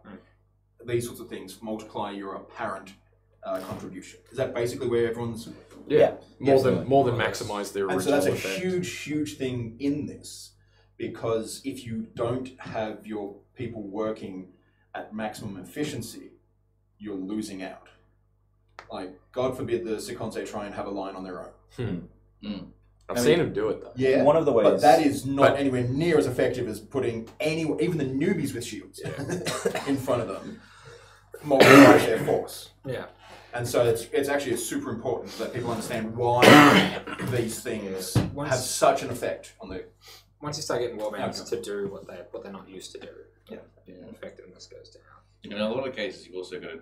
These sorts of things multiply your apparent contribution. Is that basically where everyone's... More than maximize their original And so that's a effect. huge thing in this, because if you don't have your people working at maximum efficiency, you're losing out. Like, God forbid the Sekonze try and have a line on their own. I've seen him do it though. Yeah, One of the ways, but that is not But- anywhere near as effective as putting even the newbies with shields in front of them multiplies their force. Yeah. And so it's actually super important that people understand why these things have such an effect on the. Once you start getting warbands to do what they're not used to do, Yeah. effectiveness goes down. In a lot of cases, you've also got to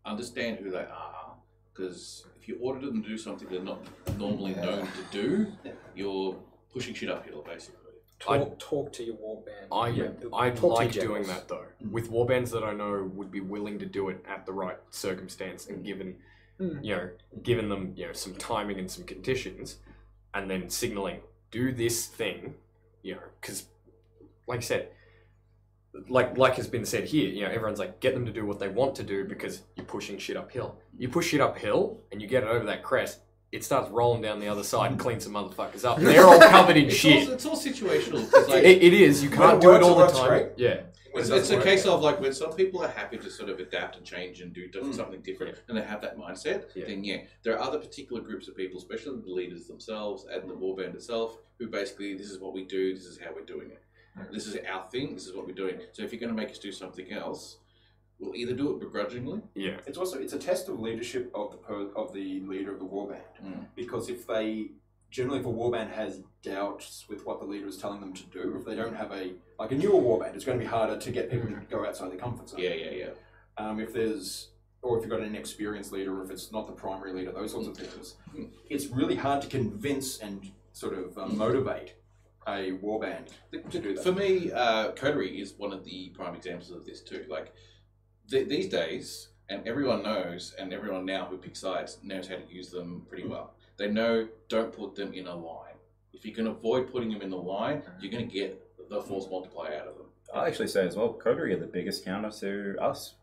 understand who they are, because if you order them to do something they're not normally known to do, you're pushing shit uphill, basically. Talk to your warband. I Talk to like your doing generals. that though. With warbands that I know would be willing to do it at the right circumstance and given them, some timing and some conditions, and then signaling, do this thing, because, like I said, like has been said here, everyone's like, get them to do what they want to do because you're pushing shit uphill. You push shit uphill and you get it over that crest, it starts rolling down the other side and cleans some motherfuckers up. They're all covered in shit. It's all situational. 'Cause, like, It is. You can't do it all the time. Great. Yeah. It's a case of like when some people are happy to sort of adapt and change and do something different, and they have that mindset. Yeah. Then there are other particular groups of people, especially the leaders themselves and the warband itself, who basically this is what we do, this is how we're doing it, this is our thing, this is what we're doing. So if you're going to make us do something else, we'll either do it begrudgingly. Yeah. It's a test of leadership of the leader of the warband, because if a warband has doubts with what the leader is telling them to do, if they don't have a newer warband, it's going to be harder to get people to go outside their comfort zone. Yeah. If you've got an inexperienced leader, or if it's not the primary leader, those sorts of things, it's really hard to convince and sort of motivate a warband to do that. For me, Coterie is one of the prime examples of this too. Like these days, and everyone knows, and everyone now who picks sides knows how to use them pretty well. They know, don't put them in a line. If you can avoid putting them in the line, you're going to get the force multiplier out of them. I'll actually say as well, Coterie are the biggest counter to us.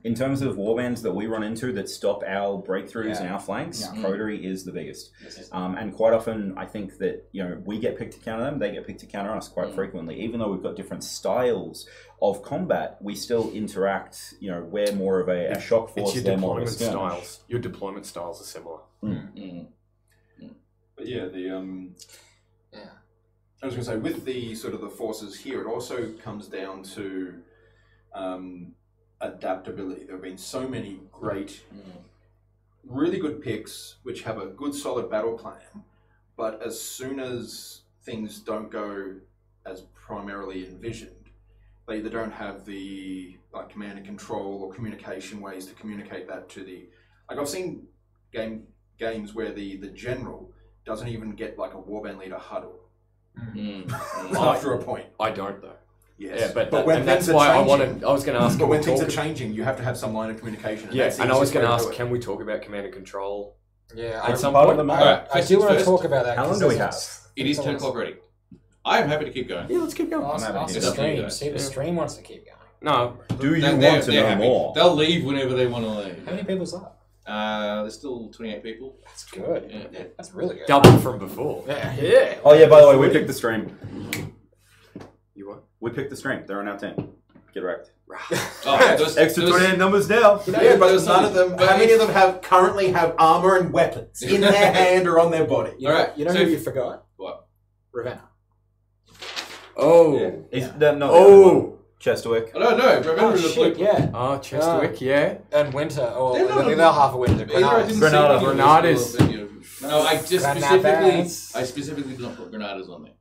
In terms of warbands that we run into that stop our breakthroughs and our flanks, Coterie is the biggest. And quite often, I think that we get picked to counter them, they get picked to counter us quite frequently. Even though we've got different styles of combat, we still interact. We're more of a shock force. It's your they're more of a deployment skirmish. styles. Your deployment styles are similar. But I was going to say, with the sort of the forces here, it also comes down to adaptability. There have been so many great, really good picks which have a good solid battle plan, but as soon as things don't go as primarily envisioned, they either don't have the command and control or communication ways to communicate that to the... I've seen games where the general doesn't even get a warband leader huddle after a point. I don't though. Yes. Yeah, but when and that's things are why changing, I was going to ask. But when things are changing, you have to have some line of communication. Yeah, that's and the I was easiest going to way ask, do it. can we talk about command and control? Yeah, At some part point. of the All matter. right, I do want to first. talk about that. How long 'cause do we there's- have? It is 10 o'clock already. I am happy to keep going. Yeah, let's keep going. Ask I'm happy to the do stream. that. See, the stream wants to keep going. No, Do you They're want to know happy. more? They'll leave whenever they want to leave. How many people's that? There's still 28 people. That's good. Yeah. That's really good. double from before. Yeah. Oh yeah, by the way, we picked the stream. You what? We picked the stream. They're on our team. Get wrecked. Oh, those, Extra those- 28 numbers now. Yeah, but there's none of them. but How many if- of them currently have armor and weapons in their hand or on their body? You know, Alright, you know so who if- you forgot? What? Ravenna. Oh. No, Chesterwick. I don't know. Remember the shit, blue. yeah. Oh, Chesterwick, yeah. And Winter, or They're not the other half of Winter, Either I didn't Granadas. see any Granadas. of this No, I just Granadas. specifically did not put Granadas on there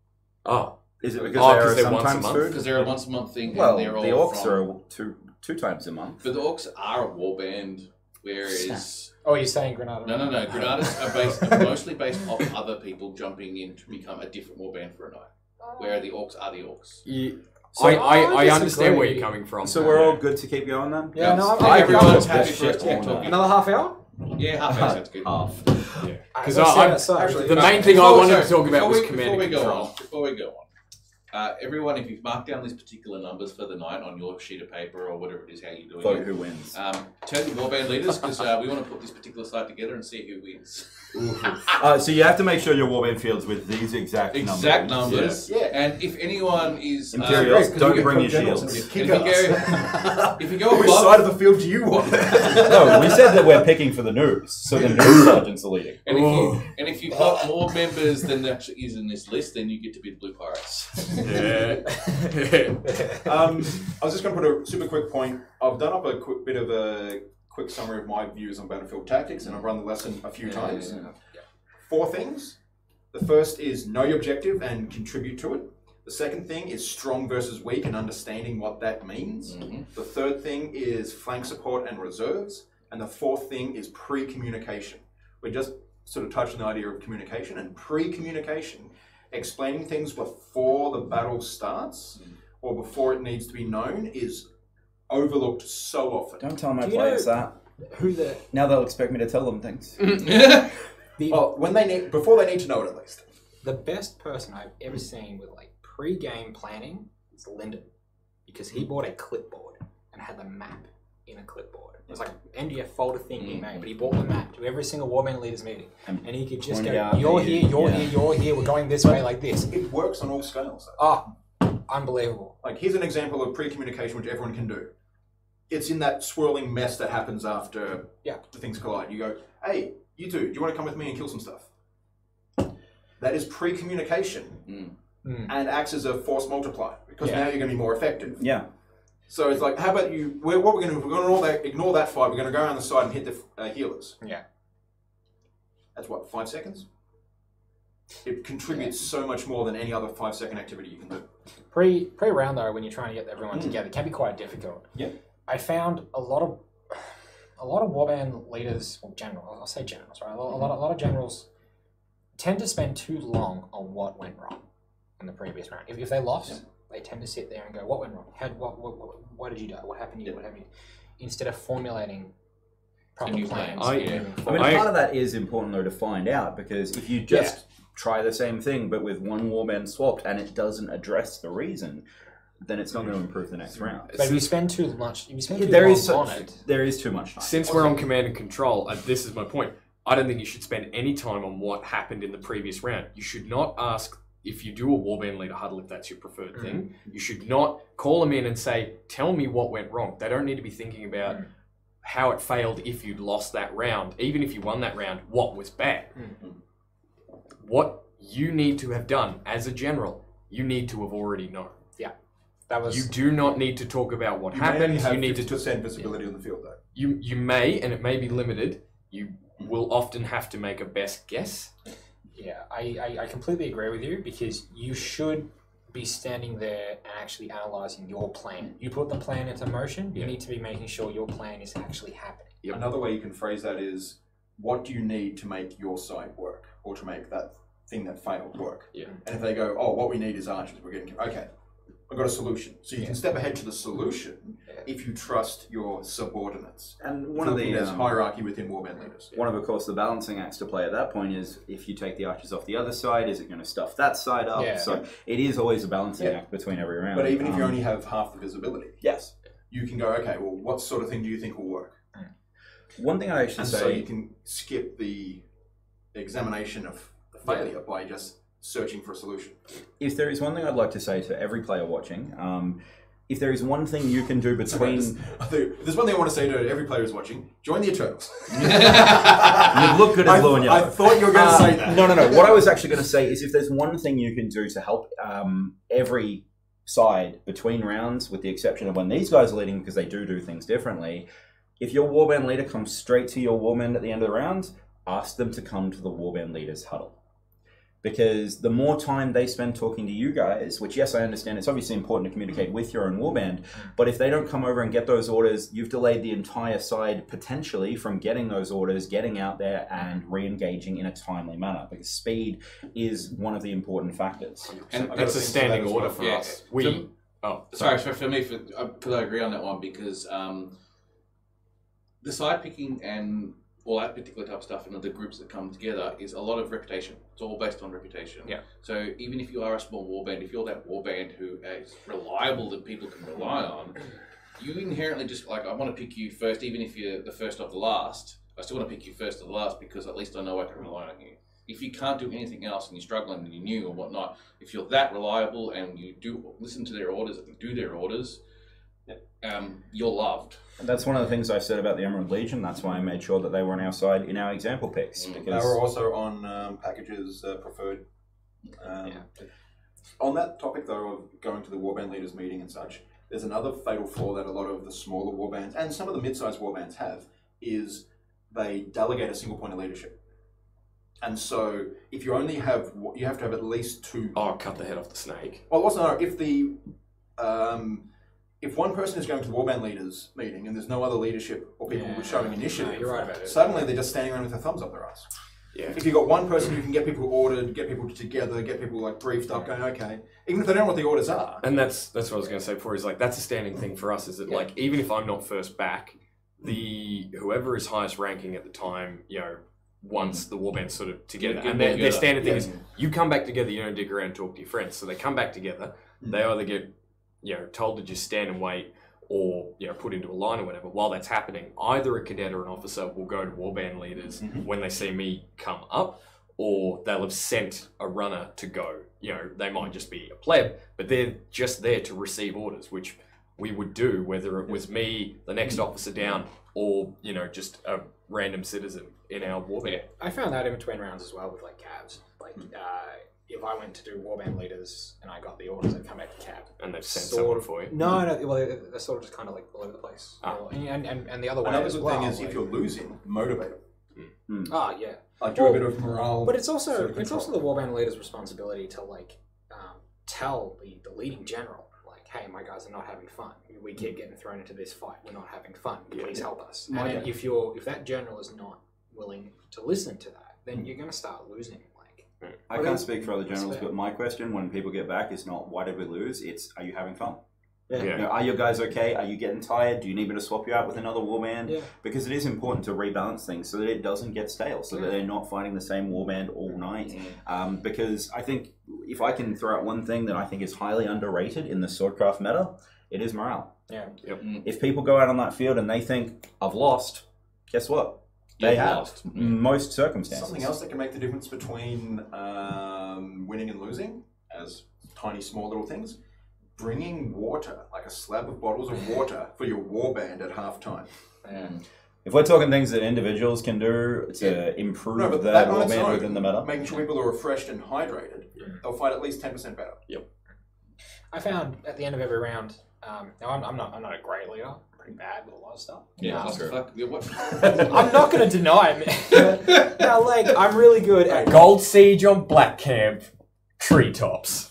Oh. Is it Oh, because 'cause they're they're once a sometimes month? food? because they're a once a month thing. Well, and they're all the orcs from, are two times a month. But the orcs are a warband, whereas Oh, you're saying Granada? no. Granadas are mostly based off other people jumping in to become a different warband for a night, where the orcs are the orcs. Yeah. So I understand where disagree. you're coming from. So we're all good to keep going then? Yeah, no, I'm I happy. everyone's I'm happy for us to keep Shit. talking. Another half hour? Yeah, half hour sounds good. Half. Because Let's see I- that side. actually- the main thing I wanted to talk about was before command we and go control. on, before we go everyone, if you mark down these particular numbers for the night on your sheet of paper or whatever it is, how you're doing Vote it, who wins. turn to warband leaders because we want to put this particular side together and see who wins. So you have to make sure your warband fields with these exact numbers. Yeah. And if anyone is Imperials, Because don't you bring get your generals shields. and you if kick you us. if you go Which above, side of the field do you want? No, we said that we're picking for the noobs, so the noob sergeants are leading. and if you've got more members than there actually is in this list, then you get to be the Blue Pirates. I was just going to put a super quick point. I've done up a quick summary of my views on battlefield tactics, and I've run the lesson a few times. 4 things. The first is know your objective and contribute to it. The second thing is strong versus weak and understanding what that means. The third thing is flank support and reserves. And the fourth thing is pre-communication. We just sort of touched on the idea of communication, and pre-communication, explaining things before the battle starts or before it needs to be known, is overlooked so often. Don't tell my Do you players know that. Who the Now they'll expect me to tell them things. Well, before they need to know it at least. the best person I've ever seen with like pre-game planning is Lyndon, because he bought a clipboard and had the map in a clipboard. It was like an MDF folder thing he made, but he bought the map to every single Warband leaders meeting, and he could just Pointing go, out "You're that here, you- you're yeah. here, you're here. We're going this way, like this." It works on all scales, though. Oh, unbelievable! Like, here's an example of pre-communication which everyone can do. It's in that swirling mess that happens after the things collide. You go, hey, you two, do you want to come with me and kill some stuff? That is pre-communication and acts as a force multiplier, because now you're going to be more effective. Yeah. So it's like, how about you, what we're going to do, we're going to ignore that fight, we're going to go around the side and hit the healers. Yeah. That's what, 5 seconds? It contributes so much more than any other 5-second activity you can do. Pre-round though, when you're trying to get everyone together, it can be quite difficult. Yeah. I found a lot of warband leaders, or generals, I'll say generals, right? A lot of generals tend to spend too long on what went wrong in the previous round. If they lost, they tend to sit there and go, "What went wrong? What did you do? What happened to you? What happened to you?" Instead of formulating proper new plans. plans. moving I forward. mean, part of that is important though to find out, because if you just try the same thing but with one warband swapped and it doesn't address the reason, then it's not going to improve the next round. But if you spend too much, if you spend too There long is on it, there is too much time. Since we're on command and control, and this is my point, I don't think you should spend any time on what happened in the previous round. You should not ask, if you do a warband leader huddle, if that's your preferred thing, you should not call them in and say, tell me what went wrong. They don't need to be thinking about how it failed if you'd lost that round. Even if you won that round, what was bad? What you need to have done as a general, you need to have already known. that was You do not need to talk about what happened. You need to 50% visibility on the field, though. You may, and it may be limited, you will often have to make a best guess. Yeah, I completely agree with you, because you should be standing there and actually analysing your plan. You put the plan into motion, you need to be making sure your plan is actually happening. Yep. Another way you can phrase that is, what do you need to make your side work, or to make that thing that failed work? Yeah. And if they go, oh, what we need is archers, we're getting, okay, I've got a solution. So you can step ahead to the solution if you trust your subordinates. And one of the There's hierarchy within warband leaders. one of course the balancing acts to play at that point is, if you take the archers off the other side, is it going to stuff that side up? Yeah. So it is always a balancing act between every round. But even if you only have half the visibility, yes, you can go, okay, well, what sort of thing do you think will work? one thing I actually And say, so you can skip the examination of the failure by just searching for a solution. if there is one thing I'd like to say to every player watching, if there is one thing you can do between, There's one thing I want to say to every player who's watching: join the Eternals. you look good as blue and yellow. I thought you were going to say that. No. What I was actually going to say is, if there's one thing you can do to help every side between rounds, with the exception of when these guys are leading, because they do things differently, if your warband leader comes straight to your warband at the end of the round, ask them to come to the warband leader's huddle. Because the more time they spend talking to you guys, which, yes, I understand, it's obviously important to communicate with your own warband, but if they don't come over and get those orders, you've delayed the entire side potentially from getting those orders, getting out there and re-engaging in a timely manner, because speed is one of the important factors. And That's a standing order for Yeah. us. Sorry, for me, because I agree on that one, because the side picking and all that particular type of stuff and the groups that come together is a lot of reputation. It's all based on reputation. Yeah. So even if you are a small warband, if you're that warband who is reliable that people can rely on, you inherently just like, I want to pick you first, even if you're the first of the last. I still want to pick you first of the last because at least I know I can rely on you. If you can't do anything else and you're struggling and you're new or whatnot, if you're that reliable and you do listen to their orders and do their orders, you're loved. And that's one of the things I said about the Emerald Legion. That's why I made sure that they were on our side in our example picks. They Because were also on packages preferred. On that topic, though, of going to the warband leaders meeting and such, there's another fatal flaw that a lot of the smaller warbands and some of the mid-sized warbands have, is they delegate a single point of leadership. And so, if you only have, you have to have at least 2. Oh, cut the head off the snake. Well, also, if the if one person is going to the warband leaders meeting and there's no other leadership or people showing initiative, No, you're right about it. suddenly they're just standing around with their thumbs up their ass. Yeah. If you've got one person who can get people ordered, get people together, get people like briefed up, going okay, even if they don't know what the orders are. And that's what I was going to say before. Is like that's a standing thing for us. Is that like even if I'm not first back, the whoever is highest ranking at the time, once the warband's sort of together, and their standard thing is you come back together. You don't dig around and talk to your friends. So they come back together. They either get told to just stand and wait, or put into a line or whatever. While that's happening, either a cadet or an officer will go to warband leaders when they see me come up, or they'll have sent a runner to go. They might just be a pleb, but they're just there to receive orders, which we would do whether it was me, the next officer down, or just a random citizen in our warband. I found that in between rounds as well with like cabs. Like if I went to do warband leaders and I got the orders, I'd come back to cab. And they've sent Sort someone of- for you. No, well, they're sort of just kind of like all over the place. And the other way Another as good well. thing is if you're losing, motivate them. Yeah. Like do a bit of morale. But it's also sort of it's also control. the warband leader's responsibility to like tell the leading general, like, hey, my guys are not having fun. We keep getting thrown into this fight. We're not having fun. Please help us. And if that general is not willing to listen to that, then you're going to start losing. I can't speak for other generals, but my question when people get back is not why did we lose? It's are you having fun? Yeah. Are your guys okay? Are you getting tired? Do you need me to swap you out with another warband? Yeah. Because it is important to rebalance things so that it doesn't get stale, so that they're not fighting the same warband all night. Because I think if I can throw out one thing that I think is highly underrated in the Swordcraft meta, it is morale. Yeah. Yep. If people go out on that field and they think, I've lost, guess what? They You've have. lost. Most circumstances. Something else that can make the difference between winning and losing, as tiny, small little things, bringing water, like a slab of bottles of water for your warband at halftime. If we're talking things that individuals can do to improve No, but their that on its warband own, within the meta, making sure people are refreshed and hydrated, they'll fight at least 10% better. I found at the end of every round. Now I'm not a great leader. I'm pretty bad with a lot of stuff. Fuck, what? I'm not going to deny it. Now, like I'm really good at Gold Siege on Black Camp, treetops.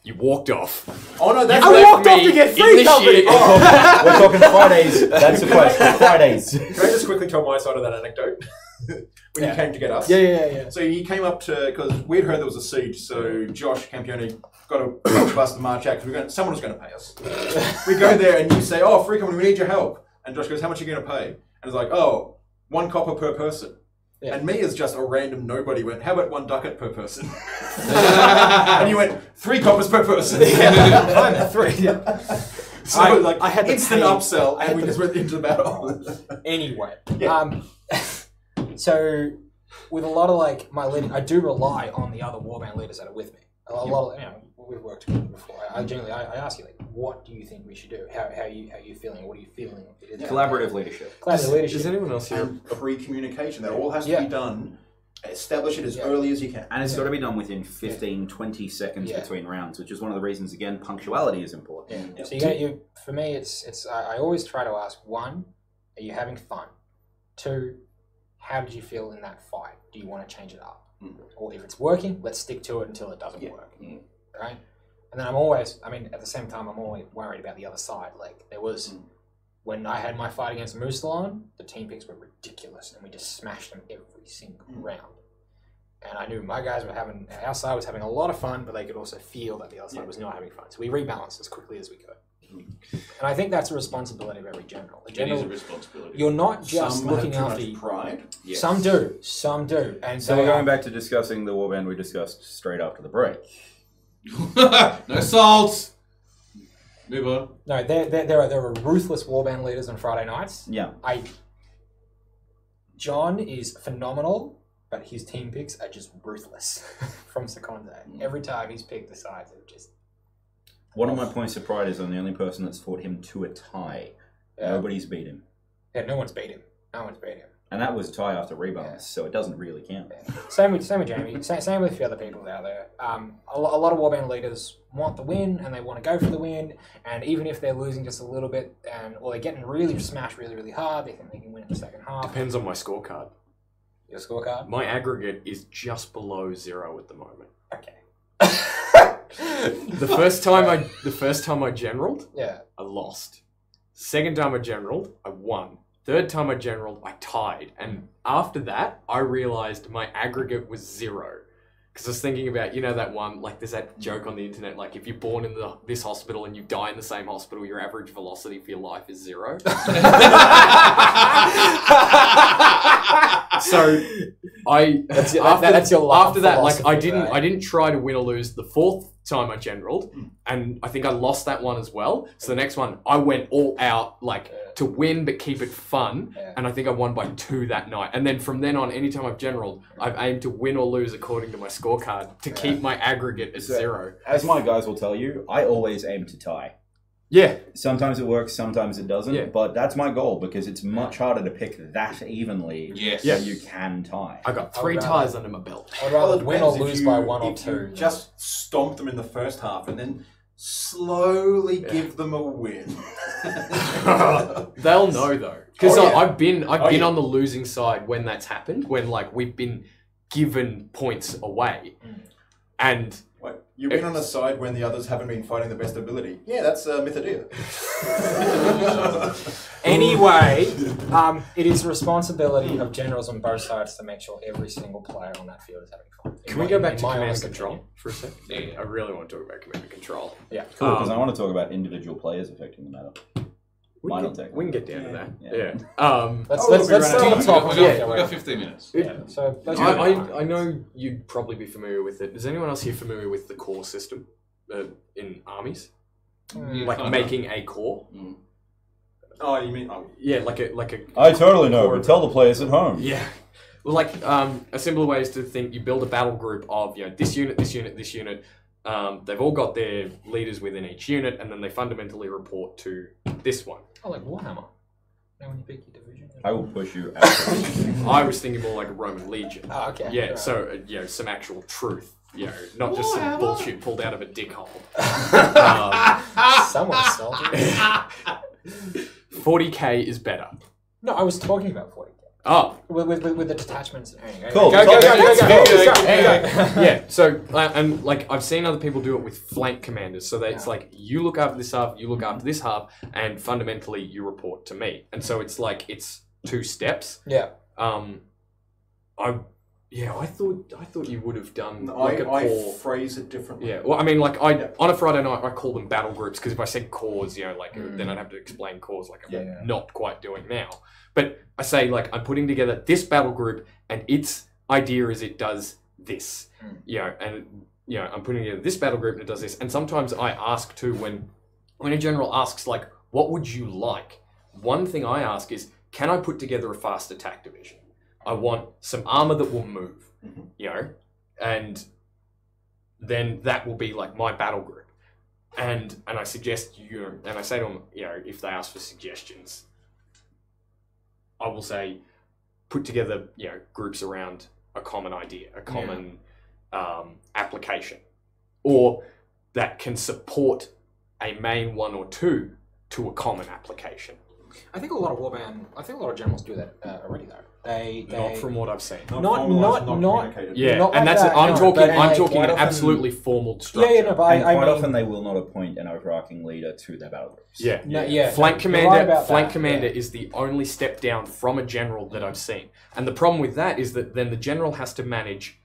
You walked off. Oh no, that's I walked off to get free company. we're talking Fridays. That's the question. Fridays. Can I just quickly tell my side of that anecdote? When he came to get us. Yeah. So he came up to, because we'd heard there was a siege, so Josh Campione got to bust the March Act. Someone was going to pay us. We go there and you say, oh, free company, we need your help. And Josh goes, how much are you going to pay? And it's like, oh, 1 copper per person. Yeah. And me as just a random nobody went, how about 1 ducat per person? And you went, 3 coppers per person. I'm at 3. Yeah. So I had the instant pain. upsell, I and had we the- just went into the battle. Anyway, Yeah. so with a lot of like my leading, I do rely on the other warband leaders that are with me. A lot of we've worked together before. I generally I ask you like, what do you think we should do? How are you feeling? What are you feeling? Collaborative leadership. Collaborative leadership. Does anyone else here? And pre-communication, that all has to be done. Establish it as early as you can. And it's got to be done within 15, 20 seconds between rounds, which is one of the reasons, again, punctuality is important. Yeah. So for me, it's I always try to ask, 1, are you having fun? 2, how did you feel in that fight? Do you want to change it up? Or if it's working, let's stick to it until it doesn't work. Right? And then at the same time, I'm always worried about the other side. Like there was, when I had my fight against Moostalon, the team picks were ridiculous and we just smashed them every single round. And I knew my guys were our side was having a lot of fun, but they could also feel that the other side was not having fun. So we rebalanced as quickly as we could. And I think that's a responsibility of every general. The It is general, a responsibility. you're not just Some looking have after. too much pride. Yes. Some do, and So they we're are- going back to discussing the warband we discussed straight after the break. No salt. Move on. No, there are ruthless warband leaders on Friday nights. Yeah. John is phenomenal, but his team picks are just ruthless from Seconde. Every time he's picked the sides, are just One of my points of pride is I'm the only person that's fought him to a tie. Nobody's beat him. yeah. No one's beat him. And that was a tie after rebalance, Yeah. so it doesn't really count. Same with Jamie. Same with a few other people out there. A lot of warband leaders want the win and they want to go for the win. And even if they're losing just a little bit, or they're getting really smashed really hard, they think they can win in the second half. Depends on my scorecard. Your scorecard. My aggregate is just below 0 at the moment. Okay. The first time I generaled, Yeah. I lost. Second time I generaled, I won. Third time I generaled, I tied. And after that, I realized my aggregate was 0. Because I was thinking about, that one, like there's that joke on the internet, like if you're born in this hospital and you die in the same hospital, your average velocity for your life is 0. So That's your life after that, like I philosophy, didn't right? I didn't try to win or lose the fourth time I generaled, and I think I lost that one as well. So the next one I went all out to win but keep it fun, Yeah. and I think I won by 2 that night. And then from then on, anytime I've generaled, I've aimed to win or lose according to my scorecard to keep my aggregate at So- 0. As my guys will tell you, I always aim to tie. Yeah, Sometimes it works, sometimes it doesn't, Yeah. but that's my goal because it's much harder to pick that evenly Yes. than you can tie. I got I 3 would ties under my belt. I'd Well, rather it win or depends. lose If by you- 1 or if 2. you just stomp them in the first half and then slowly give them a win. They'll know though, because Oh, yeah. I've been yeah. on the losing side when that's happened. When we've been given points away, and Wait, you've been on a side when the others haven't been fighting the best ability. Yeah, that's Mythodia. Anyway, it is the responsibility of generals on both sides to make sure every single player on that field is having fun. can we go back to command honest control opinion. for a second? Yeah. I really want to talk about command control. Yeah. Cool, because Um, I want to talk about individual players affecting the matter. We Mine can, will take we can one. get down to that. Yeah. Yeah. Let's Oh, let's we let's ran start out on of top. We of got, it. we got 15 minutes. Yeah. So let's I know you'd probably be familiar with it. Is anyone else here familiar with the core system in armies? Like Kinda. making a core? Oh, you mean... Yeah, like a I totally know, but tell the players at home. Yeah. Well, a simpler way is to think you build a battle group of this unit, this unit, this unit. They've all got their leaders within each unit, and then they fundamentally report to this one. Oh, like Warhammer. Now when you pick your division. I will push you out. I was thinking more like a Roman legion. Oh, okay. Yeah, Alright. so some actual truth. Not just some bullshit pulled out of a dick hole. Someone salty. 40k is better. No, I was talking about 40k. Oh, With the detachments. Anyway, Cool. Go. yeah. So and I've seen other people do it with flank commanders. So that it's like you look after this half, you look after this half, and fundamentally you report to me. And so it's like it's 2 steps. Yeah. I thought you would have done I like a core. phrase it differently. Yeah, well, I mean, on a Friday night, I call them battle groups because if I said cores, then I'd have to explain cores like I'm not quite doing now. But I say, I'm putting together this battle group and its idea is it does this. I'm putting together this battle group and it does this. And sometimes I ask too, when a general asks, what would you like? One thing I ask is, can I put together a fast attack division? I want some armor that will move, and then that will be my battle group. And I suggest and I say to them, if they ask for suggestions, I will say, put together, groups around a common idea, a common application, or that can support a main 1 or 2 to a common application. I think a lot of generals do that already though. They Not from what I've seen. Not communicated. Yeah, Not and like that's that, I'm no, talking. but, I'm talking quite an often- absolutely formal structure. Yeah, no, but And I quite mean, often they will not appoint an overarching leader to their battle groups. Yeah. No, yeah, Flank you're right commander. about Flank that, commander yeah. is the only step down from a general that I've seen, and the problem with that is that then the general has to manage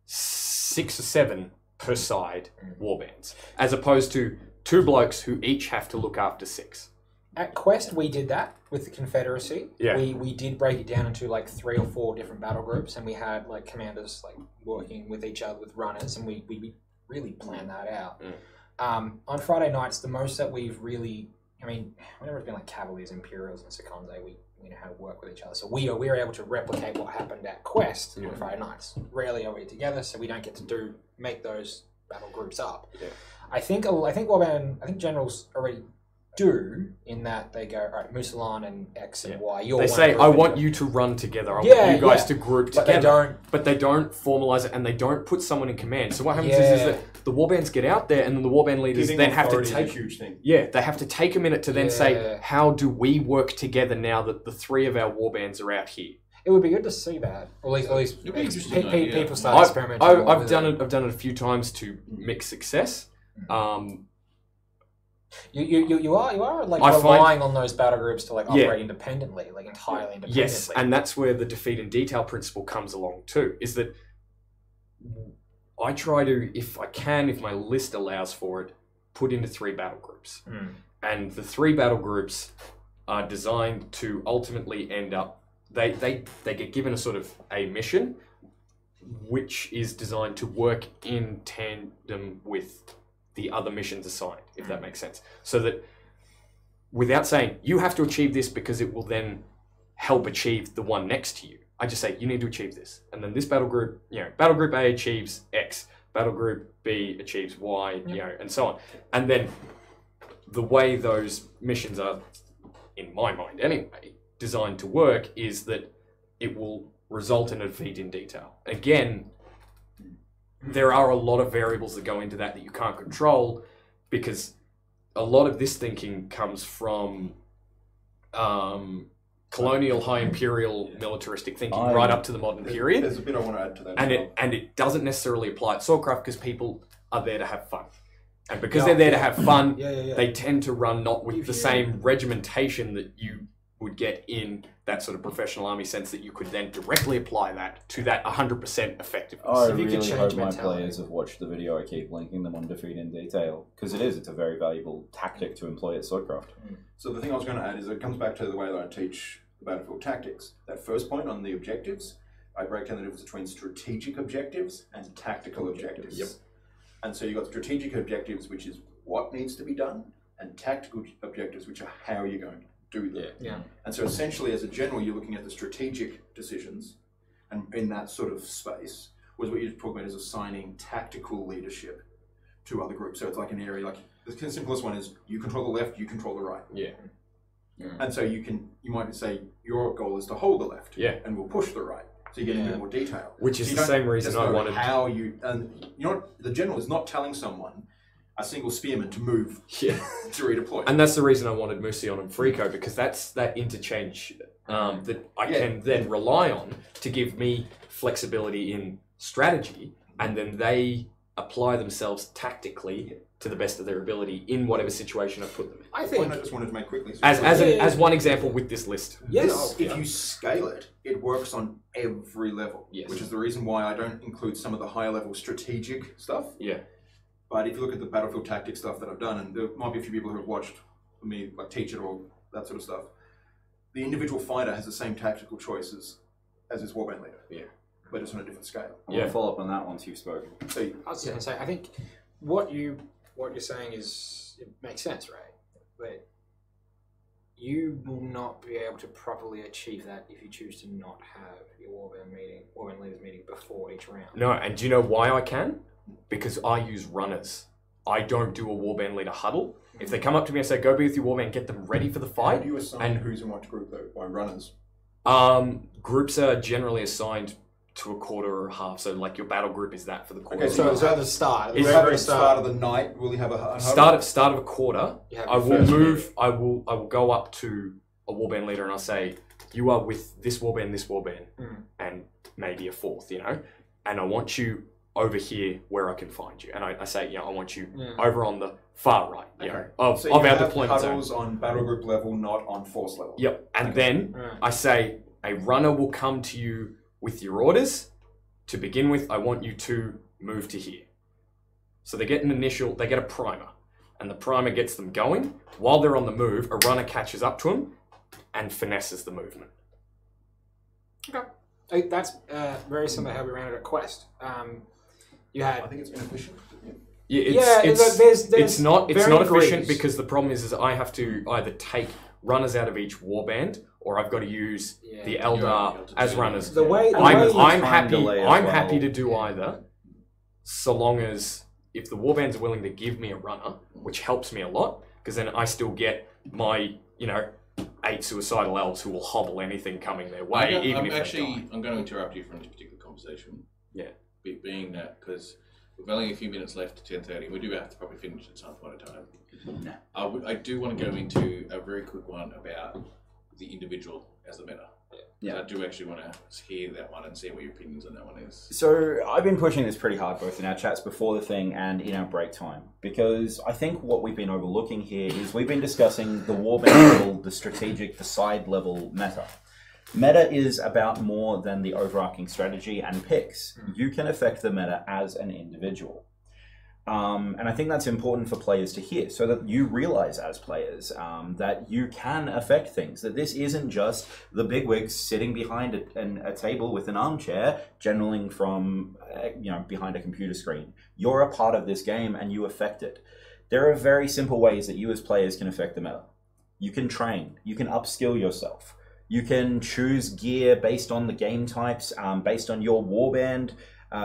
6 or 7 per side warbands, as opposed to 2 blokes who each have to look after 6. At Quest, we did that with the Confederacy. Yeah. We did break it down into like 3 or 4 different battle groups, and we had like commanders like working with each other with runners, and we really planned that out. On Friday nights, the most that we've really, I mean, whenever it's been like Cavaliers, Imperials, and Seconde, we know how to work with each other. So we were able to replicate what happened at Quest on Friday nights. Rarely are we together, so we don't get to make those battle groups up. Yeah. I think generals already do, in that they go, all right, Musalan and X and Y. They say, I want you to run together. I want you guys to group but together. But they don't formalize it, and they don't put someone in command. So what happens is that the warbands get out there, and then the warband leaders then have to take... a huge thing. Yeah, they have to take a minute to then say, how do we work together now that the 3 of our warbands are out here? It would be good to see that. Or at least It'd be interesting, yeah. people start experimenting. I've done it a few times to mixed success. You are like relying on those battle groups to like operate independently, like entirely independently. Yes, and that's where the defeat in detail principle comes along too. Is that I try to, if I can, if my list allows for it, put into 3 battle groups, and the 3 battle groups are designed to ultimately end up. They get given a sort of a mission, which is designed to work in tandem with the other missions assigned, if that makes sense. So that without saying, you have to achieve this because it will then help achieve the one next to you, I just say, you need to achieve this. And then this battle group, battle group A achieves X, battle group B achieves Y, and so on. And then the way those missions are, in my mind anyway, designed to work is that it will result in a defeat in detail. Again, there are a lot of variables that go into that you can't control, because a lot of this thinking comes from colonial, high imperial, militaristic thinking right up to the modern period. There's a bit I want to add to that. And it doesn't necessarily apply at Swordcraft, because people are there to have fun. And because they're there to have fun, they tend to run not with the same regimentation that you would get in that sort of professional army sense, that you could then directly apply that to that 100% effectiveness. I really hope my players have watched the video. I keep linking them on Defeat in Detail, because it's a very valuable tactic to employ at Swordcraft. So the thing I was going to add is it comes back to the way that I teach the battlefield tactics. That first point on the objectives, I break down the difference between strategic objectives and tactical objectives. Yep. And so you've got strategic objectives, which is what needs to be done, and tactical objectives, which are how you're going to do them. And so essentially, as a general, you're looking at the strategic decisions, and in that sort of space was what you're talking about, is assigning tactical leadership to other groups. So it's like an area, like the simplest one is you control the left, you control the right. And so you might say your goal is to hold the left, and we'll push the right. So you get into more detail. Which is the same reason I wanted how you, and the general is not telling someone, a single spearman, to move to redeploy. And that's the reason I wanted Musion and Frico, because that's that interchange that I can then rely on to give me flexibility in strategy, and then they apply themselves tactically to the best of their ability in whatever situation I put them in. I think I just wanted to make quickly. As one example with this list. If you scale it, it works on every level. Which is the reason why I don't include some of the higher level strategic stuff. But if you look at the battlefield tactics stuff that I've done, and there might be a few people who have watched me like teach it or that sort of stuff, the individual fighter has the same tactical choices as his warband leader. But it's on a different scale. I want to follow up on that once you've spoken. So I was going to say, I think what you're saying it makes sense, right? But you will not be able to properly achieve that if you choose to not have your warband leaders meeting before each round. No, and do you know why I can? Because I use runners. I don't do a warband leader huddle. If they come up to me and say, go be with your warband, get them ready for the fight. How do you assign who's in what group, though? By runners? Groups are generally assigned to a quarter or a half. So, like, your battle group is that for the quarter. Okay, so at the start. At the start of the night, will you have a start of a quarter, I will move. I will go up to a warband leader and I'll say, you are with this warband, and maybe a fourth, and I want you over here where I can find you. And I say, I want you over on the far right, of our deployment zone. Battles on battle group level, not on force level. Yep. And then I say, a runner will come to you with your orders. To begin with, I want you to move to here. So they get they get a primer. and the primer gets them going. While they're on the move, a runner catches up to them and finesses the movement. That's very similar to how we ran it at Quest. You had. I think it's inefficient. Yeah, there's it's not varying efficient degrees. because the problem is I have to either take runners out of each warband or I've got to use the Eldar as runners. The way I'm time delay as happy well. to do either, so long as if the warbands are willing to give me a runner, which helps me a lot, because then I still get my 8 suicidal elves who will hobble anything coming their way, even if they die. I'm going to interrupt you from this particular conversation. Yeah. Being that, because we've only a few minutes left to 10:30, we do have to probably finish at some point in time. No. I do want to go into a very quick one about the individual as a meta. Yeah. I do actually want to hear that one and see what your opinions on that one is. So I've been pushing this pretty hard, both in our chats before the thing and in our break time, because I think what we've been overlooking here is we've been discussing the warband level, the strategic, the side level meta. Meta is about more than the overarching strategy and picks. You can affect the meta as an individual. And I think that's important for players to hear, so that you realize as players that you can affect things, that this isn't just the bigwigs sitting behind a table with an armchair, generaling from behind a computer screen. You're a part of this game and you affect it. There are very simple ways that you as players can affect the meta. You can train, you can upskill yourself. You can choose gear based on the game types, based on your warband,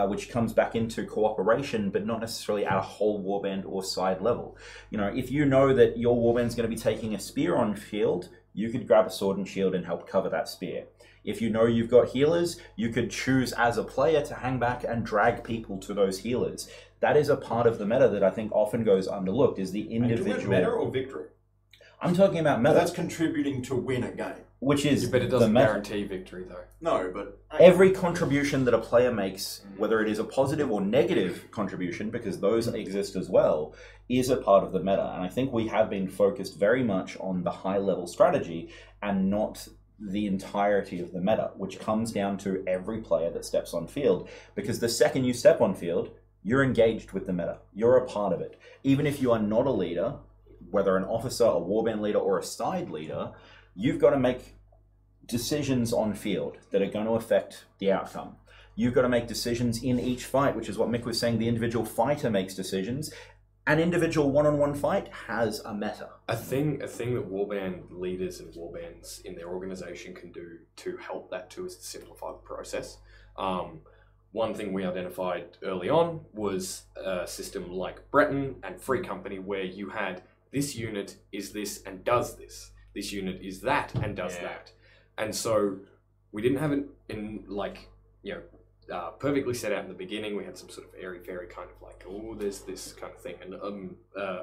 which comes back into cooperation, but not necessarily at a whole warband or side level. If you know that your warband's going to be taking a spear on field, you could grab a sword and shield and help cover that spear. If you know you've got healers, you could choose as a player to hang back and drag people to those healers. That is a part of the meta that I think often goes underlooked, is the individual... meta or victory? I'm talking about meta. That's contributing to win a game. Which is But it the doesn't meta. guarantee victory, though. No, but... Every contribution that a player makes, whether it is a positive or negative contribution, because those exist as well, is a part of the meta. And I think we have been focused very much on the high-level strategy and not the entirety of the meta, which comes down to every player that steps on field. Because the second you step on field, you're engaged with the meta. You're a part of it. Even if you are not a leader, whether an officer, a warband leader, or a side leader, you've got to make decisions on field that are going to affect the outcome. You've got to make decisions in each fight, which is what Mick was saying. The individual fighter makes decisions. An individual one-on-one fight has a meta. A thing that warband leaders and warbands in their organization can do to help that too is to simplify the process. One thing we identified early on was a system like Breton and Free Company, where you had this unit is this and does this. This unit is that and does that. And so we didn't have it in perfectly set out in the beginning. We had some sort of airy-fairy kind of like, oh, there's this kind of thing, and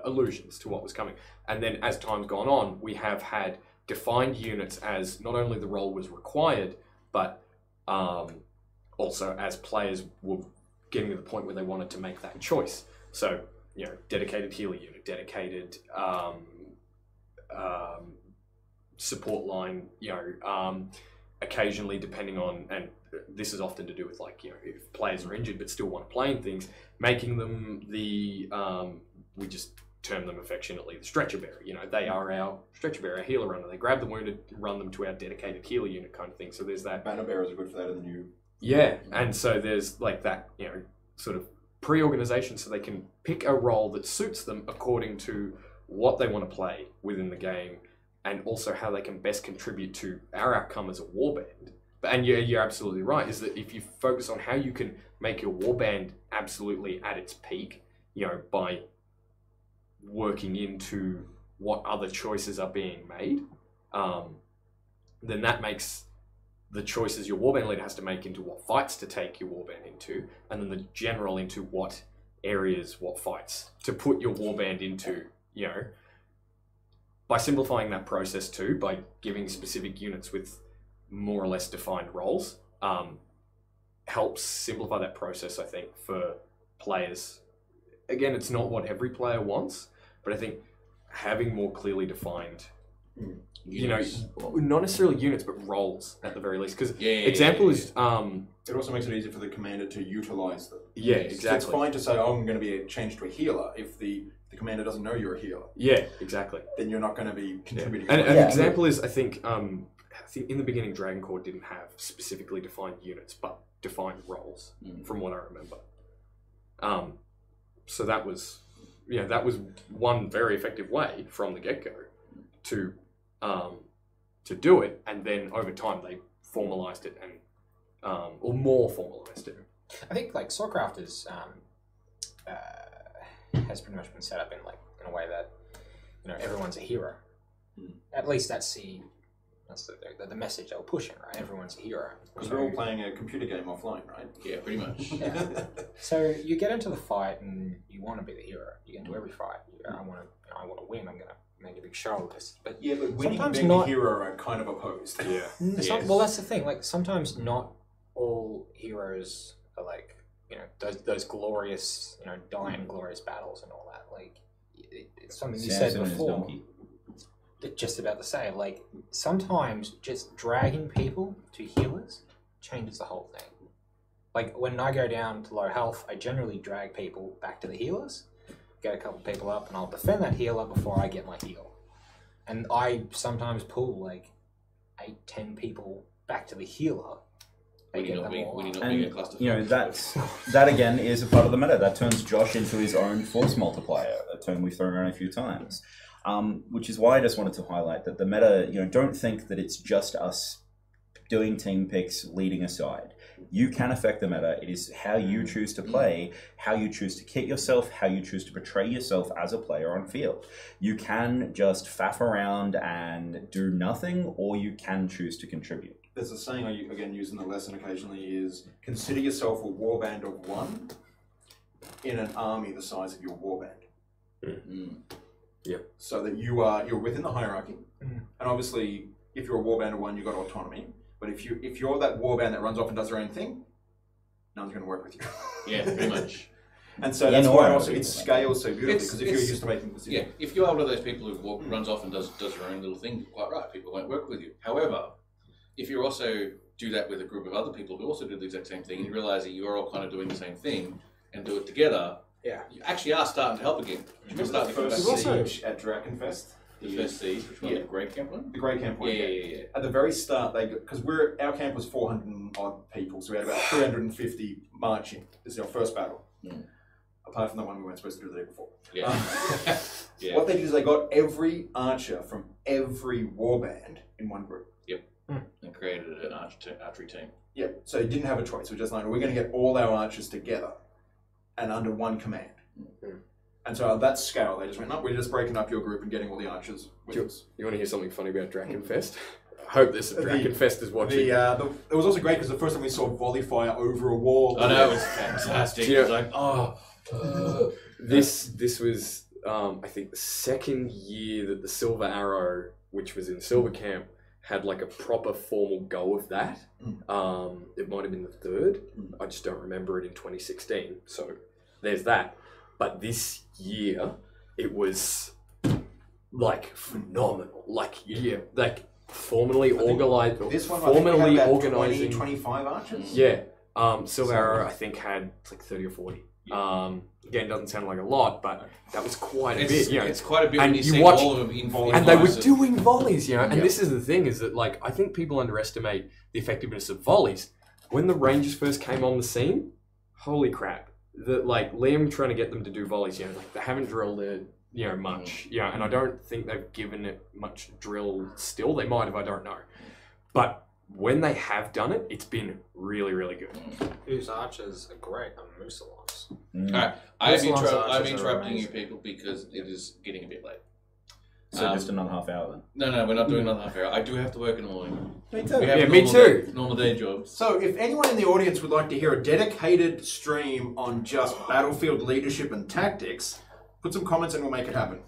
allusions to what was coming. And then as time's gone on, we have had defined units as not only the role was required, but also as players were getting to the point where they wanted to make that choice. So, dedicated healer unit, dedicated support line, occasionally depending on, and this is often to do with if players are injured but still want to play in things, making them the, we just term them affectionately the stretcher bearer. They are our stretcher bearer, our healer runner. They grab the wounded, run them to our dedicated healer unit kind of thing. So there's that. Banner bearers are good for that in the new... Yeah, and so there's that, sort of pre-organization, so they can pick a role that suits them according to what they want to play within the game, and also how they can best contribute to our outcome as a warband. And you're absolutely right, is that if you focus on how you can make your warband absolutely at its peak, by working into what other choices are being made, then that makes the choices your warband leader has to make into what fights to take your warband into, and then the general into what areas, what fights to put your warband into, by simplifying that process too, by giving specific units with more or less defined roles, helps simplify that process, I think, for players. Again, it's not what every player wants, but I think having more clearly defined you know, Units. not necessarily units, but roles at the very least. Because Yeah, example yeah. is, It also makes it easier for the commander to utilize them. yeah, So it's exactly. fine to say, oh, I'm going to be changed to a healer. If the commander doesn't know you're a healer, Yeah, exactly. then you're not going to be Yeah. contributing. And an Yeah. example is, I think in the beginning, Dragon Core didn't have specifically defined units, but defined roles, from what I remember. So that was, one very effective way from the get go to do it, and then over time they formalized it and or more formalized it. I think like Swordcraft is has pretty much been set up in a way that everyone's a hero. At least that's the message they were pushing, right? Everyone's a hero. Because we're all playing a computer game offline, right? Yeah, pretty much. Yeah. So you get into the fight and you want to be the hero. You get into every fight. I want to win. I'm gonna make a big show of this. But Yeah, but winning and sometimes being not. a hero are kind of opposed. Yeah. Well, that's the thing. Like sometimes not all heroes are like those glorious dying glorious battles and all that. Like it's something you said Samson and his before. donkey. Just about to say, like sometimes just dragging people to healers changes the whole thing. Like when I go down to low health, I generally drag people back to the healers, get a couple people up, and I'll defend that healer before I get my heal. And I sometimes pull like 8-10 people back to the healer. When you're not being a cluster. That again is a part of the meta. That turns Josh into his own force multiplier, a term we've thrown around a few times. Which is why I just wanted to highlight that the meta, don't think that it's just us doing team picks leading aside. You can affect the meta. It is how you choose to play, how you choose to kit yourself, how you choose to portray yourself as a player on field. You can just faff around and do nothing, or you can choose to contribute. There's a saying I again use in the lesson occasionally is consider yourself a warband of one in an army the size of your warband. Yeah. So that you're within the hierarchy, and obviously if you're a warband of one, you've got autonomy. But if you're that warband that runs off and does their own thing, no one's going to work with you. Yeah, pretty much. And so that's why also it scales so beautifully, because if you're used to making decisions. Yeah, if you're one of those people who runs off and does your own little thing, quite right, people won't work with you. However, if you also do that with a group of other people who also do the exact same thing, and you realise that you're all kind of doing the same thing and do it together, you actually are starting to help again. Remember the first siege at Drakenfest? The first siege, which one? The Grey Camp one? The Grey Camp one. Yeah. At the very start, because our camp was 400 odd people, so we had about 350 marching. This is our first battle. Apart from the one we weren't supposed to do the day before. Yeah. What they did is they got every archer from every warband in one group. And created an archery team. Yep. So you didn't have a choice. We're just like, we're going to get all our archers together and under one command. And so at that scale, they just went, no, we're just breaking up your group and getting all the archers with us. You want to hear something funny about Drakenfest? I hope this Drakenfest is watching. It was also great because the first time we saw volley fire over a wall. I know, it was fantastic. It was like, This was, I think, the second year that the Silver Arrow, which was in Silver Camp, had like a proper formal go of that. It might have been the third. I just don't remember it in 2016. So there's that. But this year, it was like phenomenal. Like formally organized. This one, formally I think, had about organizing 25 archers. Yeah. Silver Arrow, I think, had like 30 or 40. Again, doesn't sound like a lot, but that was quite a bit. It's quite a bit and when you see watch, all of them in volley. and they were doing volleys, And this is the thing, is that like I think people underestimate the effectiveness of volleys. When the Rangers first came on the scene, holy crap! Liam trying to get them to do volleys, they haven't drilled it, much, and I don't think they've given it much drill still. They might have, I don't know, but when they have done it, it's been really, really good. Whose archers are great are Musalons. Alright, I'm Musalon's archers are interrupting you amazing. people because it is getting a bit late. So just another half hour then. No, we're not doing another half hour. I do have to work in the morning. Me too. We have me too. Normal day jobs. So if anyone in the audience would like to hear a dedicated stream on just battlefield leadership and tactics, put some comments and we'll make it happen.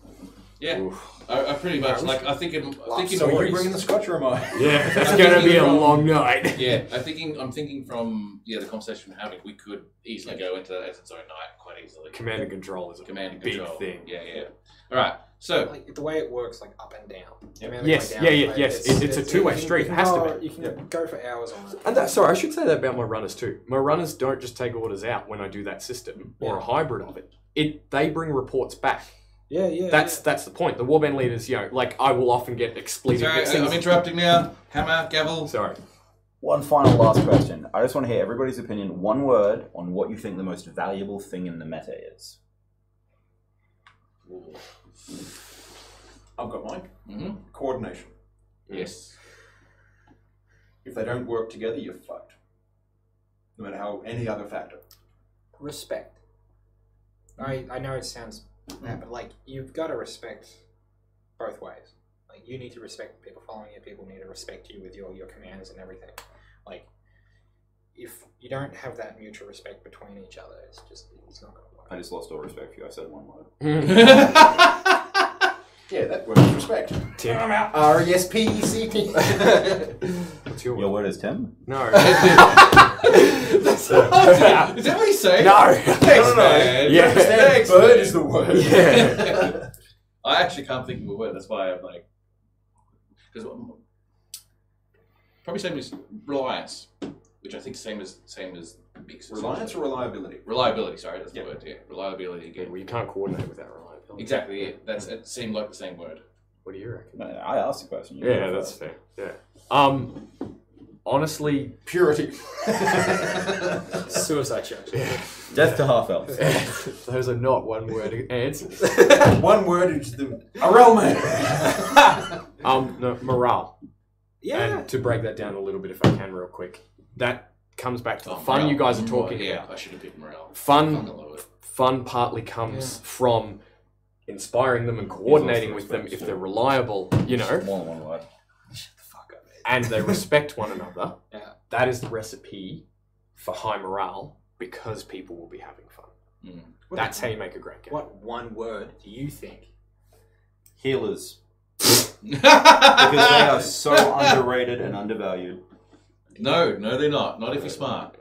Yeah, I pretty much So are you bringing the scotch or am I? Yeah, that's going to be a long night. Yeah, I'm thinking from the conversation we're having, we could easily go into that as its own night quite easily. Command and control is a Command and big control thing. Yeah. All right. So, Like the way it works, like up and down. Yeah. I mean, Yes, like yeah, down yeah, play, yes. It's a two-way you can- street. You can, It has to go, be. you can go for hours on it. And sorry, I should say that about my runners too. My runners don't just take orders out when I do that system or a hybrid of it. They bring reports back. Yeah. That's the point. The warband leaders, like I will often get expletive. sorry, things. I'm interrupting now. Hammer, gavel. Sorry. One final last question. I just want to hear everybody's opinion, one word, on what you think the most valuable thing in the meta is. I've got mine. Mm-hmm. Coordination. Yes. If they don't work together, you're fucked. No matter how any other factor. Respect. I know it sounds bad, but like you've got to respect both ways. Like you need to respect people following you. People need to respect you with your commands and everything. Like if you don't have that mutual respect between each other, it's not going to work. I just lost all respect for you. I said one word. Yeah, that word is respect. Tim. R-E-S-P-E-C-T. What's your Your word? word is Tim? No. Is that what he's saying? No. Thanks, man. Yeah. Thanks, bird is the word. Yeah. I actually can't think of a word. That's why I'm like, because probably same as reliance, which I think same as mix. Reliance or reliability? Reliability. Sorry, that's the Yeah. word. Yeah, reliability Yeah, again. well, you can't coordinate without reliability. Exactly. Yeah, it seemed like the same word. What do you reckon? I asked the question. You Yeah, go that's first. fair. Yeah. Honestly, Purity. Suicide charge. Death to half elves. those are not one-word answers. One word is the Arelman. No, morale. Yeah. And to break that down a little bit, if I can, real quick, that comes back to the fun morale. you guys are talking Yeah, about. I should have picked morale. Fun Fucking love it. Fun partly comes from inspiring them and coordinating with them if they're reliable, More than one word. and they respect one another. Yeah. That is the recipe for high morale because people will be having fun. Mm. That's how you make a great game. What one word do you think? Healers. Because they are so underrated and undervalued. No, they're not. Not if you're smart.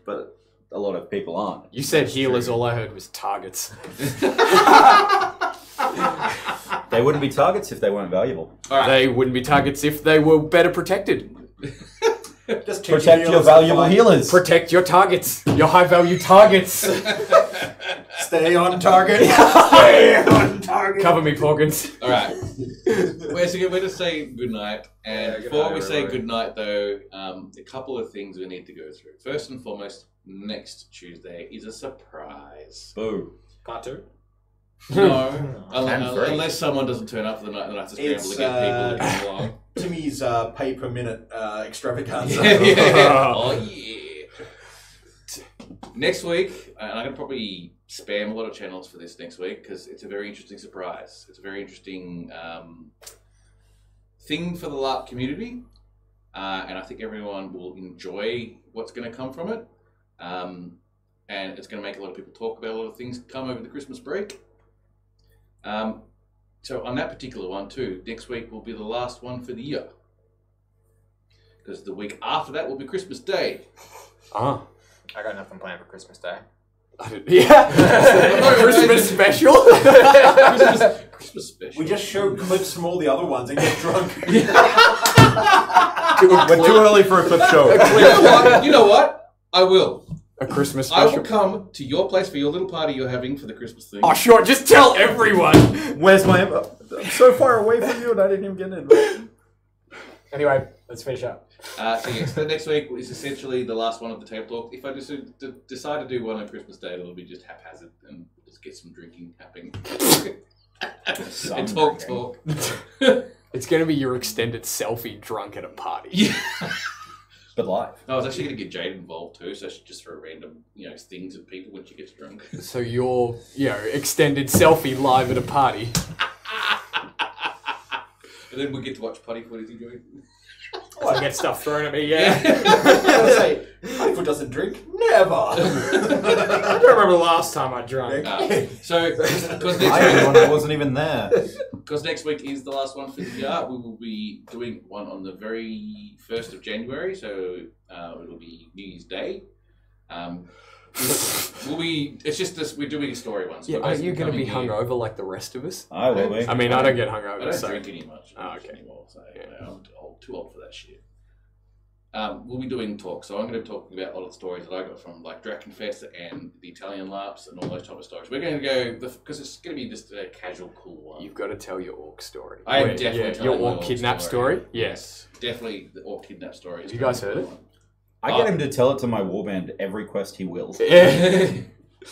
But a lot of people aren't. You said healers, all I heard was targets. They wouldn't be targets if they weren't valuable. All right. They wouldn't be targets if they were better protected. Just teach Protect your valuable healers. Protect your targets, your high value targets. Stay on target. Stay on target. Cover me, Porkins. All right. We're to say good night, and Yeah, good before night, we say everybody. good night, though, a couple of things we need to go through. First and foremost, next Tuesday is a surprise. Boo. Part 2? No, And three. unless someone doesn't turn up for the night, then I have to scramble It's, to get people to come along. Timmy's pay per minute extravaganza. Yeah. Oh yeah. Next week, and I'm gonna probably spam a lot of channels for this next week because it's a very interesting surprise. It's a very interesting thing for the LARP community, and I think everyone will enjoy what's going to come from it. And it's going to make a lot of people talk about a lot of things come over the Christmas break. So on that particular one too, next week will be the last one for the year. Because the week after that will be Christmas Day. Ah. I got nothing planned for Christmas Day. Yeah. Christmas special. Christmas special. We just show clips from all the other ones and get drunk. We're too early for a clip show. You know what? I will. A Christmas I will special. come to your place for your little party you're having for the Christmas thing. Oh, sure. Just tell everyone. Where's my... I'm so far away from you and I didn't even get in. Anyway, let's finish up. So next week is essentially the last one of the table talk. If I decide to do one on Christmas Day, it'll be just haphazard and just get some drinking happening. And talk. It's going to be your extended selfie drunk at a party. Yeah. But live. I was actually going to get Jade involved too, so she just throw random, things at people when she gets drunk. So your, extended selfie live at a party. And then we'll get to watch Putty Foot as he joins. I get stuff thrown at me, yeah. I say, Honeyfoot doesn't drink. Never. I don't remember the last time I drank. So, because I had one that wasn't even there. next week is the last one for the year, we will be doing one on the very 1st of January, so it'll be New Year's Day. It's just this. We're doing story ones. Yeah, We're are basically you going to be coming here- hungover like the rest of us? I will be. I mean, I don't get I hungover, don't so drink any much okay. anymore, so I'm too old for that shit. We'll be doing talks, so I'm going to talk about a lot of stories that I got from like Drakenfest and the Italian LARPs and all those type of stories. We're going to go because it's going to be just a casual, cool one. You've got to tell your orc story. I am Wait, definitely telling your my orc orc kidnap story. Yes. Definitely the orc kidnap story. Have you guys heard it? I get him to tell it to my warband every quest he wills.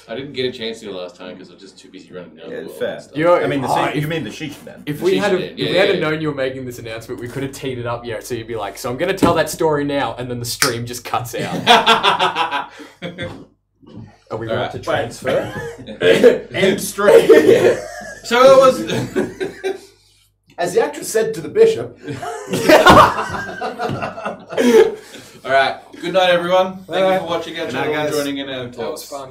I didn't get a chance to last time because I was just too busy running down the world. fair. and stuff. You know, I mean, if- you mean the sheep then? If we had Sheesh, if we had known you were making this announcement, we could have teed it up. Yeah, so you'd be like, "So I'm going to tell that story now," and then the stream just cuts out. Are we about to transfer? End straight. So it was. As the actress said to the bishop. All right. Good night, everyone. Thank you for watching our channel and joining in our talks. That was fun.